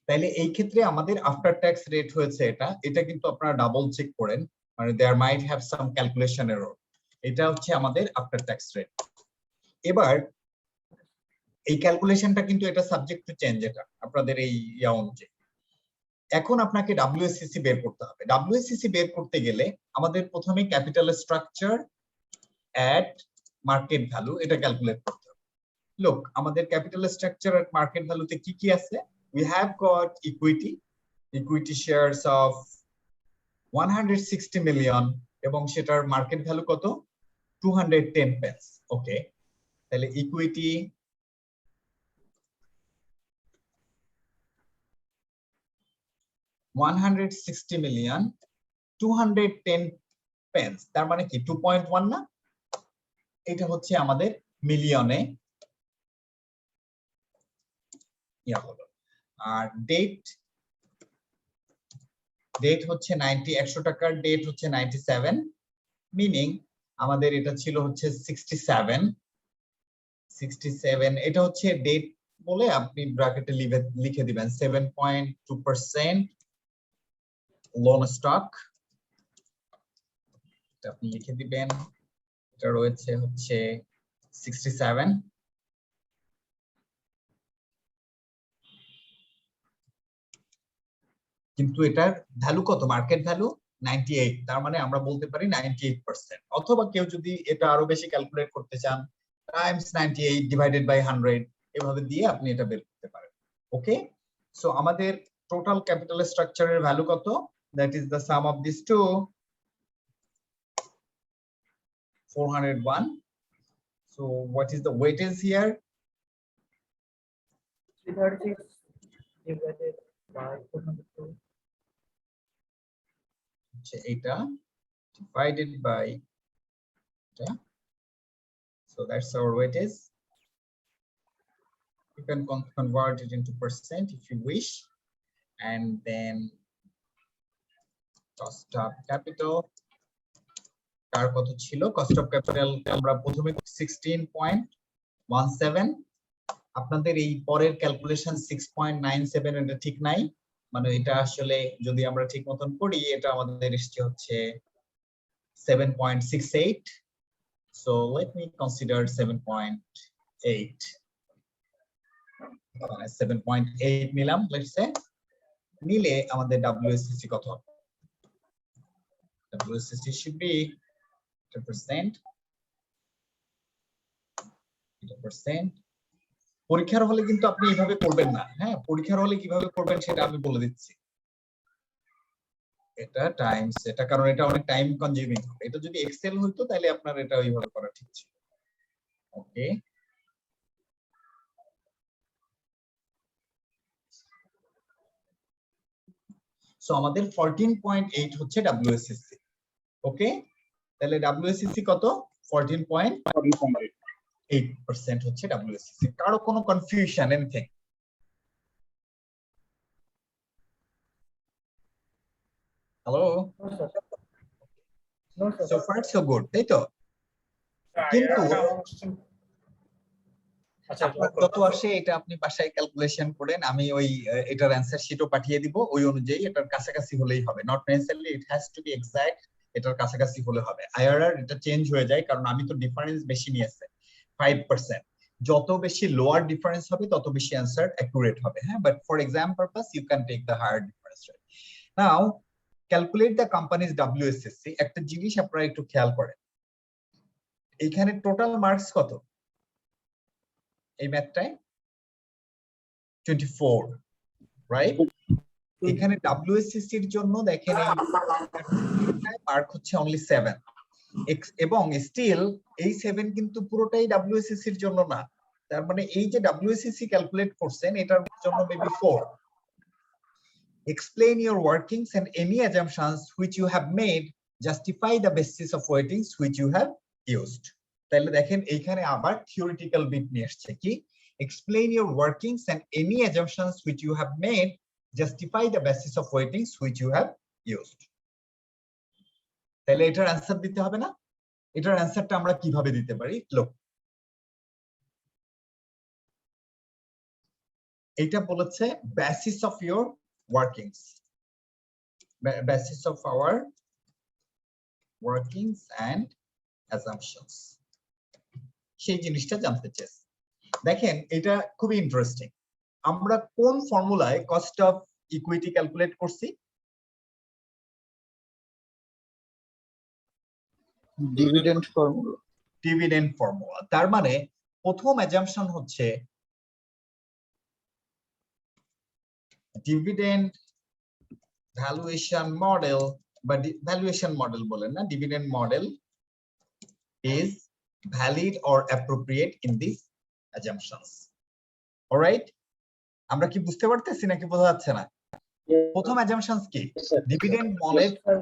তাহলে এই ক্ষেত্রে আমাদের আফটার ট্যাক্স রেট হয়েছে এটা কিন্তু আপনারা ডাবল চেক করেন, মানে there might have some calculation error. এটা হচ্ছে আমাদের আফটার ট্যাক্স রেট। এবার এই ক্যালকুলেশনটা কিন্তু এটা সাবজেক্ট টু চেঞ্জ, এটা আপনাদের এই ইয়া অনুযায়ী। এখন আপনাকে WSCC বের করতে হবে। WSCC বের করতে গেলে আমাদের প্রথমে ক্যাপিটাল স্ট্রাকচার এট মার্কেট ভ্যালু এটা ক্যালকুলেট করতে হবে। লোক আমাদের ক্যাপিটাল স্ট্রাকচার এট মার্কেট ভ্যালুতে কি কি আছে? We have got equity shares of 160 million এবং সেটার মার্কেট ভ্যালু কত? 210 pence। ওকে, তাহলে ইকুইটি $160 million 210 pence, তার মানে কি 2.1 না? এটা হচ্ছে আমাদের মিলিয়নে ইয়া হলো। আর ডেট হচ্ছে 100 টাকার ডেট হচ্ছে 97, মিনিং আমাদের এটা ছিল হচ্ছে 67। এটা হচ্ছে ডেট বলে আপনি ব্র্যাকেটে লিখে দিবেন 7.2% লোন স্টক, এটা আপনি লিখে দিবেন। এটা রয়েছে হচ্ছে 67। কিন্তু এটার ভ্যালু কত? মার্কেট ভ্যালু 98, তার মানে আমরা বলতে পারি 98%। অথবা কেউ যদি এটা আরো বেশি ক্যালকুলেট করতে চান টাইমস 98 ডিভাইডেড বাই 100 এভাবে দিয়ে আপনি এটা বের করতে পারেন। ওকে, সো আমাদের টোটাল ক্যাপিটাল স্ট্রাকচারের ভ্যালু কত? That is the sum of this two 401। So what is the weightage here? 336 divided by 402. Eta divided by eta. So that's our weightage. You can convert it into percent if you wish, and then cost of capital. কার কত ছিল? cost of capital আমরা প্রথমে 16.17। আপনাদের এই পরের ক্যালকুলেশন 6.97 এটা ঠিক নাই, মানে এটা আসলে যদি আমরা ঠিক মতন করি এটা আমাদের এসছে হচ্ছে 7.68. So let me consider 7.8. 7.8 নিলাম, let's say. নিলে আমাদের WSCC কত হবে? WSCC should be 10%. পরীক্ষার হলে কিন্তু আপনি এইভাবে করবেন না। হ্যাঁ, পরীক্ষার হলে কিভাবে করবেন সেটা আমি বলে দিচ্ছি। এটা টাইমস, এটা কারণ এটা অনেক টাইম কনজিউমিং হবে। এটা যদি এক্সেল হইতো তাহলে আপনার এটা ওইভাবে করা ঠিক ছিল। ওকে, সো আমাদের 14.8 হচ্ছে WSCC। ওকে, তাহলে WSCC কত? 14.8% হচ্ছে WSCC। কারো কোনো confusion, anything? Hello, so far so good, তাই তো? কিন্তু আপনার যত আসে এটা আপনি বাসায় ক্যালকুলেশন করেন, আমি ওই এটার অ্যানসার শিটও পাঠিয়ে দিব, ওই অনুযায়ী এটার কাছাকাছি হলেই হবে। Not necessarily it has to be exact, এটার কাছাকাছি হলে হবে। আইআরআর এটা চেঞ্জ হয়ে যায় কারণ আমি তো ডিফারেন্স বেশি নিয়েছে 5%। যত বেশি লোয়ার ডিফারেন্স হবে তত বেশি অ্যানসার অ্যাকুরেট হবে। হ্যাঁ, but for exam purpose you can take the higher difference rate. Now calculate the company's WSCC। একটা জিনিস আপনারা একটু খেয়াল করেন, এইখানে টোটাল মার্কস কত এই ম্যাথটায়? 24, রাইট? এখানে WSCC এর জন্য দেখেন এই মার্ক হচ্ছে অনলি 7, এবং স্টিল এই 7 কিন্তু পুরোটাই WSCC এর জন্য না। তার মানে এই যে WSCC ক্যালকুলেট করছেন এটার জন্য maybe 4। Explain your workings and any assumptions which you have made, justify the basis of weightings which you have used. তাহলে দেখেন এইখানে আবার থিওরিটিক্যাল বিট নিয়ে আসছে কি, explain your workings and any assumptions which you have made, justify the basis of weightings which you have used. তাহলে এটার অ্যানসার দিতে হবে না? এটার অ্যানসারটা আমরা কিভাবে দিতে পারি? লোক এটা বলেছে basis of your workings, basis of our workings and assumptions, সেই জিনিসটা জানতে চাইছি। দেখেন এটা খুবই ইন্টারেস্টিং। আমরা কোন ফর্মুলায় কস্ট অফ ইকুইটি ক্যালকুলেট করছি? Dividend formula. Dividend formula. তার মানে প্রথম অ্যাজাম্পশন হচ্ছে ডিভিডেন্ড ভ্যালুয়েশন মডেল, বা ভ্যালুয়েশন মডেল বলেন না, dividend model is valid or appropriate in these assumptions. Alright, আমরা কি বুঝতে পারতেছি নাকি বোঝা যাচ্ছে না? প্রথম assumptions কি? Dividend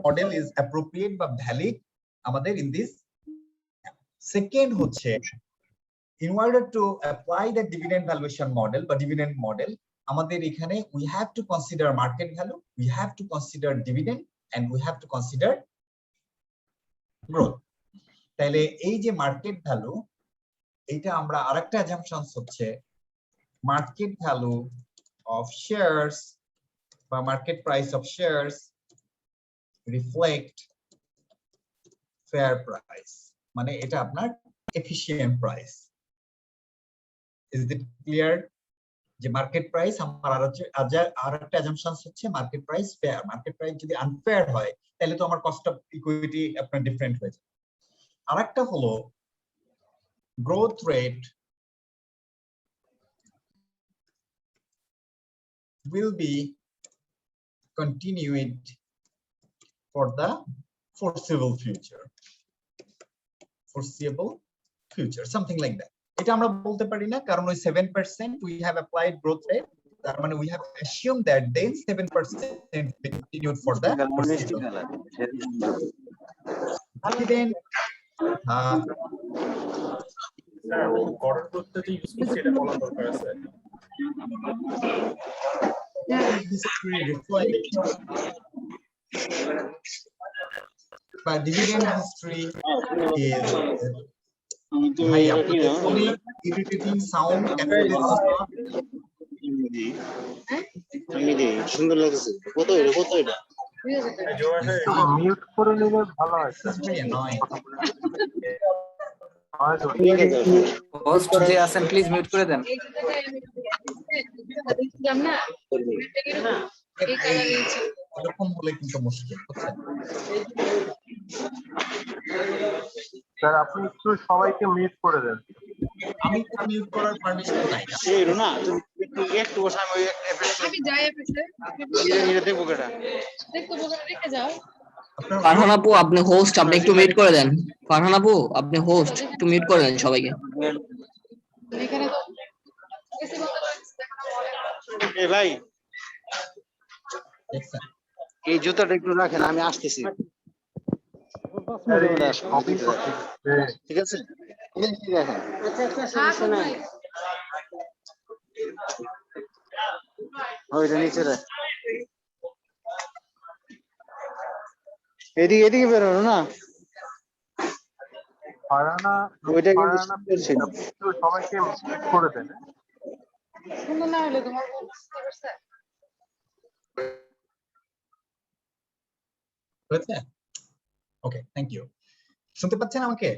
model is appropriate বা valid আমাদের in this. Second হচ্ছে in order to apply the dividend valuation model বা dividend model, আমাদের এখানে we have to consider market value, we have to consider dividend, and we have to consider growth. তাহলে এই যে মার্কেট ভ্যালু, এটা আমরা আরেকটা অ্যাজাম্পশনস হচ্ছে মার্কেট ভ্যালু অফ শেয়ারস বা market price of shares reflect fair price, মানে এটা আপনার efficient price. Is it clear? যে মার্কেট প্রাইস আমার আরেকটা অ্যাজাম্পশনস হচ্ছে market price fair. Market price যদি আনফেয়ার হয় তাহলে তো আমার কস্ট অফ ইকুইটি আপনার ডিফারেন্ট হয়ে যায়। আরেকটা হলো growth rate will be continued for the foreseeable future, something like that. এটা আমরা বলতে পারি না কারণ ওই 7% we have applied growth rate, তার মানে we have assumed that then 7% continued for the foreseeable. Dividend গড়ের গ্রোথটা যে ইউজ করছি এটা বলা দরকার আছে। But dividend history is irritating sound and সুন্দর লাগছে। কত এটা? মিউট করে নিলে ভালো হয় This is very annoying. Host যে আছেন প্লিজ মিউট করে দেন। এরকম হলে কিন্তু মুশকিল, বুঝছেন? স্যার আপনি একটু সবাইকে মিউট করে দেন। আমি তো মিউট করার পারমিশন নাই। না তুমি একটু বসে আমি ওই আমি যাই অফিসে নিজে দেখবো কেটা দেখতে বলে রেখে যাও। ফারহান আপু আপনি হোস্ট, আপনি একটু মিউট করে দেন। ফারহান আপু আপনি হোস্ট, একটু মিউট করে দেন সবাইকে। এখানে তো এই ভাই এই জুতাটা একটু রাখেন, আমি আসতেছি। ঠিক আছে ওইটা নিচে রাখ, এদিকে এদিকে বেরোনো না ওইটা কিন্তু সবাইকে মিউট করে দেন। সুন্দর না হলে তোমার বুঝতে পারছে? হয়েছে? ওকে, থ্যাংক ইউ। শুনতে পাচ্ছেন আমাকে?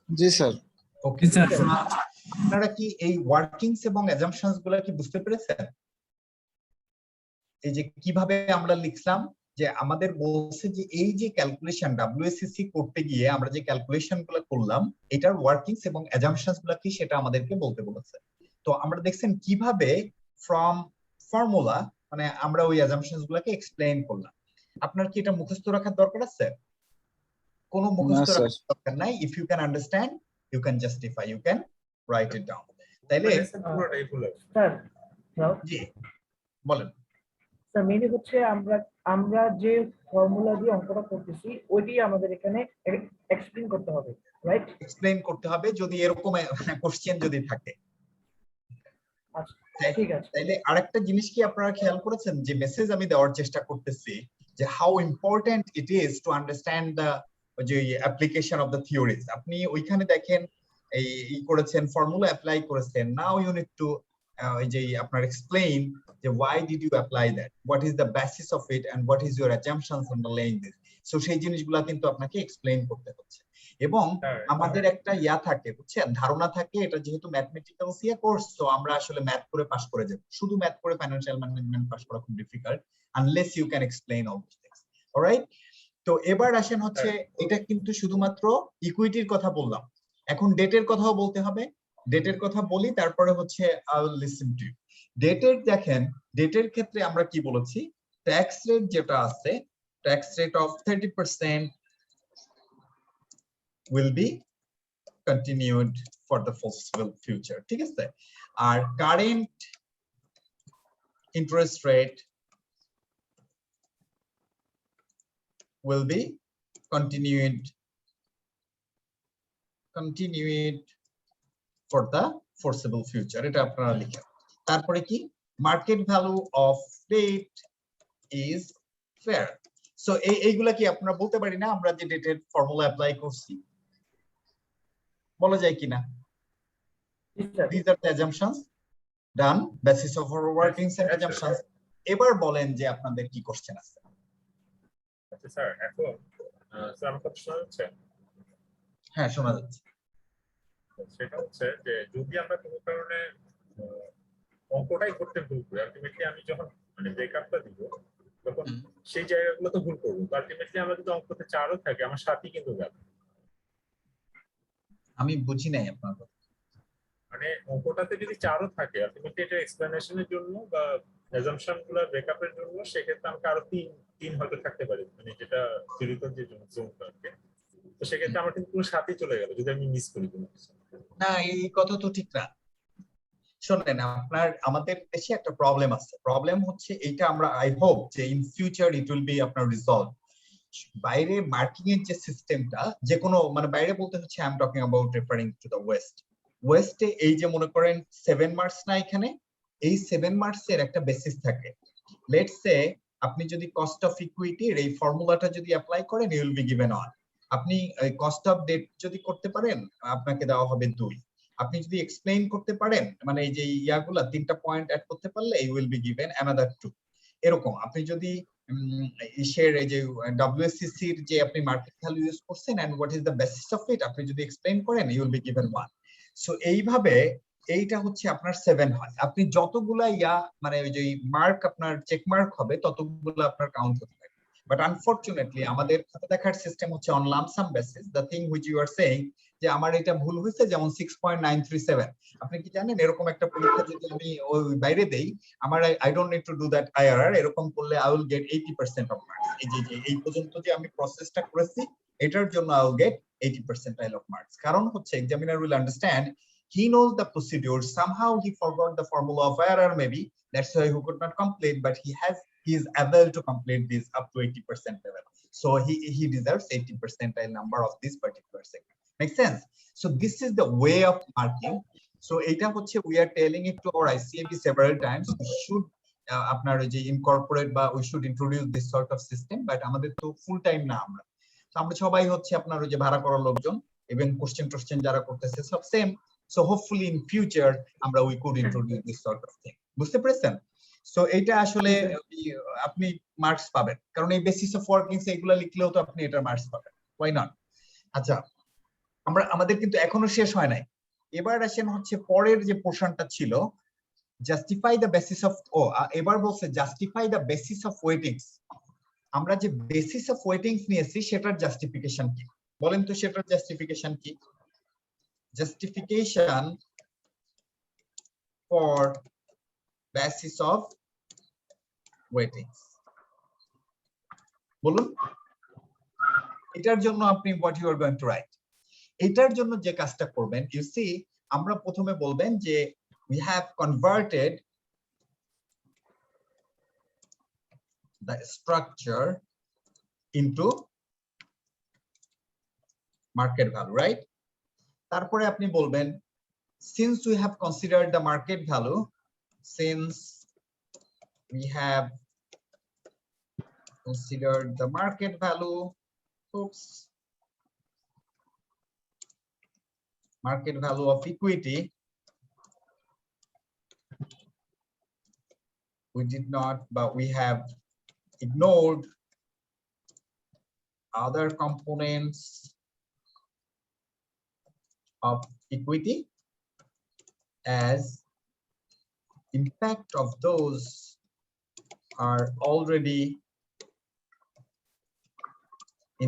জি স্যার। ওকে স্যার, আপনারা কি এই ওয়ার্কিংস এবং অ্যাজাম্পশনস গুলো কি বুঝতে পেরেছেন? এই যে কিভাবে আমরা লিখলাম, যে আমাদের বলছে যে এই যে ক্যালকুলেশন ডব্লিউএসসিসি করতে গিয়ে আমরা যে ক্যালকুলেশন গুলো করলাম, এটার ওয়ার্কিংস এবং অ্যাজাম্পশনস গুলো কি সেটা আমাদেরকে বলতে বলেছে। তো আমরা দেখছেন কিভাবে ফ্রম ফর্মুলা মানে আমরা ওই অ্যাজাম্পশনস গুলোকে এক্সপ্লেইন করলাম। আপনার কি এটা মুখস্থ রাখার দরকার আছে? কোনো মুখস্থ রাখার দরকার নাই। If you can understand you can justify, you can write it down. তাইলে স্যার জি বলেন। স্যার মেইনলি হচ্ছে আমরা যে ফর্মুলা দিয়ে অঙ্কটা করতেছি ওইটাই আমাদের এখানে এক্সপ্লেইন করতে হবে, রাইট? এক্সপ্লেইন করতে হবে যদি এরকম কোশ্চেন যদি থাকে। আচ্ছা ঠিক আছে। তাইলে আরেকটা জিনিস কি আপনারা খেয়াল করেছেন, যে মেসেজ আমি দেওয়ার চেষ্টা করতেছি যে how important it is to understand the যে অ্যাপ্লিকেশন অফ দ্য থিওরিজ। আপনি ওইখানে দেখেন এই করেছেন, ফর্মুলা অ্যাপ্লাই করেছেন, নাও ইউ নিড টু যে আপনার এক্সপ্লেইন যে why did you apply that, what is the basis of it and what is your assumptions underlying this. So সেই জিনিসগুলো কিন্তু আপনাকে এক্সপ্লেইন করতে হচ্ছে। এবং আমাদের একটা ইয়া থাকে, বুঝছেন, ধারণা থাকে এটা যেহেতু ম্যাথমেটিক্যাল সিএ কোর্স, তো আমরা আসলে ম্যাথ করে পাস করে যাব। শুধু ম্যাথ করে ফাইনান্সিয়াল ম্যানেজমেন্ট পাস করা খুব difficult unless you can explain all this things. Alright, তো এবার আসেন হচ্ছে এটা কিন্তু শুধুমাত্র ইকুইটির কথা বললাম, এখন ডেটের কথাও বলতে হবে। ডেটের কথা বলি, তারপরে হচ্ছে I will listen to you. ডেটের দেখেন, ডেটের ক্ষেত্রে আমরা কি বলেছি, ট্যাক্স রেট যেটা আছে, tax rate of 30% will be continued for the foreseeable future, ঠিক আছে? আর current interest rate will be continued for the foreseeable future, এটা আপনারা লিখেন। তারপরে কি, market value of debt is fair. So এইগুলা কি আপনারা বলতে পারি না আমরা যে ডেটের ফর্মুলা অ্যাপ্লাই করছি, বলা যায় কিনা? These are the assumptions done basis of our workings and assumptions. এবার বলেন যে আপনাদের কি কোশ্চেন আছে। আচ্ছা স্যার, এখন স্যার আমার কথা শোনা যাচ্ছে? হ্যাঁ শোনা যাচ্ছে। সেটা হচ্ছে যে যদি আমরা কোনো কারণে অঙ্কটাই করতে ভুল করি, আলটিমেটলি আমি যখন মানে ব্রেকআপটা দিব তখন সেই জায়গাগুলো তো ভুল করবো। আলটিমেটলি আমরা যদি অঙ্কতে 4ও থাকে আমার 7ই কিন্তু যাবে। আমি বুঝি নাই আপনার কথা। মানে অঙ্কটাতে যদি 4ও থাকে আলটিমেটলি এটা এক্সপ্লেনেশনের জন্য বা অ্যাজাম্পশন গুলো ব্রেকআপের জন্য, সেক্ষেত্রে আমাকে আরো 3 হয়তো থাকতে পারে, মানে যেটা থিওরিক্যাল যে জোনটা আছে। তো সেক্ষেত্রে আমার কিন্তু পুরো 7ই চলে গেল যদি আমি মিস করি কোনো কিছু। না, এই কথা তো ঠিক না। শোনেন, আমাদের দেশে একটা প্রবলেম আছে। প্রবলেম হচ্ছে এইটা, আমরা আই হোপ যে in future it will be আপনার রিজলভ। বাইরে মার্কিং এর যে সিস্টেমটা, যে কোনো মানে বাইরে বলতে হচ্ছে I am talking about referring to the ওয়েস্টে এই যে মনে করেন 7 মার্কস না, এখানে এই 7 মার্কস এর একটা বেসিস থাকে। লেটস সে আপনি যদি কস্ট অফ ইকুইটির এই ফর্মুলাটা যদি অ্যাপ্লাই করেন, ইউ উইল বি গিভেন 1। আপনি কস্ট অফ ডেট যদি করতে পারেন, আপনাকে দেওয়া হবে 2। আপনি যদি এক্সপ্লেইন করতে পারেন, মানে এই যে ইয়াগুলা 3টা পয়েন্ট অ্যাড করতে পারলে, you will be given another 2। এরকম আপনি যদি ইসের এই যে WSCC এর যে আপনি মার্কেট ভ্যালু ইউজ করছেন and what is the basis of it আপনি যদি এক্সপ্লেইন করেন you will be given 1। So এইভাবে এইটা হচ্ছে আপনার 7 হয়। আপনি যতগুলা মানে ওই যে মার্ক আপনার চেক মার্ক হবে ততগুলো আপনার কাউন্ট হতে থাকে। বাট আনফরচুনেটলি আমাদের খাতা দেখার সিস্টেম হচ্ছে on lump sum basis. The thing which you are saying যে আমার এটা ভুল হয়েছে যেমন 6.937, আপনি কি জানেন এরকম একটা পরীক্ষা যদি আমি ওই বাইরে দেই আমার I don't need to do that IRR, এরকম করলে I will get 80% of marks. এই যে এই পর্যন্ত যে আমি প্রসেসটা করেছি এটার জন্য I will get 80% of marks. কারণ হচ্ছে examiner will understand he knows the procedure, somehow he forgot the formula of IRR maybe, that's why he could not complete, but he is able to complete this up to 80% level, so he deserves 80% number of this particular segment. Make sense? So this is the way of marking. So eta hocche we are telling it to our ICAB several times, we should আপনার যে incorporate বা we should introduce this sort of system, but আমাদের তো ফুল টাইম না আমরা সবাই হচ্ছে আপনার ওই যে ভাড়া করা লোকজন, even কোশ্চেন যারা করতেছে সব same. So hopefully in future আমরা we could introduce this sort of thing. বুঝতে পেরেছেন? সো এটা আসলে আপনি মার্কস পাবেন, কারণ এই বেসিস অফ ওয়ার্কিংস এগুলা লিখলেও তো আপনি এটা মার্কস পাবেন। Why not? আচ্ছা, আমাদের কিন্তু এখনো শেষ হয় নাই। এবার আসেন হচ্ছে পরের যে পোরশনটা ছিল জাস্টিফাই দ্য বেসিস অফ এবার বলছে জাস্টিফাই দ্য বেসিস অফ ওয়েটিংস। আমরা যে বেসিস অফ ওয়েটিংস নিয়েছি সেটার জাস্টিফিকেশন কি বলেন তো, সেটার জাস্টিফিকেশন কি? Justification for basis of weightings বলুন। এটার জন্য আপনি what you are going to write, এটার জন্য যে কাজটা করবেন, you see আমরা প্রথমে বলবেন যে we have converted the structure into market value, right? তারপরে আপনি বলবেন since we have considered the market value, since we have considered the market value, market value of equity, we did not, but we have ignored other components of equity as impact of those are already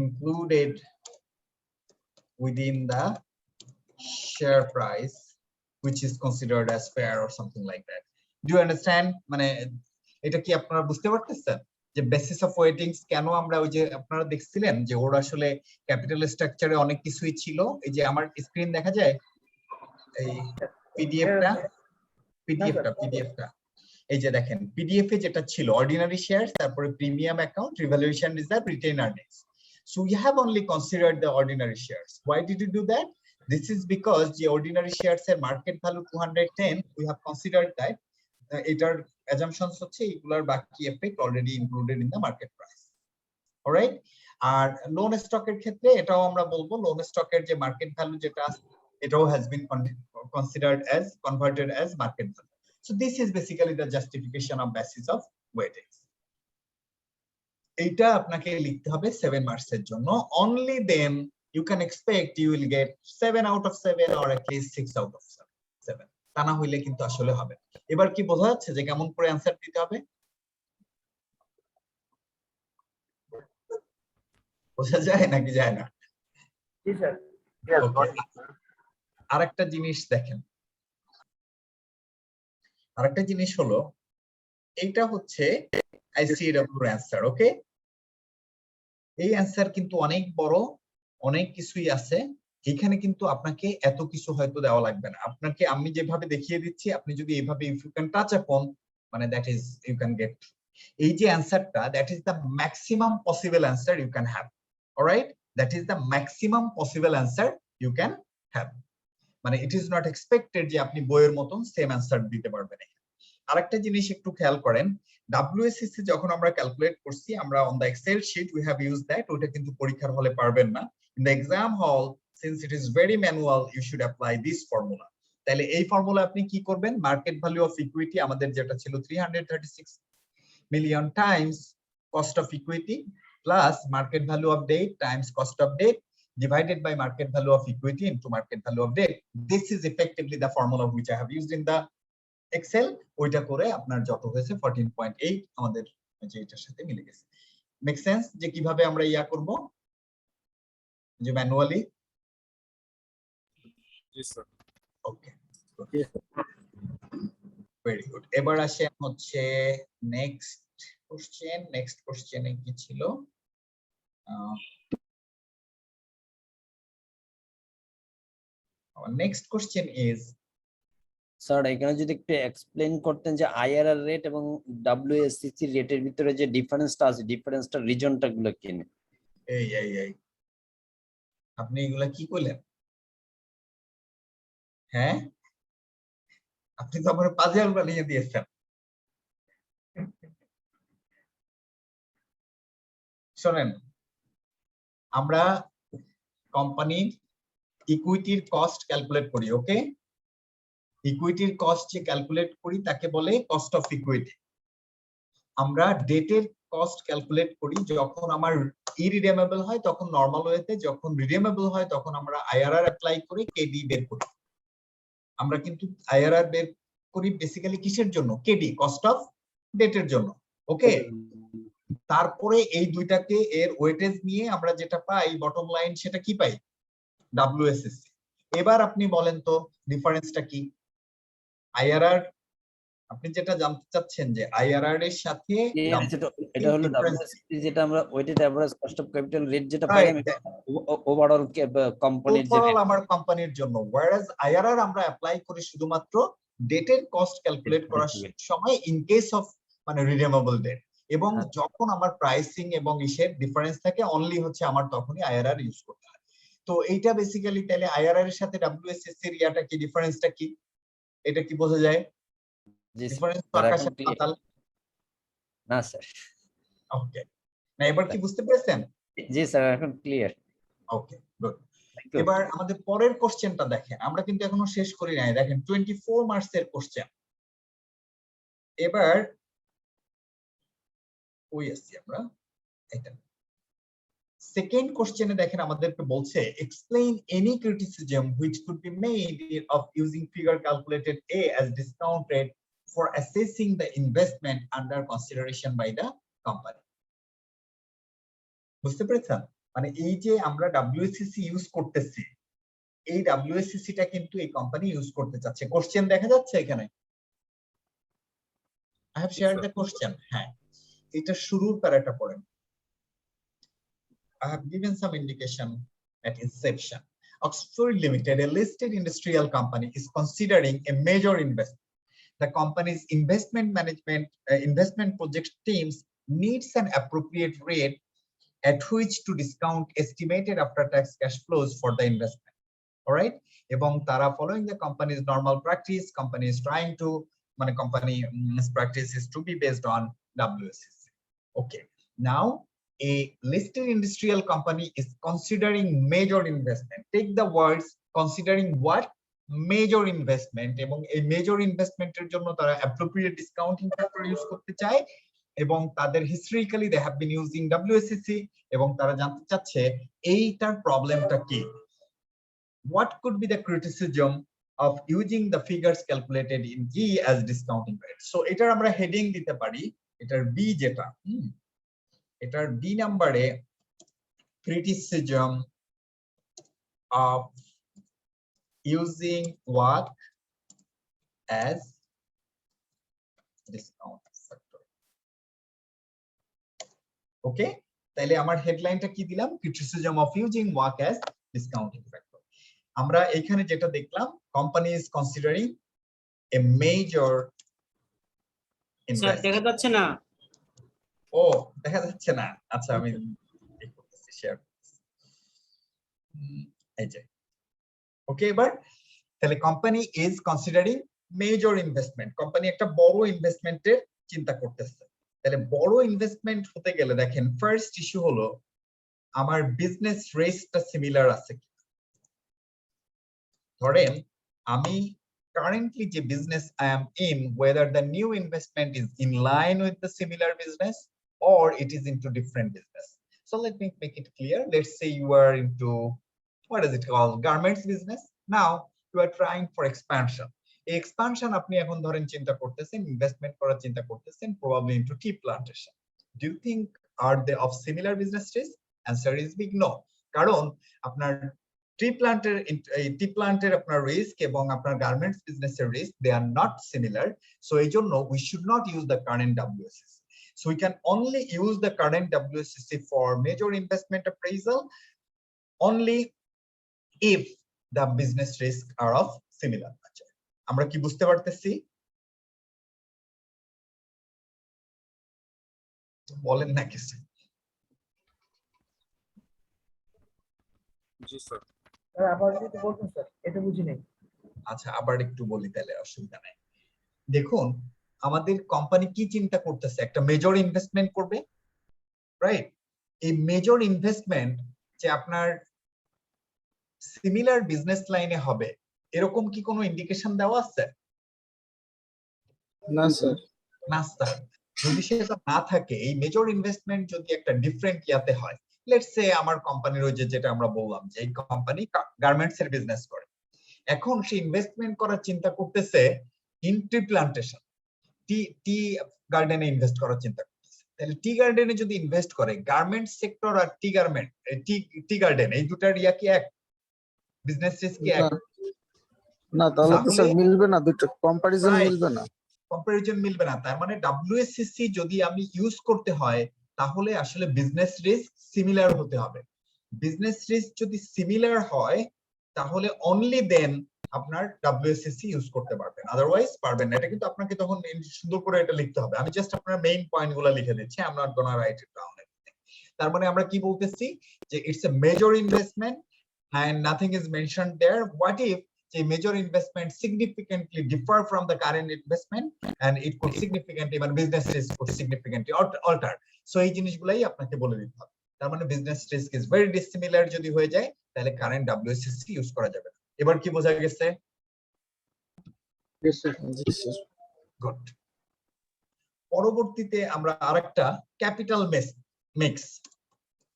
included within the share price, which is considered as fair or something like that. Do you understand? মানে এটা কি আপনারা বুঝতে পারতেছেন যে বেসিস অফ ওয়েটিংস কেন আমরা ওই যে আপনারা দেখছিলেন যে ওর আসলে ক্যাপিটাল স্ট্রাকচারে অনেক কিছুই ছিল। এই যে আমার স্ক্রিন দেখা যায় এই পিডিএফটা এই যে দেখেন পিডিএফ এ যেটা ছিল অর্ডিনারি শেয়ার, তারপরে premium account, revaluation reserve, retain earnings. So we have only considered the ordinary shares. Why did you do that? This is because the ordinary shares এর market value 210, we have considered that এটার assumptions হচ্ছে এগুলার বাকি effect already included in the market price. Alright? আর লোন স্টকের ক্ষেত্রে এটাও আমরা বলবো লোন স্টকের যে মার্কেট ভ্যালু যেটা এটাও has been considered as converted as market value. So this is basically the justification of basis of weightings. এইটা আপনাকে লিখতে হবে 7 মার্কস এর জন্য। Only then you can expect you will get 7 out of 7 or at least 6 out of 7. তা না হইলে কিন্তু আসলে হবে। এবার কি বোঝা যাচ্ছে যে কেমন করে অ্যানসার দিতে হবে? বোঝা যায় নাকি যায় না? জি স্যার। আরেকটা জিনিস দেখেন, আরেকটা জিনিস হলো এইটা হচ্ছে ICAW অ্যানসার। ওকে, এই অ্যানসার কিন্তু অনেক বড়, অনেক কিছুই আছে এখানে, কিন্তু আপনাকে এত কিছু হয়তো দেওয়া লাগবে না। আপনাকে আমি যেভাবে দেখিয়ে দিচ্ছি আপনি যদি এইভাবে if you can touch upon মানে that is you can get এই যে অ্যানসারটা, that is the maximum possible answer you can have. Alright, that is the maximum possible answer you can have. মানে ইট ইজ নট এক্সপেক্টেড যে আপনি বইয়ের মতন সেম অ্যানসার দিতে পারবেন। আরেকটা জিনিস একটু খেয়াল করেন, WSCC যখন আমরা ক্যালকুলেট করছি আমরা on the excel sheet we have used that, ওটা কিন্তু পরীক্ষার হলে পারবেন না। In the exam hall since it is very manual you should apply this formula. তাহলে এই ফর্মুলা আপনি কি করবেন, মার্কেট ভ্যালু অফ ইকুইটি আমাদের যেটা ছিল 336 million times cost of equity plus market value of debt times cost of debt divided by market value of equity into market value of debt. This is effectively the formula which I have used in the Excel. ওইটা করে আপনার যত হয়েছে 14.8 আমাদের যে এটার সাথে মিলে গেছে। মেক সেন্স যে কিভাবে আমরা ইয়া করব যে ম্যানুয়ালি? জি স্যার। ওকে, ভেরি গুড। এবার আসেন হচ্ছে নেক্সট কোশ্চেনে কি ছিল? Our next question is, sir এখানে যদি একটু এক্সপ্লেইন করতেন যে আইআরআর রেট এবং ডব্লিউএসসিসি রেটের ভিতরে যে ডিফারেন্সটা আছে, ডিফারেন্সটা রিজনটা গুলো কি? এই আপনি এগুলা কি করলেন? হ্যাঁ, আপনি তো আমার পাজল বানিয়ে দিয়েছেন। শোনেন, আমরা কোম্পানির ইকুইটির কস্ট ক্যালকুলেট করি, ওকে? ইকুইটির কস্ট যে ক্যালকুলেট করি তাকে বলে কস্ট অফ ইকুইটি। আমরা ডেটের কস্ট ক্যালকুলেট করি যখন আমার ইরিডেমেবল হয় তখন নরমাল ওয়েতে, যখন রিডেমেবল হয় তখন আমরা আইআরআর অ্যাপ্লাই করে কেডি বের করি। আমরা কিন্তু আইআরআর বের করি বেসিক্যালি কিসের জন্য? কেডি, কস্ট অফ ডেটের জন্য, ওকে? তারপরে এই দুইটাকে এর ওয়েটেজ নিয়ে আমরা যেটা পাই বটম লাইন, সেটা কি পাই? ডব্লিউএসএসসি। এবার আপনি বলেন তো ডিফারেন্সটা কি? আইআরআর, আপনি যেটা জানতে চাচ্ছেন যে আইআরআর এর সাথে এটা হলো ডব্লিউএসসি যেটা আমরা weighted average cost of capital rate যেটা পাই আমি ওভারঅল কোম্পানির যে ওভারঅল আমার কোম্পানির জন্য, whereas আইআরআর আমরা অ্যাপ্লাই করি শুধুমাত্র ডেটের কস্ট ক্যালকুলেট করার সময় ইন কেস অফ মানে রিডেমেবল ডেট, এবং যখন আমার প্রাইসিং এবং ইসের ডিফারেন্স থাকে অনলি হচ্ছে আমার তখনই আইআরআর ইউজ করতে হয়। তো এইটা বেসিক্যালি তাহলে আইআরআর এর সাথে ডব্লিউএসএসসি এর ইয়াটা কি, ডিফারেন্সটা কি? এটা কি বোঝা যায়? ডিফারেন্স তো আকাশ আর পাতাল না স্যার। ওকে, না এবার কি বুঝতে পেরেছেন? জি স্যার, এখন ক্লিয়ার। ওকে, গুড। এবার আমাদের পরের কোশ্চেনটা দেখেন, আমরা কিন্তু এখনো শেষ করি নাই। দেখেন 24 মার্কসের কোশ্চেন। এবার ওই আসছি আমরা, এটা সেকেন্ড কোশ্চেনে দেখেন আমাদেরকে বলছে explain any criticism which could be made of using figure calculated a as discount rate for assessing the investment under consideration by the company. বুঝতে পেরেছেন? মানে এই যে আমরা ডব্লিউএসসিসি ইউজ করতেছি, এই ডব্লিউএসসিসিটা কিন্তু এই কোম্পানি ইউজ করতে চাচ্ছে। কোশ্চেন দেখা যাচ্ছে এখানে? I have shared the question. হ্যাঁ, এটা শুরুর প্যারাটা পড়েন। I have given some indication at inception. Oxford Limited, a listed industrial company, is considering a major investment. The company's investment management, investment project teams needs an appropriate rate at which to discount estimated after-tax cash flows for the investment. All right. Ebong tara following the company's normal practice, company is trying to, company's practice is to be based on WSCC. Okay. Now, a listed industrial company is considering major investment. Take the words considering what? Major investment. Ebong a major investment er jonno tara appropriate discounting factor use korte chaye, এবং তাদের historically they have been using WSCC, এবং তারা জানতে চাচ্ছে এইটার প্রবলেমটা কি? What could be the criticism of using the figures calculated in G as discounting rate? So এটার আমরা হেডিং দিতে পারি, এটার বি যেটা, এটার বি নাম্বারে criticism of using what as discount factor. ওকে, তাহলে আমার হেডলাইনটা কি দিলাম? criticism of using WACC as discounting factor. আমরা এখানে যেটা দেখলাম, company is considering a major sir দেখা যাচ্ছে না? ও দেখা যাচ্ছে না, আচ্ছা আমি করতেছি, শেয়ার করতেছি। এই যে ওকে, এবার তাহলে company is considering major investment, company একটা বড় ইনভেস্টমেন্টের চিন্তা করতেছে। তাহলে বড় ইনভেস্টমেন্ট হতে গেলে দেখেন ফার্স্ট ইস্যু হলো আমার বিজনেস রেসটা সিমিলার আছে কি। ধরেন আমি currently the business I am in, whether the new investment is in line with the similar business or it is into different business. So let me make it clear. Let's say you are into, what is it called, garments business. Now you are trying for expansion. Expansion আপনি এখন ধরেন চিন্তা করতেছেন, ইনভেস্টমেন্ট করার চিন্তা করতেছেন, probably into tea plantation. Do you think are they of similar business risk? Answer is big no. কারণ আপনার টি প্লান্টের আপনার রিস্ক এবং আপনার গার্মেন্টস বিজনেসের risk, they are not similar. So এই জন্য we should not use the current WSCC. So we can only use the current WSCC for major investment appraisal only if the business risks are of similar nature. আমরা কি বুঝতে পারতেছি? বলেন না কিছু। জি স্যার। স্যার আবার একটু বলুন স্যার, এটা বুঝি নাই। আচ্ছা আবার একটু বলি তাহলে, অসুবিধা নাই। দেখুন আমাদের কোম্পানি কি চিন্তা করতেছে, একটা মেজর ইনভেস্টমেন্ট করবে, রাইট? এই মেজর ইনভেস্টমেন্ট যে আপনার সিমিলার বিজনেস লাইনে হবে এরকম কি কোনো ইন্ডিকেশন দেওয়া আছে? না স্যার। না স্যার, যদি সেটা না থাকে, এই মেজর ইনভেস্টমেন্ট যদি একটা ডিফারেন্ট ইয়াতে হয়, লেটস সে আমার কোম্পানির ওই যেটা আমরা বললাম যে এই কোম্পানি গার্মেন্টস এর বিজনেস করে, এখন সে ইনভেস্টমেন্ট করার চিন্তা করতেছে ইন টি প্লান্টেশন, টি গার্ডেনে ইনভেস্ট করার চিন্তা করতেছে, তাহলে টি গার্ডেনে যদি ইনভেস্ট করে, গার্মেন্টস সেক্টর আর টি গার্ডেন এই দুটার ইয়া কি এক? বিজনেস রিস্ক কি এক? না, তাহলে তো স্যার মিলবে না, দুটো কম্পারিজন মিলবে না। কম্পারিজন মিলবে না, তার মানে ডব্লিউএসসিসি যদি আমি ইউজ করতে হয় তাহলে আসলে বিজনেস রিস্ক সিমিলার হতে হবে। বিজনেস রিস্ক যদি সিমিলার হয় তাহলে অনলি দেন আপনার ডব্লিউএসসিসি ইউজ করতে পারবেন, আদারওয়াইজ পারবেন না। এটা কিন্তু আপনাকে তখন সুন্দর করে এটা লিখতে হবে। আমি জাস্ট আপনার মেইন পয়েন্টগুলো লিখে দিচ্ছি, I am not gonna right it down everything. তার মানে আমরা কি বলতেছি যে it's a major investment and nothing is mentioned there. What if a major investment significantly differ from the current investment and it could significantly, even business risk could significantly alter. So এই জিনিসগুলাই আপনাকে বলে দিতে হবে। তার মানে business risk is very dissimilar যদি হয়ে যায় তাহলে কারেন্ট WSCC ইউজ করা যাবে না। এবার কি বোঝা গেছে? Yes sir. Yes sir. Good. পরবর্তীতে আমরা আরেকটা ক্যাপিটাল মিক্স।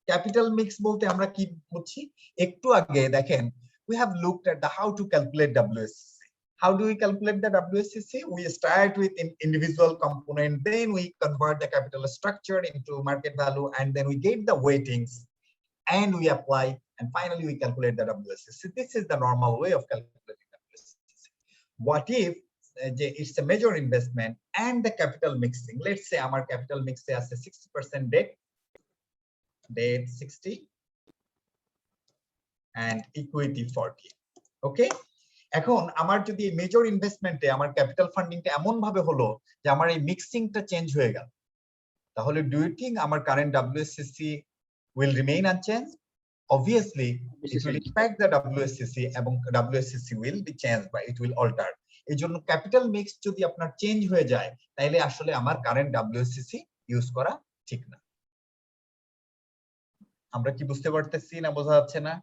ক্যাপিটাল মিক্স বলতে আমরা কি বুঝছি? একটু আগে দেখেন we have looked at the how to calculate WSCC. How do we calculate the WSCC? We start with individual component, then we convert the capital structure into market value, and then we get the weightings and we apply, and finally we calculate the WSCC. This is the normal way of calculating WSCC. What if it's a major investment and the capital mixing? Let's say our capital mix has a 60% debt 60 and equity 40. Okay, এখন আমার যদি মেজর ইনভেস্টমেন্টে আমার ক্যাপিটাল ফান্ডিংটা এমন ভাবে হলো যে আমার এই মিক্সিংটা চেঞ্জ হয়ে গেল, তাহলে ডু ইউ থিংক আমার current WSCC will remain unchanged? Obviously it will impact the WSCC এবং WSCC will be changed by it will alter. এই জন্য ক্যাপিটাল মিক্স যদি আপনার চেঞ্জ হয়ে যায় তাহলে আসলে আমার কারেন্ট WSCC ইউজ করা ঠিক না। আমরা কি বুঝতে পারতেছি না বোঝা যাচ্ছে না?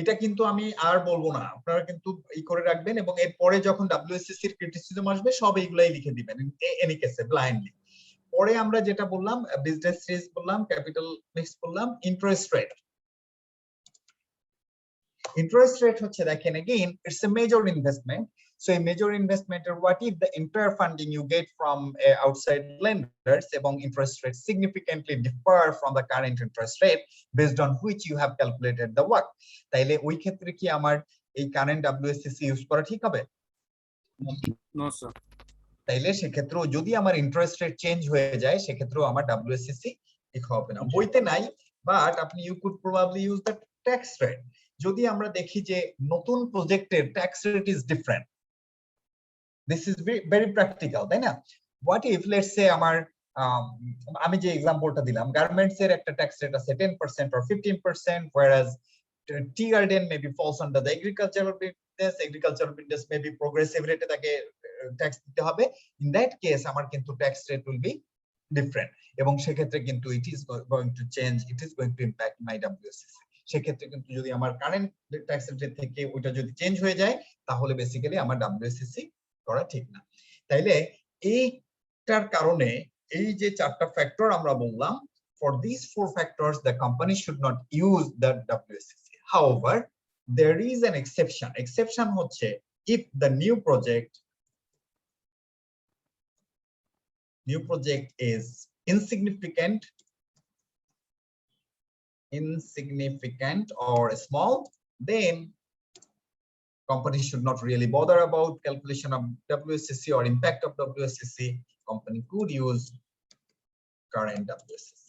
এটা কিন্তু আমি আর বলবো না, আপনারা কিন্তু এই করে রাখবেন এবং এরপরে যখন WSCC এর ক্রিটিসিজম আসবে সব এইগুলাই লিখে দিবেন এনি কেসে ব্লাইন্ডলি। পরে আমরা যেটা বললাম বিজনেস রিস্ক বললাম, ক্যাপিটাল মিক্স বললাম, ইন্টারেস্ট রেট। ইন্টারেস্ট রেট হচ্ছে দেখেন again it's a major investment. So a major investment, or what if the entire funding you get from outside lenders এবং interest rate significantly differ from the current interest rate based on which you have calculated the work? তাইলে ওই ক্ষেত্রে কি আমার এই কারেন্ট WSCC ইউজ করা ঠিক হবে? No sir. তাইলে সেক্ষেত্রেও যদি আমার ইন্টারেস্ট রেট চেঞ্জ হয়ে যায় সেক্ষেত্রেও আমার WSCC ঠিক হবে না। বইতে নাই, বাট আপনি you could probably use the tax rate. যদি আমরা দেখি যে নতুন প্রজেক্টের tax rate is different, this is very practical, তাই না? What if let's say আমার আমি যে এক্সাম্পলটা দিলাম গার্মেন্টস এর একটা ট্যাক্স রেট আছে 10% or 15%, whereas tea garden maybe falls under the agricultural business maybe progressive rate তাকে ট্যাক্স দিতে হবে। In that case আমার কিন্তু tax rate will be different এবং সেক্ষেত্রে কিন্তু it is going to change, it is going to impact my WSCC. সেক্ষেত্রে কিন্তু যদি আমার কারেন্ট ট্যাক্স রেট থেকে ওইটা যদি চেঞ্জ হয়ে যায় তাহলে বেসিক্যালি আমার WSCC করা ঠিক না। তাইলে এইটার কারণে এই যে 4টা ফ্যাক্টর আমরা বললাম, for these 4 factors the company should not use the WSCC. However, there is an exception. Exception হচ্ছে if the new project is insignificant or small, then company should not really bother about calculation of WSCC or impact of WSCC. Company could use current WSCC.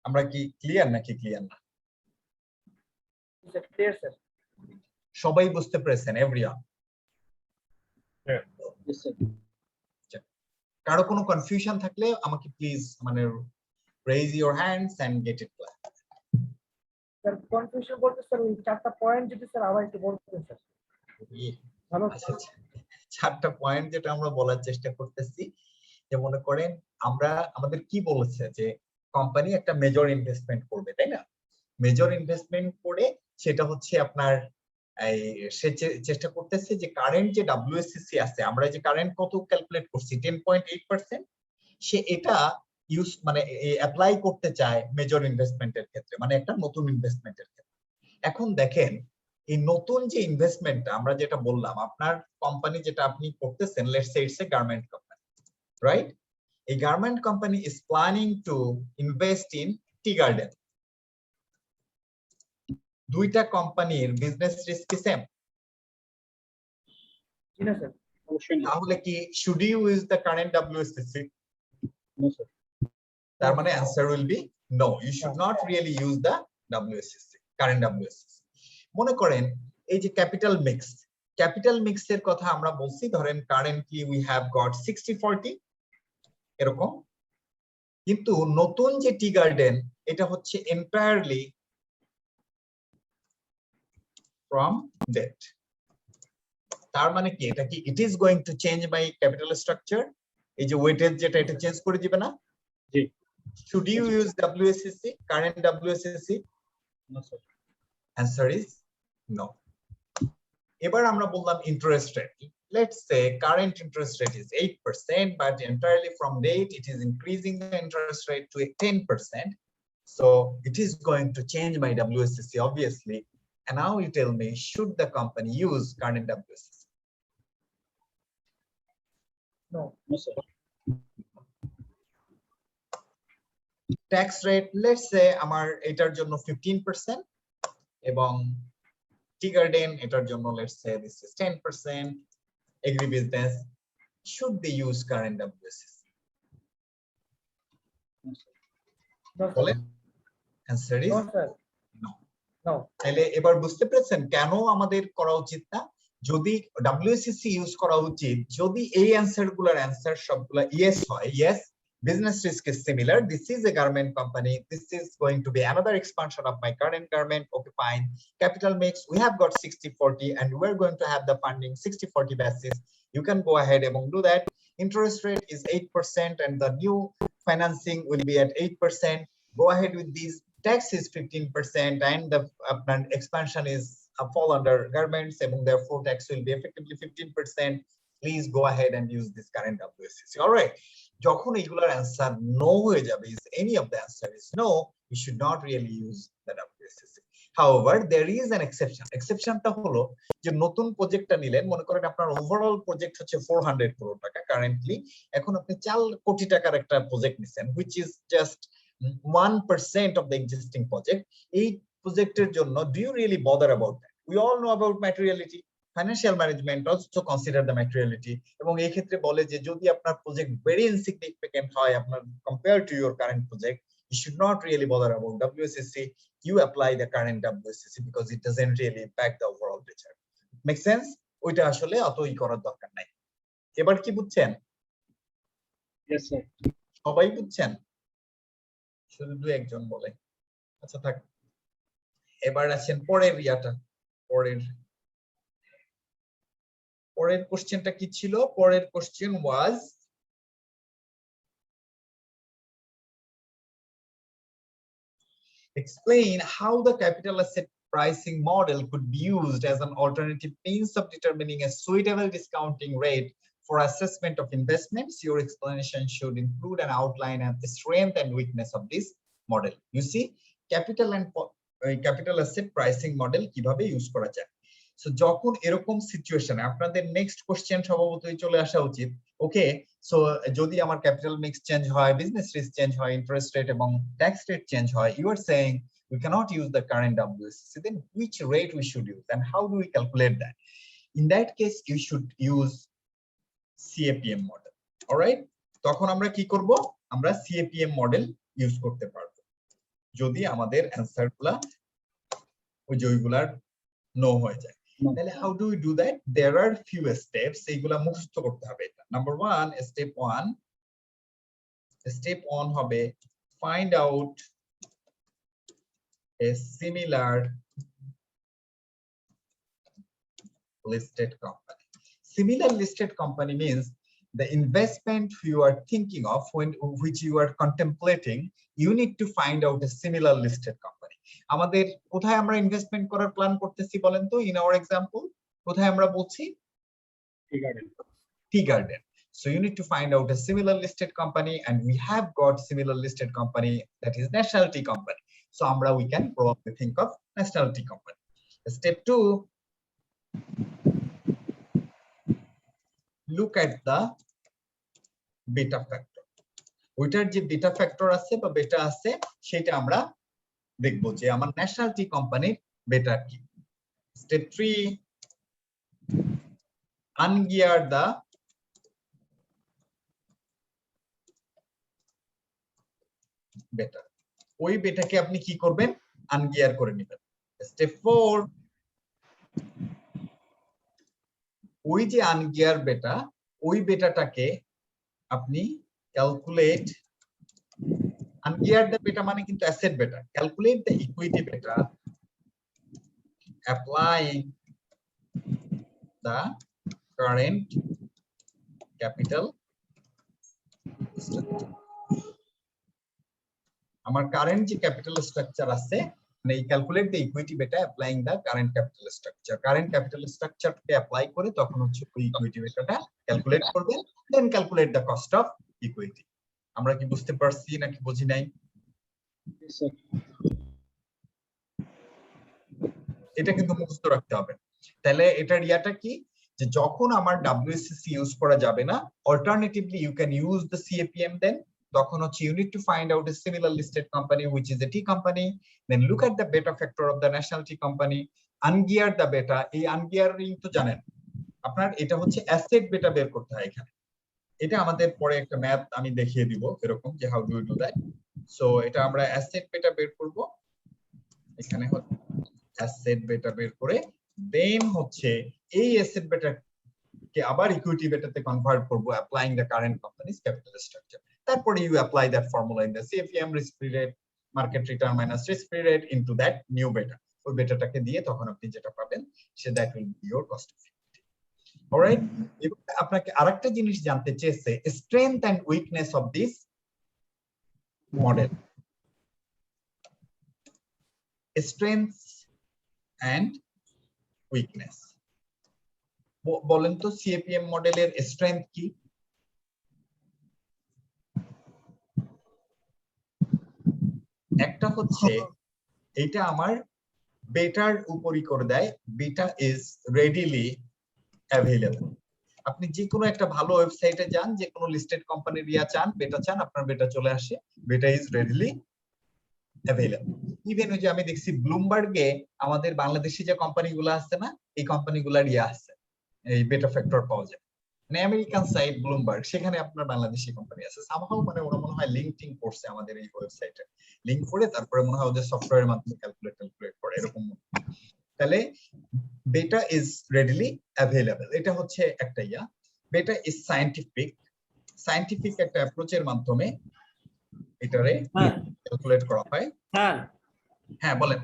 আমরা কি ক্লিয়ার নাকি ক্লিয়ার না? Clear sir. সবাই বুঝতে পেরেছেন? এভরিওয়ান? কারো কোনো কনফিউশন থাকলে আমাকে প্লিজ মানে raise your hands and get it clear. Sir confusion বলতে স্যার ওই 4টা পয়েন্ট যদি স্যার আবার একটু বলতেন স্যার। ভালো। আচ্ছা 4টা পয়েন্ট যেটা আমরা বলার চেষ্টা করতেছি, যে মনে করেন আমরা আমাদের কি বলেছে যে কোম্পানি একটা মেজর ইনভেস্টমেন্ট করবে, তাই না? মেজর ইনভেস্টমেন্ট করে সেটা হচ্ছে আপনার সে চেষ্টা করতেছে যে কারেন্ট যে WSCC আছে, আমরা যে কারেন্ট কত ক্যালকুলেট করছি 10.8%, সে এটা ইউজ মানে অ্যাপ্লাই করতে চায় মেজর ইনভেস্টমেন্টের ক্ষেত্রে, মানে একটা নতুন ইনভেস্টমেন্টের ক্ষেত্রে। এখন দেখেন এই নতুন যে ইনভেস্টমেন্টটা আমরা যেটা বললাম, আপনার কোম্পানি যেটা আপনি করতেছেন, let's say it's a garment company, right? A garment company is planning to invest in tea garden. দুইটা কোম্পানির বিজনেস রিস্ক কি সেম? না স্যার। তাহলে কি should you use the current WSCC? No sir. তার মানে answer will be no, you should not really use the WSCC, current WSCC. মনে করেন এই যে ক্যাপিটাল মিক্স এর কথা আমরা বলছি, ধরেন কারেন্টলি we have got 60-40 এরকম, কিন্তু নতুন যে টি গার্ডেন এটা হচ্ছে এন্টায়ারলি ফ্রম ডেট। তার মানে কি এটা কি it is going to change my capital structure? এই যে ওয়েটেজ যেটা এটা চেঞ্জ করে দিবে না? জি। Should you use WSCC, current WSCC? No sir. Answer is no. এবার আমরা বললাম interest rate. Let's say current interest rate is 8%, but entirely from date it is increasing the interest rate to 10%. So it is going to change my WSCC obviously. And now you tell me, should the company use current WSCC? No. No sir. Tax rate, let's say আমার এটার জন্য 15% এবং টি গার্ডেন এটার জন্য let's say this is 10%. Agribusiness, should they use current WSCC? বলেন, answer is no. তাহলে এবার বুঝতে পেরেছেন কেন আমাদের করা উচিত না? যদি WSCC ইউজ করা উচিত যদি এই অ্যানসার গুলোর অ্যানসার সবগুলা ইয়েস হয়, yes business risk is similar, this is a garment company, this is going to be another expansion of my current garment, okay fine. Capital mix, we have got 60-40 and we're going to have the funding 60-40 basis, you can go ahead and do that. Interest rate is 8% and the new financing will be at 8%, go ahead with these. Tax is 15% and the expansion is fall under garments and therefore tax will be effectively 15%. Please go ahead and use this current WSCC. All right. যখন এগুলোর অ্যানসার নো হয়ে যাবে, is any of the answer is no, you should not really use the WSCC. However, there is an exception. Exceptionটা হলো যে নতুন প্রজেক্টটা নিলেন, মনে করেন আপনার ওভারঅল প্রজেক্ট হচ্ছে 400 crore টাকা কারেন্টলি, এখন আপনি 4 কোটি টাকার একটা প্রজেক্ট নিছেন which is just 1% of the existing project. এই প্রজেক্টের জন্য do you really bother about that? We all know about materiality. Financial management also consider the materiality, এবং এই ক্ষেত্রে বলে যে যদি আপনার প্রজেক্ট very insignificant হয় আপনার compared to your current project, you should not really bother about WSCC, you apply the current WSCC because it doesn't really impact the overall return. Make sense? ওইটা আসলে অতই করার দরকার নাই। এবার কি বুঝছেন? Yes sir. সবাই বুঝছেন? শুধু দুই একজন বলে। আচ্ছা থাক, এবার আসেন পরের ইয়াটা, পরের কোশ্চেনটা কি ছিল? পরের question was explain how the capital asset pricing model could be used as an alternative means of determining a suitable discounting rate for assessment of investments. Your explanation should include an outline of the strength and weakness of this model. You see, capital asset pricing model কিভাবে ইউজ করা যায়। সো যখন এরকম সিচুয়েশনে আপনাদের নেক্সট কোশ্চেন স্বভাবতই চলে আসা উচিত, ওকে সো যদি আমার ক্যাপিটাল মিক্স চেঞ্জ হয়, বিজনেস রিস্ক চেঞ্জ হয়, ইন্টারেস্ট রেট এবং ট্যাক্স রেট চেঞ্জ হয়, you are saying we cannot use the current WACC, then which rate we should use and how do we calculate that? In that case, you should use CAPM model. All right, তখন আমরা কি করব, আমরা CAPM মডেল ইউজ করতে পারবো যদি আমাদের অ্যানসার গুলা ওই যেগুলার নো হয়ে যায়। তাহলে how do we do that? There are few steps, এইগুলা মুখস্থ করতে হবে। এটা নাম্বার 1, step 1 হবে find out a similar listed company. Similar listed company means the investment you are thinking of, which you are contemplating, you need to find out a similar listed company. আমাদের কোথায় আমরা ইনভেস্টমেন্ট করার প্ল্যান করতেছি বলেন তো? ইন আওয়ার এক্সাম্পল কোথায় আমরা বলছি? Tea garden. So you need to find out a similar listed company, and we have got similar listed company, that is National Tea Company. So Amra, we can probably think of National Tea Company. Step 2, look at the beta factor. ওইটার যে beta factor আছে বা beta আছে সেটা আমরা দেখব যে আমার ন্যাশনাল টি কোম্পানির beta কি। Step 3, ungear the beta. ওই বেটাকে আপনি কি করবেন, আনগিয়ার করে নেবেন। স্টেপ 4, ওই যে আনগিয়ার বেটা, ওই বেটাটাকে আপনি ক্যালকুলেট, আনগিয়ার দ্য বেটা মানে কিন্তু asset beta, calculate the equity beta applying the current capital structure. আমার কারেন্ট যে ক্যাপিটাল স্ট্রাকচার আছে, মানে এই calculate the equity beta applying the current capital structure, current capital স্ট্রাকচারকে অ্যাপ্লাই করে তখন হচ্ছে ওই ইকুইটি বেটাটা ক্যালকুলেট করবেন, then calculate the cost of equity. আমরা কি বুঝতে পারছি নাকি বুঝি নাই? এটা কিন্তু মুখস্থ রাখতে হবে। তাহলে এটার ইয়াটা কি, যে যখন আমার WACC ইউজ করা যাবে না, alternatively you can use the CAPM, then তখন হচ্ছে you need to find out a similar listed company which is a tea company, then look at the beta factor of the national tea company, ungear the beta. এই ungearing তো জানেন আপনার, এটা হচ্ছে অ্যাসেট বেটা বের করতে হয় এখানে। এটা আমাদের পরে একটা ম্যাথ আমি দেখিয়ে দিব এরকম যে how do we do that. So এটা আমরা অ্যাসেট বেটা বের করব, এখানে হচ্ছে অ্যাসেট বেটা বের করে দেন হচ্ছে এই অ্যাসেট বেটা কে আবার ইকুইটি বেটাতে কনভার্ট করব applying the current companies capital structure. তারপরে you apply that formula in the CAPM, risk free rate, market return minus risk free rate into that new beta. ওই বেটাটাকে দিয়ে তখন আপনি যেটা পাবেন সে that will be your cost of equity. Alright, এবার আপনাকে আরেকটা জিনিস জানতে চেয়েছে, strength and weakness of this model. Strengths and weakness. বলেন তো CAPM মডেলের স্ট্রেংথ কি? একটা হচ্ছে এটা আমার বেটার উপরই করে দেয়, বেটা ইজ রেডিলি অ্যাভেলেবল। আপনি যে কোনো একটা ভালো ওয়েবসাইটে যান, যে কোনো লিস্টেড কোম্পানির ইয়া চান, বেটা চান, আপনার বেটা চলে আসে, বেটা ইজ রেডিলি অ্যাভেলেবল। ইভেন ওই যে আমি দেখছি ব্লুমবার্গে আমাদের বাংলাদেশি যে কোম্পানিগুলো আছে না, এই কোম্পানিগুলোর ইয়া আছে, এই বেটা ফ্যাক্টর পাওয়া যায়, মানে আমেরিকান সাইট ব্লুমবার্গ, সেখানে আপনার বাংলাদেশি কোম্পানি আছে। সামহাউ মানে ওরা মনে হয় লিঙ্কিং করছে আমাদের এই ওয়েবসাইটে, লিংক করে তারপরে মনে হয় ওদের সফটওয়্যারের মাধ্যমে ক্যালকুলেট করে এরকম। তাহলে বেটা ইজ রেডিলি অ্যাভেলেবল, এটা হচ্ছে একটা ইয়া। বেটা ইজ সায়েন্টিফিক একটা অ্যাপ্রোচের মাধ্যমে এটারে ক্যালকুলেট করা হয়। হ্যাঁ বলেন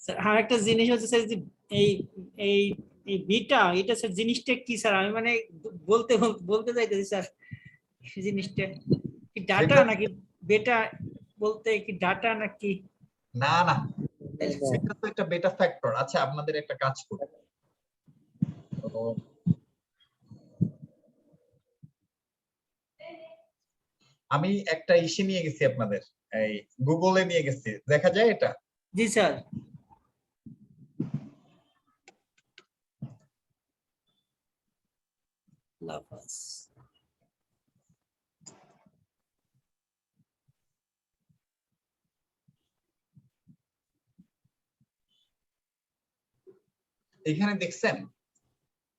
স্যার। আর একটা জিনিস হচ্ছে স্যার, যে এই এই এই বিটা, এটা স্যার জিনিসটা কি স্যার? আমি মানে বলতে চাইতেছি স্যার, জিনিসটা কি ডাটা নাকি? বেটা বলতে কি ডাটা নাকি? না না, এটা তো একটা বেটা ফ্যাক্টর। আচ্ছা আপনাদের একটা কাজ করি, তো আমি একটা ইসে নিয়ে গেছি আপনাদের, এই গুগলে নিয়ে গেছি, দেখা যায় এটা? জি স্যার। লাফাস এখানে দেখছেন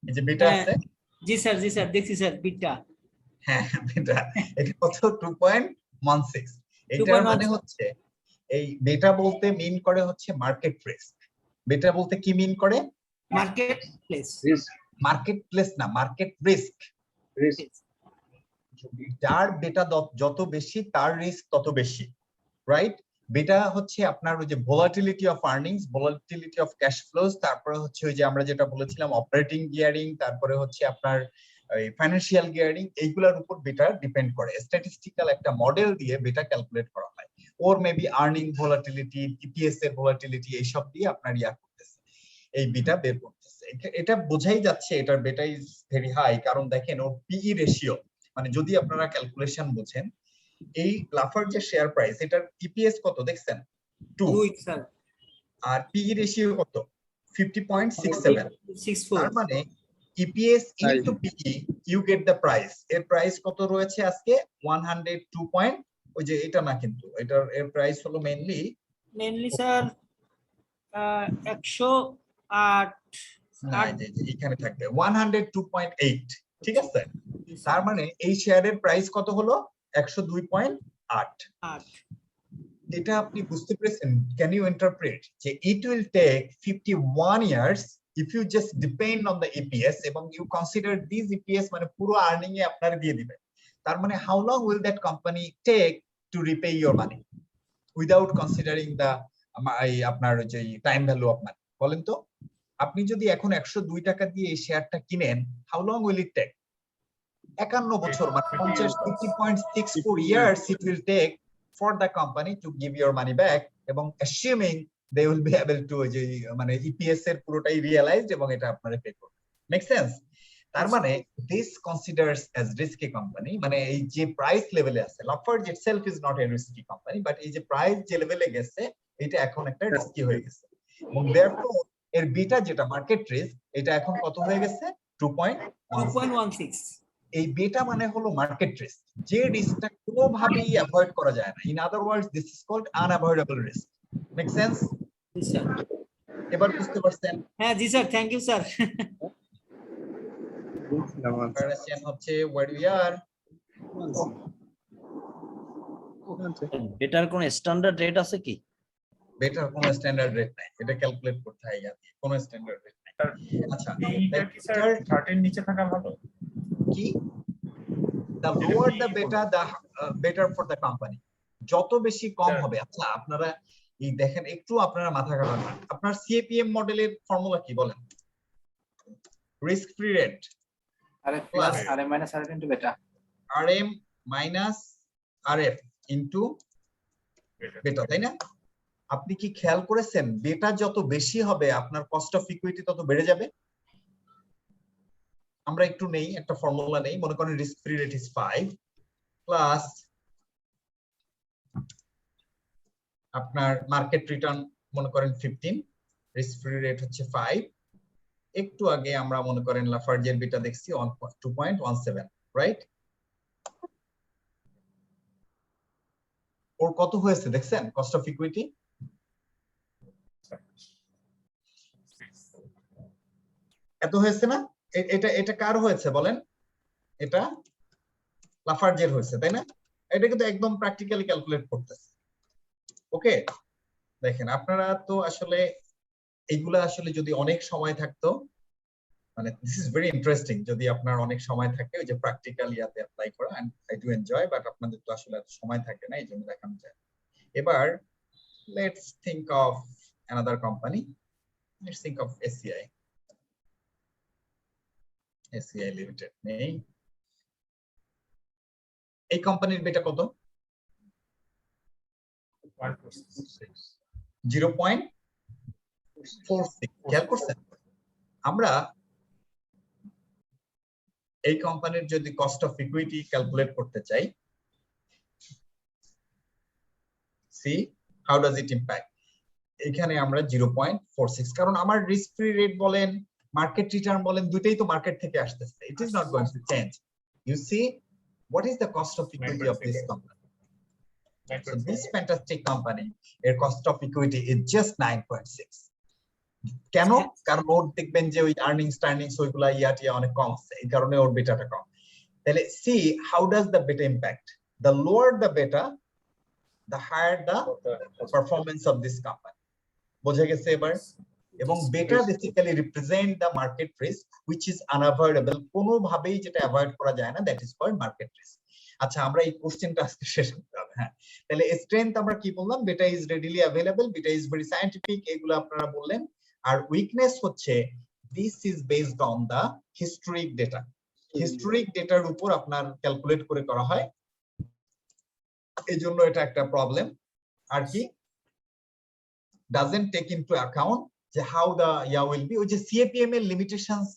এই যে বেটা আছে? জি স্যার, জি স্যার, দেখছি স্যার বিটটা। হ্যাঁ বেটা, এটা কত? 2.16। এটার মানে হচ্ছে এই বেটা বলতে মিন করে হচ্ছে মার্কেট রিস্ক। বেটা বলতে কি মিন করে? Market place. মার্কেট প্লেস না, মার্কেট রিস্ক। যার বেটা যত বেশি তার রিস্ক তত বেশি, রাইট? বেটা হচ্ছে আপনার ওই যে volatility of earnings, volatility of cash flows, তারপরে হচ্ছে ওই যে আমরা যেটা বলেছিলাম অপারেটিং গিয়ারিং, তারপরে হচ্ছে আপনার ফাইন্যান্সিয়াল গিয়ারিং, এইগুলোর উপর বেটা ডিপেন্ড করে। স্ট্যাটিস্টিক্যাল একটা মডেল দিয়ে বেটা ক্যালকুলেট করা হয়, ওর মেবি আর্নিং ভোলাটিলিটি, ইপিএস এর ভোলাটিলিটি, এইসব দিয়ে আপনার ইয়া করতেছে, এই বেটা বের করতেছে। এটা বোঝাই যাচ্ছে এটার বেটা ইজ ভেরি হাই, কারণ দেখেন ওর পিই রেশিও, মানে যদি আপনারা ক্যালকুলেশন বোঝেন, এই লাফার্জের শেয়ার প্রাইস, এটার ইপিএস কত দেখছেন? 2, আর পিই রেশিও কত? 50.67। তার মানে EPS into PE you get the price. এর প্রাইস কত রয়েছে আজকে? 102 পয়েন্ট, ওই যে এটা না, কিন্তু এটার এর প্রাইস হলো মেইনলি স্যার 108। না, এখানে থাকবে 102.8, ঠিক আছে? তার মানে এই শেয়ারের প্রাইস কত হলো? 102.8। এটা আপনি বুঝতে পেরেছেন? ক্যান ইউ ইন্টারপ্রেট যে it will take 51 years if you just depend on the EPS, এবং ইউ কনসিডার দিস ইপিএস মানে পুরো আর্নিং এ আপনার দিয়ে দিবে। তার মানে how long will that company take to repay your money without considering the আপনার যে টাইম ভ্যালু অফ মানি? বলেন তো, আপনি যদি এখন 102 টাকা দিয়ে এই শেয়ারটা কিনেন, how long will it take? 51 বছর, মানে 50.64 years it will take for the company to give your money back, এবং assuming they will be able to যে মানে ইপিএস এর পুরোটাই রিয়ালাইজড এবং এটা আপনারা পে করবে। Make sense? তার মানে this considers as risky company, মানে এই যে প্রাইস লেভেলে আছে, Lafarge itself is not a risky company, but এই যে প্রাইস যে লেভেলে গেছে এটা এখন একটা রিস্কি হয়ে গেছে, এবং therefore এর বিটা যেটা মার্কেট রিস্ক, এটা এখন কত হয়ে গেছে? 2.16। এই বেটা মানে হলো মার্কেট রিস্ক, যে রিস্কটা কোনোভাবেই অ্যাভয়েড করা যায় না। In other words this is called unavoidable risk. Make sense? এবার বুঝতে পারছেন? হ্যাঁ জি sir, thank you sir. Comparison হচ্ছে where we are। বেটার কোন স্ট্যান্ডার্ড রেট আছে কি? বেটার কোনো স্ট্যান্ডার্ড রেট নাই, এটা ক্যালকুলেট করতে হয়, কোনো স্ট্যান্ডার্ড রেট নাই। আচ্ছা, এইটা কি স্যার 30 এর নিচে থাকা ভালো? কি? The lower the beta, the better for the company. যত বেশি কম হবে। আচ্ছা আপনারা এই দেখেন, একটু আপনারা মাথা খাটান না। আপনার সিএপিএম মডেলের ফর্মুলা কি বলেন? Risk free rate RF plus RM minus RF into বেটা। আরএম মাইনাস আরএফ ইনটু বেটা, তাই না? আপনি কি খেয়াল করেছেন বেটা যত বেশি হবে আপনার কস্ট অফ ইকুইটি তত বেড়ে যাবে? আমরা একটু নেই, একটা ফর্মুলা নেই, মনে করেন risk free rate is 5 plus আপনার মার্কেট রিটার্ন মনে করেন 15, রিস্ক ফ্রি রেট হচ্ছে 5। একটু আগে আমরা মনে করেন লাফার্জের বিটা দেখছি 2.17, রাইট? ওর কত হয়েছে দেখছেন কস্ট অফ ইকুইটি? এত হয়েছে না? এটা এটা কার হয়েছে বলেন? এটা লাফার্জের হয়েছে, তাই না? এটা কিন্তু একদম প্র্যাকটিক্যালি ক্যালকুলেট করতেছে। ওকে, দেখেন আপনারা তো আসলে এইগুলা আসলে যদি অনেক সময় থাকতো, মানে দিস ইজ ভেরি ইন্টারেস্টিং, যদি আপনার অনেক সময় থাকে ওই যে প্র্যাকটিক্যাল ইয়াতে অ্যাপ্লাই করা, and I do enjoy, but আপনাদের তো আসলে এত সময় থাকে না, এই জন্য দেখানো যায়। এবার let's think of another company, let's think of ACI. ACI limited নেই। এই কোম্পানির বেটা কত? 0.46 খেয়াল করছেন? আমরা এই কোম্পানির যদি কস্ট অফ ইকুইটি ক্যালকুলেট করতে চাই, see how does it impact, এখানে আমরা 0.46, কারণ আমার রিস্ক ফ্রি রেট বলেন মার্কেট রিটার্ন বলেন দুইটাই তো মার্কেট থেকে আসতেছে, it is not going to change. You see what is the cost of equity of this company? So this fantastic company, their cost of equity is just 9.6. কেন? কারণ ওর দেখবেন যে ওই আর্নিংস ওইগুলা টিয়া অনেক কম আছে, এই কারণে ওর বেটাটা কম। তাহলে সি হাউ ডাজ দ্য বেটা ইম্প্যাক্ট, দ্য লোয়ার দ্য বেটা the higher the performance of this company. বোঝা গেছে এবার? এবং beta basically represent the market risk which is unavoidable, কোনোভাবেই যেটা অ্যাভয়েড করা যায় না, that is called market risk. আচ্ছা, আমরা এই কোশ্চেনটা আজকে শেষ করতে হবে। হ্যাঁ, তাহলে স্ট্রেংথ আমরা কি বললাম? Beta is readily available, beta is very scientific, এগুলো আপনারা বললেন। আর উইকনেস হচ্ছে this is based on the historic data, historic ডেটার উপর আপনার ক্যালকুলেট করে করা হয়, এই জন্য এটা একটা প্রবলেম। আর কি doesn't take into account যে how the will be, ওই যে CAPM এর লিমিটেশনস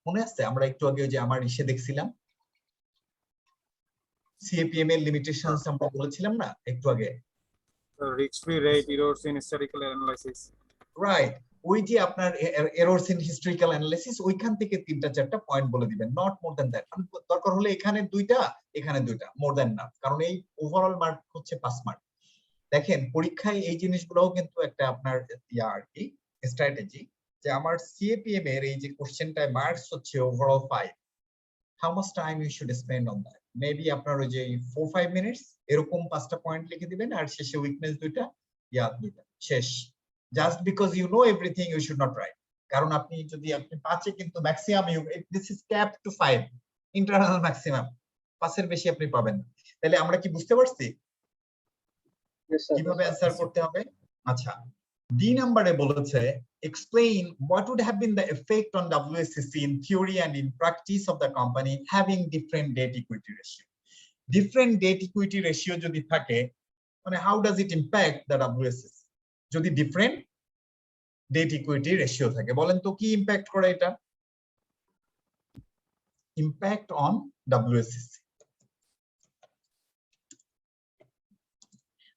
মনে আছে? আমরা একটু আগে ওই যে আমার ইসে দেখছিলাম CAPM এর লিমিটেশনস আমরা বলেছিলাম না একটু আগে, risk free rate, errors in historical analysis, right? ওই যে আপনার এররস ইন হিস্টোরিক্যাল অ্যানালাইসিস, ওইখান থেকে 3-4টা পয়েন্ট বলে দিবেন, নট মোর দ্যান দ্যাট। দরকার হলে এখানে 2টা এখানে 2টা, মোর দ্যান না, কারণ এই ওভারঅল মার্ক হচ্ছে 5 মার্ক। দেখেন পরীক্ষায় এই জিনিসগুলোও কিন্তু একটা আপনার আর কি স্ট্র্যাটেজি, যে আমার CAPM এর এই যে কোশ্চেনটায় মার্কস হচ্ছে overall 5, how much time you should spend on that? Maybe আপনার ওই যে 4-5 মিনিটস এরকম 5টা পয়েন্ট লিখে দিবেন, আর শেষে উইকনেস 2টা, 2টা, শেষ। Just because you know everything you should not write, কারণ আপনি যদি আপনি 5-এ কিন্তু maximum this is cap to 5 internal maximum, 5-এর বেশি আপনি পাবেন না। তাহলে আমরা কি বুঝতে পারছি কিভাবে অ্যানসার করতে হবে? আচ্ছা, ডি নম্বরে বলেছে explain what would have been the effect on WSCC in theory and in practice of the company having different debt equity ratio. Different debt equity ratio যদি থাকে মানে how does it impact the WSCC? যদি different debt equity ratio থাকে, বলেন তো কি ইম্প্যাক্ট করে এটা? Impact on WSCC,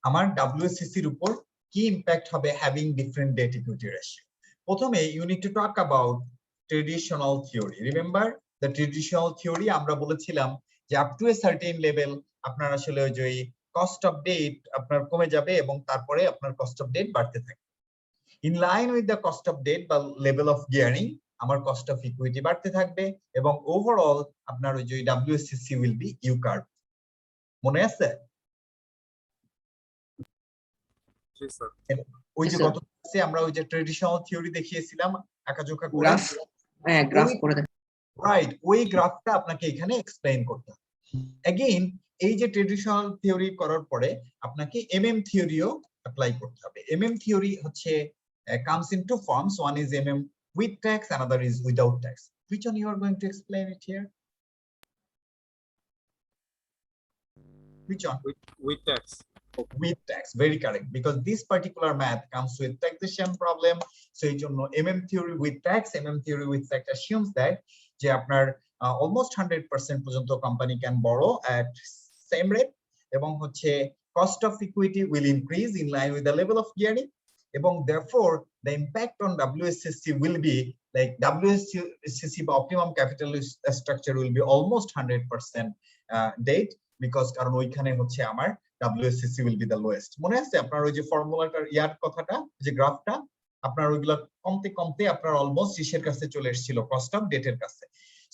আমার WSCC এর উপর কি ইম্প্যাক্ট হবে having different debt equity ratio? প্রথমে you need to talk about traditional theory. Remember the traditional theory, আমরা বলেছিলাম যে up to a certain level আপনার আসলে ওই যে কস্ট অফ ডেট আপনার কমে যাবে এবং তারপরে আপনার কস্ট অফ ডেট বাড়তে থাকে। In line with the cost of debt বা লেভেল অফ গিয়ারিং আমার কস্ট অফ ইকুইটি বাড়তে থাকবে এবং ওভারঅল আপনার ওই যে WSCC will be U curve. মনে আছে? ওই যে গত ক্লাসে আমরা ওই যে ট্রেডিশনাল থিওরি দেখিয়েছিলাম আঁকাজোকা করে, হ্যাঁ গ্রাফ করে দেখ, রাইট? ওই গ্রাফটা আপনাকে এখানে এক্সপ্লেইন করতে হবে। अगेन এই যে ট্রেডিশনাল থিওরি করার পরে আপনাকে MM থিওরিও অ্যাপ্লাই করতে হবে। MM থিওরি হচ্ছে comes in two forms, one is MM with tax, another is without tax. Which one you are going to explain it here? Which one? with tax. With tax, very correct, because this particular math comes with taxation problem. So এই জন্য MM theory with tax, MM theory with tax assumes that যে আপনার almost 100% পর্যন্ত company can borrow at same rate এবং হচ্ছে cost of equity will increase in line with the level of gearing এবং therefore the impact on WSCC will be like WSCC বা optimum capital structure will be almost 100% debt because কারণ ওইখানে হচ্ছে আমার WSCC will be the lowest. মনে আছে আপনার ওই যে ফর্মুলাটার ইয়ার কথাটা, যে গ্রাফটা আপনার ওইগুলা কমতে কমতে আপনার অলমোস্ট ইসের কাছে চলে এসেছিল কস্ট অফ ডেটের কাছে।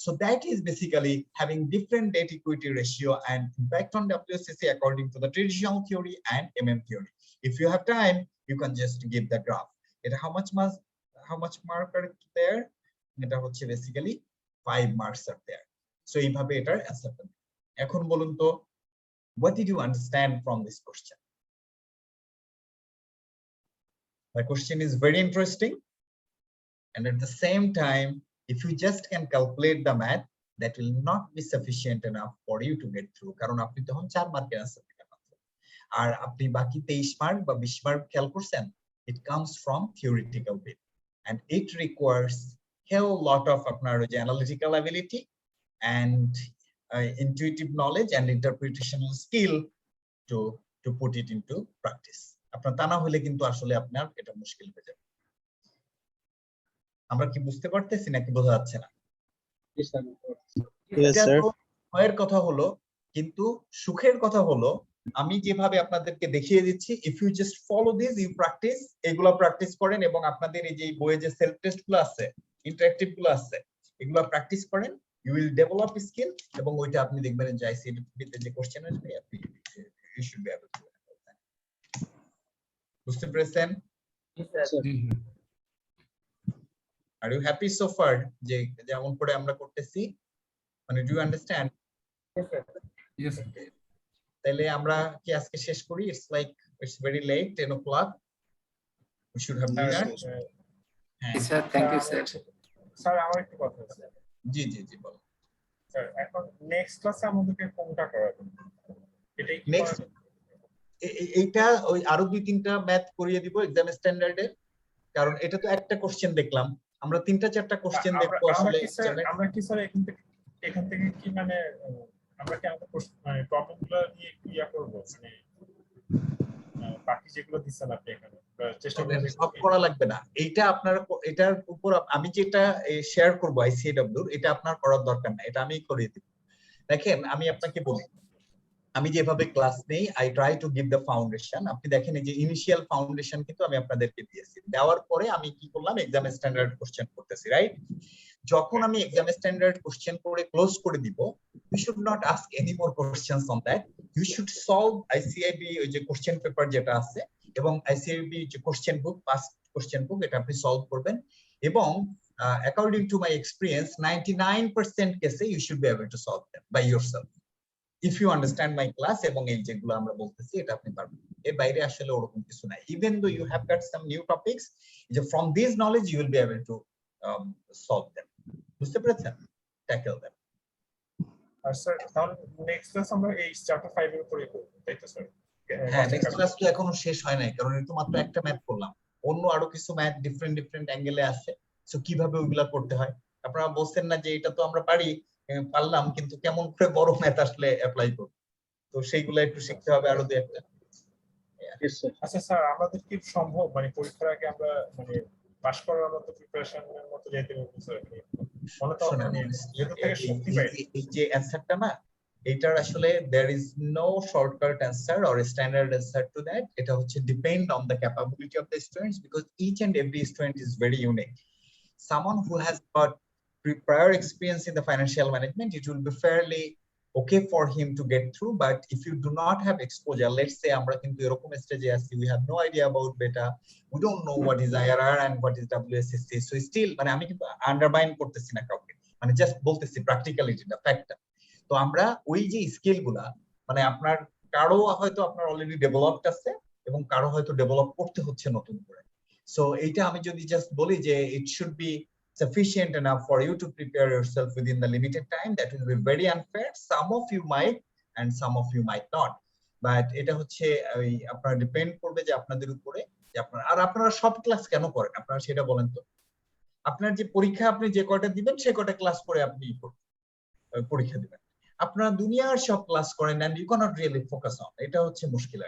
So that is basically having different debt equity ratio and impact on WSCC according to the traditional theory and MM theory. If you have time, you can just give the graph. It how much mark are there? এটা হচ্ছে basically 5 marks are there. So এইভাবে এটার অ্যান্সার করবে। এখন বলুন তো what did you understand from this question? The question is very interesting and at the same time if you just can calculate the math that will not be sufficient enough for you to get through কারণ আপনি তখন 4 মার্কের অ্যান্সার দিতে পারবেন আর আপনি বাকি 23 মার্ক বা 20 মার্ক খেয়াল করছেন It comes from theoretical bit, and it requires whole lot of আপনার analytical ability and intuitive knowledge and interpretational skill to put it into practice. আপনার তা না হলে কিন্তু আসলে আপনার এটা মুশকিল হয়ে যাবে। আমরা কি বুঝতে পারতেছি নাকি বোঝা যাচ্ছে না? ভয়ের কথা হলো, কিন্তু সুখের কথা হলো আমি যেভাবে আপনাদেরকে দেখিয়ে দিচ্ছি, if you just follow this, you practice, এগুলা প্র্যাকটিস করেন এবং আপনাদের এই যে বইয়ে যে সেলফ টেস্ট গুলো আছে, ইন্টারঅ্যাক্টিভ গুলো আছে, এগুলা প্র্যাকটিস করেন, ইউ উইল ডেভেলপ স্কিল, এবং ওইটা আপনি দেখবেন যে আইসিডি তে যে কোশ্চেন আসবে আপনি you should be able to. বুঝতে পেরেছেন? Are you happy so far যে যেমন করে আমরা করতেছি, মানে do you understand? Yes, sir. তাহলে আমরা কি আজকে শেষ করি? It's like it's very late, 10 o'clock. We should have dinner. Sir thank you sir. Sir আমার একটু কথা আছে। জি জি জি বলো স্যার। এখন নেক্সট ক্লাসে আমাদেরকে কোনটা করাবেন? এটাই কি নেক্সট এইটা ওই আরো 2-3টা ম্যাথ করিয়ে দিব এক্সাম স্ট্যান্ডার্ডে, কারণ এটা তো একটা কোশ্চেন দেখলাম, আমরা 3-4টা কোশ্চেন দেখবো আসলে। আমরা কি স্যার এখান থেকে কি মানে আমরা কি আমাদের মানে প্রবলেমগুলো নিয়ে ক্লিয়ার করব, মানে বাকি যেগুলো দিচ্ছেন আপনি এখানে চেষ্টা করবেন সব করা লাগবে না, এইটা আপনার এটার উপর আমি যেটা শেয়ার করব আইসিএডব্লিউ, এটা আপনার করার দরকার না, এটা আমি করিয়ে দিব। দেখেন আমি আপনাকে বলি, আমি যেভাবে ক্লাস নেই, I try to give the foundation. আপনি দেখেন এই যে ইনিশিয়াল ফাউন্ডেশন কিন্তু আমি আপনাদেরকে দিয়েছি, দেওয়ার পরে আমি কি করলাম, এক্সাম স্ট্যান্ডার্ড কোশ্চেন করতেছি, রাইট? যখন আমি এক্সাম স্ট্যান্ডার্ড কোশ্চেন করে ক্লোজ করে দিব, you should not ask any more questions on that. You should solve ICIB ওই যে কোশ্চেন পেপার যেটা আছে এবং ICIB যে কোশ্চেন বুক, পাস্ট কোশ্চেন বুক, এটা আপনি সলভ করবেন, এবং according to my experience 99% কেসে you should be able to solve them by yourself if you understand my class, এবং এই যেগুলো আমরা বলতেছি এটা আপনি পারবেন। এর বাইরে আসলে ওরকম কিছু নাই, even though you have got some new topics, from this knowledge you will be able to solve them. বুঝতে পেরেছেন? Tackle them. আর স্যার তাহলে নেক্সট ক্লাস আমরা এই চ্যাপ্টার 5 এর উপরে করব, তাই তো স্যার? হ্যাঁ, নেক্সট ক্লাস তো এখনো শেষ হয় নাই, কারণ এটা মাত্র একটা ম্যাথ করলাম, অন্য আরো কিছু ম্যাথ ডিফারেন্ট অ্যাঙ্গেলে আছে, সো কিভাবে ওইগুলা করতে হয়। আপনারা বলছেন না যে এটা তো আমরা পারলাম, কিন্তু কেমন করে বড় ম্যাথ আসলে অ্যাপ্লাই করব, তো সেইগুলা একটু শিখতে হবে আরো 2-1টা। আচ্ছা স্যার, আমাদের কি সম্ভব মানে পরীক্ষার আগে আমরা মানে পাস করার মতো প্রিপারেশনের মতো যেতে পারবো স্যার? মনে তো মানে যেটা থেকে শক্তি পাই এই যে অ্যানসারটা না, এটার আসলে there is no shortcut answer or a standard answer to that. এটা হচ্ছে depend on the capability of the students, because each and every student is very unique. Someone who has got prior experience in the financial management, it will be fairly okay for him to get through, but if you do not have exposure, let's say আমরা কিন্তু এরকম স্টেজে আছি, we have no idea about beta, we don't know what is IRR and what is WSSC, so still মানে আমি কিন্তু আন্ডারমাইন করতেছি না কাউকে, মানে জাস্ট বলতেছি প্র্যাকটিক্যালিটিটা, ফ্যাক্টটা। তো আমরা ওই যে স্কিল গুলা, মানে আপনার কারো হয়তো আপনার অলরেডি ডেভেলপড আছে এবং কারো হয়তো ডেভেলপ করতে হচ্ছে নতুন করে, সো এইটা আমি যদি জাস্ট বলি যে it should be sufficient enough for you to prepare yourself within the limited time, that will be very unfair. Some of you might and some of you might not, but এটা হচ্ছে ওই আপনারা ডিপেন্ড করবে যে আপনাদের উপরে, যে আপনারা আর আপনারা সব ক্লাস কেন করেন আপনারা সেটা বলেন তো। আপনার যে পরীক্ষা আপনি যে কয়টা দিবেন সে কয়টা ক্লাস করে আপনি পরীক্ষা দিবেন, আপনারা দুনিয়ার সব ক্লাস করেন and you cannot really focus on, এটা হচ্ছে মুশকিল।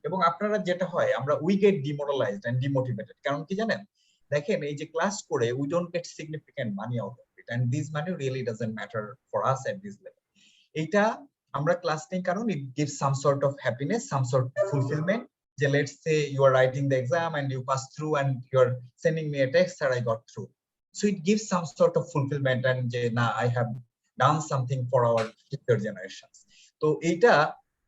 এবং আপনারা যেটা হয়, আমরা we get demoralized and demotivated, কারণ কি জানেন, দেখেন এই যে ক্লাস করে we don't get significant money out of it, and this money really doesn't matter for us at this level. এটা আমরা ক্লাস নেই কারণ it gives some sort of happiness, some sort of fulfillment, যে let's say you are writing the exam and you pass through and you are sending me a text that I got through, so it gives some sort of fulfillment and যে না I have done something for our future generations. তো এইটা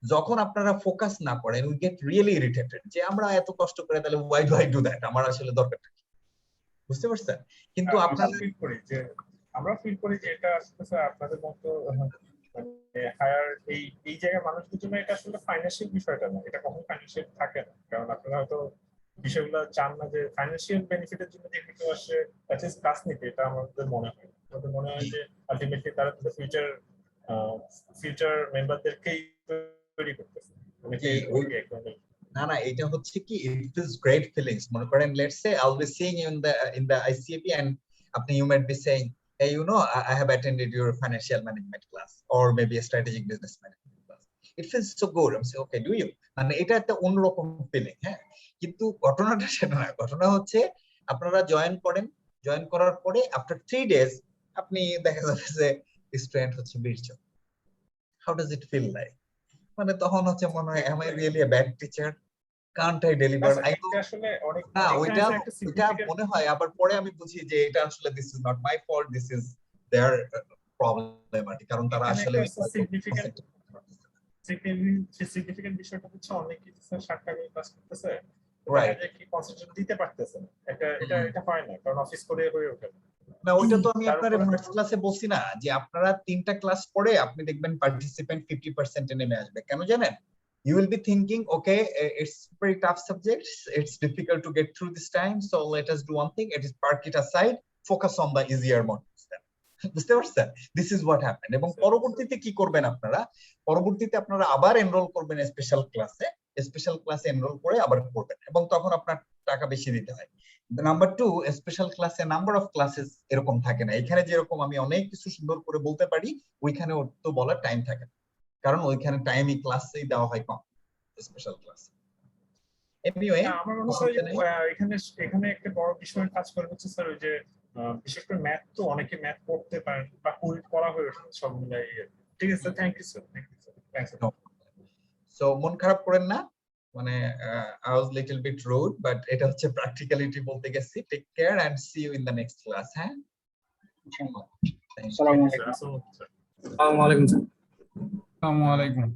যখন আপনারা ফোকাস না করেন, we get really irritated যে আমরা এত কষ্ট করে তাহলে why do I do that, আমার আসলে দরকারটা কি, বুঝতে পারছেন? কিন্তু আপনারা আমরা ফিল করি যে এটা আসলে স্যার আপনাদের মতো মানে হায়ার এই জায়গায় মানুষদের জন্য এটা আসলে ফাইন্যান্সিয়াল বিষয়টা না, এটা কখনো ফাইন্যান্সিয়াল থাকে না, কারণ আপনারা হয়তো বিষয়গুলো চান না যে ফাইন্যান্সিয়াল বেনিফিটের জন্য যে কেউ আসে অ্যাটলিস্ট ক্লাস নিতে, এটা আমাদের মনে হয়। আমাদের মনে হয় যে আলটিমেটলি তারা ফিউচার মেম্বারদেরকেই তৈরি করতেছে, মানে কি না না, এটা হচ্ছে কি, it feels great feelings. মনে করেন, let's say I'll be seeing you in the ICAP and আপনি you might be saying, hey, you know, I have attended your financial management class or maybe a strategic business management class. It feels so good. I'm saying, okay, do you? মানে এটা একটা অন্যরকম ফিলিং, হ্যাঁ। কিন্তু ঘটনাটা সেটা না, ঘটনা হচ্ছে আপনারা জয়েন করার পরে আফটার 3 days আপনি দেখা যাচ্ছে যে স্টুডেন্ট হচ্ছে 20 জন। How does it feel like? মানে তখন হচ্ছে মনে হয়, am I really a bad teacher? Can't I deliver? I know আসলে অনেক না, এখানে ওইটা যে একটা significant- মনে হয়, আবার পরে আমি বুঝি যে এটা আসলে this is not my fault, this is their problem আর কি, কারণ তারা এখানে আসলে একটা significant বিষয়টা হচ্ছে অনেক টিচার 60 টাকা ক্লাস করতেছে, Right. কি কনসেন্ট্রেশন দিতে পারতেছে না, এটা হয় না, কারণ অফিস করে হয়ে ওঠে না। না, ওইটা তো আমি তার আপনার উপরে ফার্স্ট ক্লাসে বলছি না, যে আপনারা 3টা ক্লাস পরে আপনি দেখবেন পার্টিসিপেন্ট 50% এ নেমে আসবে। কেন জানেন? You will be thinking, okay, it's very tough subjects, it's difficult to get through this time, so let us do one thing, it is park it aside, focus on the easier modules. বুঝতে পারছেন? This is what happened. এবং পরবর্তীতে কি করবেন আপনারা? পরবর্তীতে আপনারা আবার এনরোল করবেন স্পেশাল ক্লাসে এনরোল করে আবার করবেন, এবং তখন আপনার টাকা বেশি দিতে হয়। নাম্বার 2, স্পেশাল ক্লাসে নাম্বার অফ ক্লাসেস এরকম থাকে না। এখানে যেরকম আমি অনেক কিছু সুন্দর করে বলতে পারি, ওইখানে ওর তো বলার টাইম থাকে না, কারণ ওইখানে টাইমই ক্লাসেই দেওয়া হয় কম, স্পেশাল ক্লাস। এনিওয়ে, আমার মনে হয় এখানে একটা বড় বিষয় কাজ করে হচ্ছে স্যার, ওই যে বিশেষ করে ম্যাথ, তো অনেকে ম্যাথ পড়তে পারেন বা করা হয়ে ওঠে সব মিলাই। ঠিক আছে, thank you sir, thanks. So মন খারাপ করেন না, মানে I was little bit rude, but এটা হচ্ছে প্র্যাকটিক্যালিটি বলতে গেছি। Take care and see you in the next class. হ্যাঁ, আসসালামু আলাইকুম। আসসালামু আলাইকুম স্যার। আসসালামু আলাইকুম।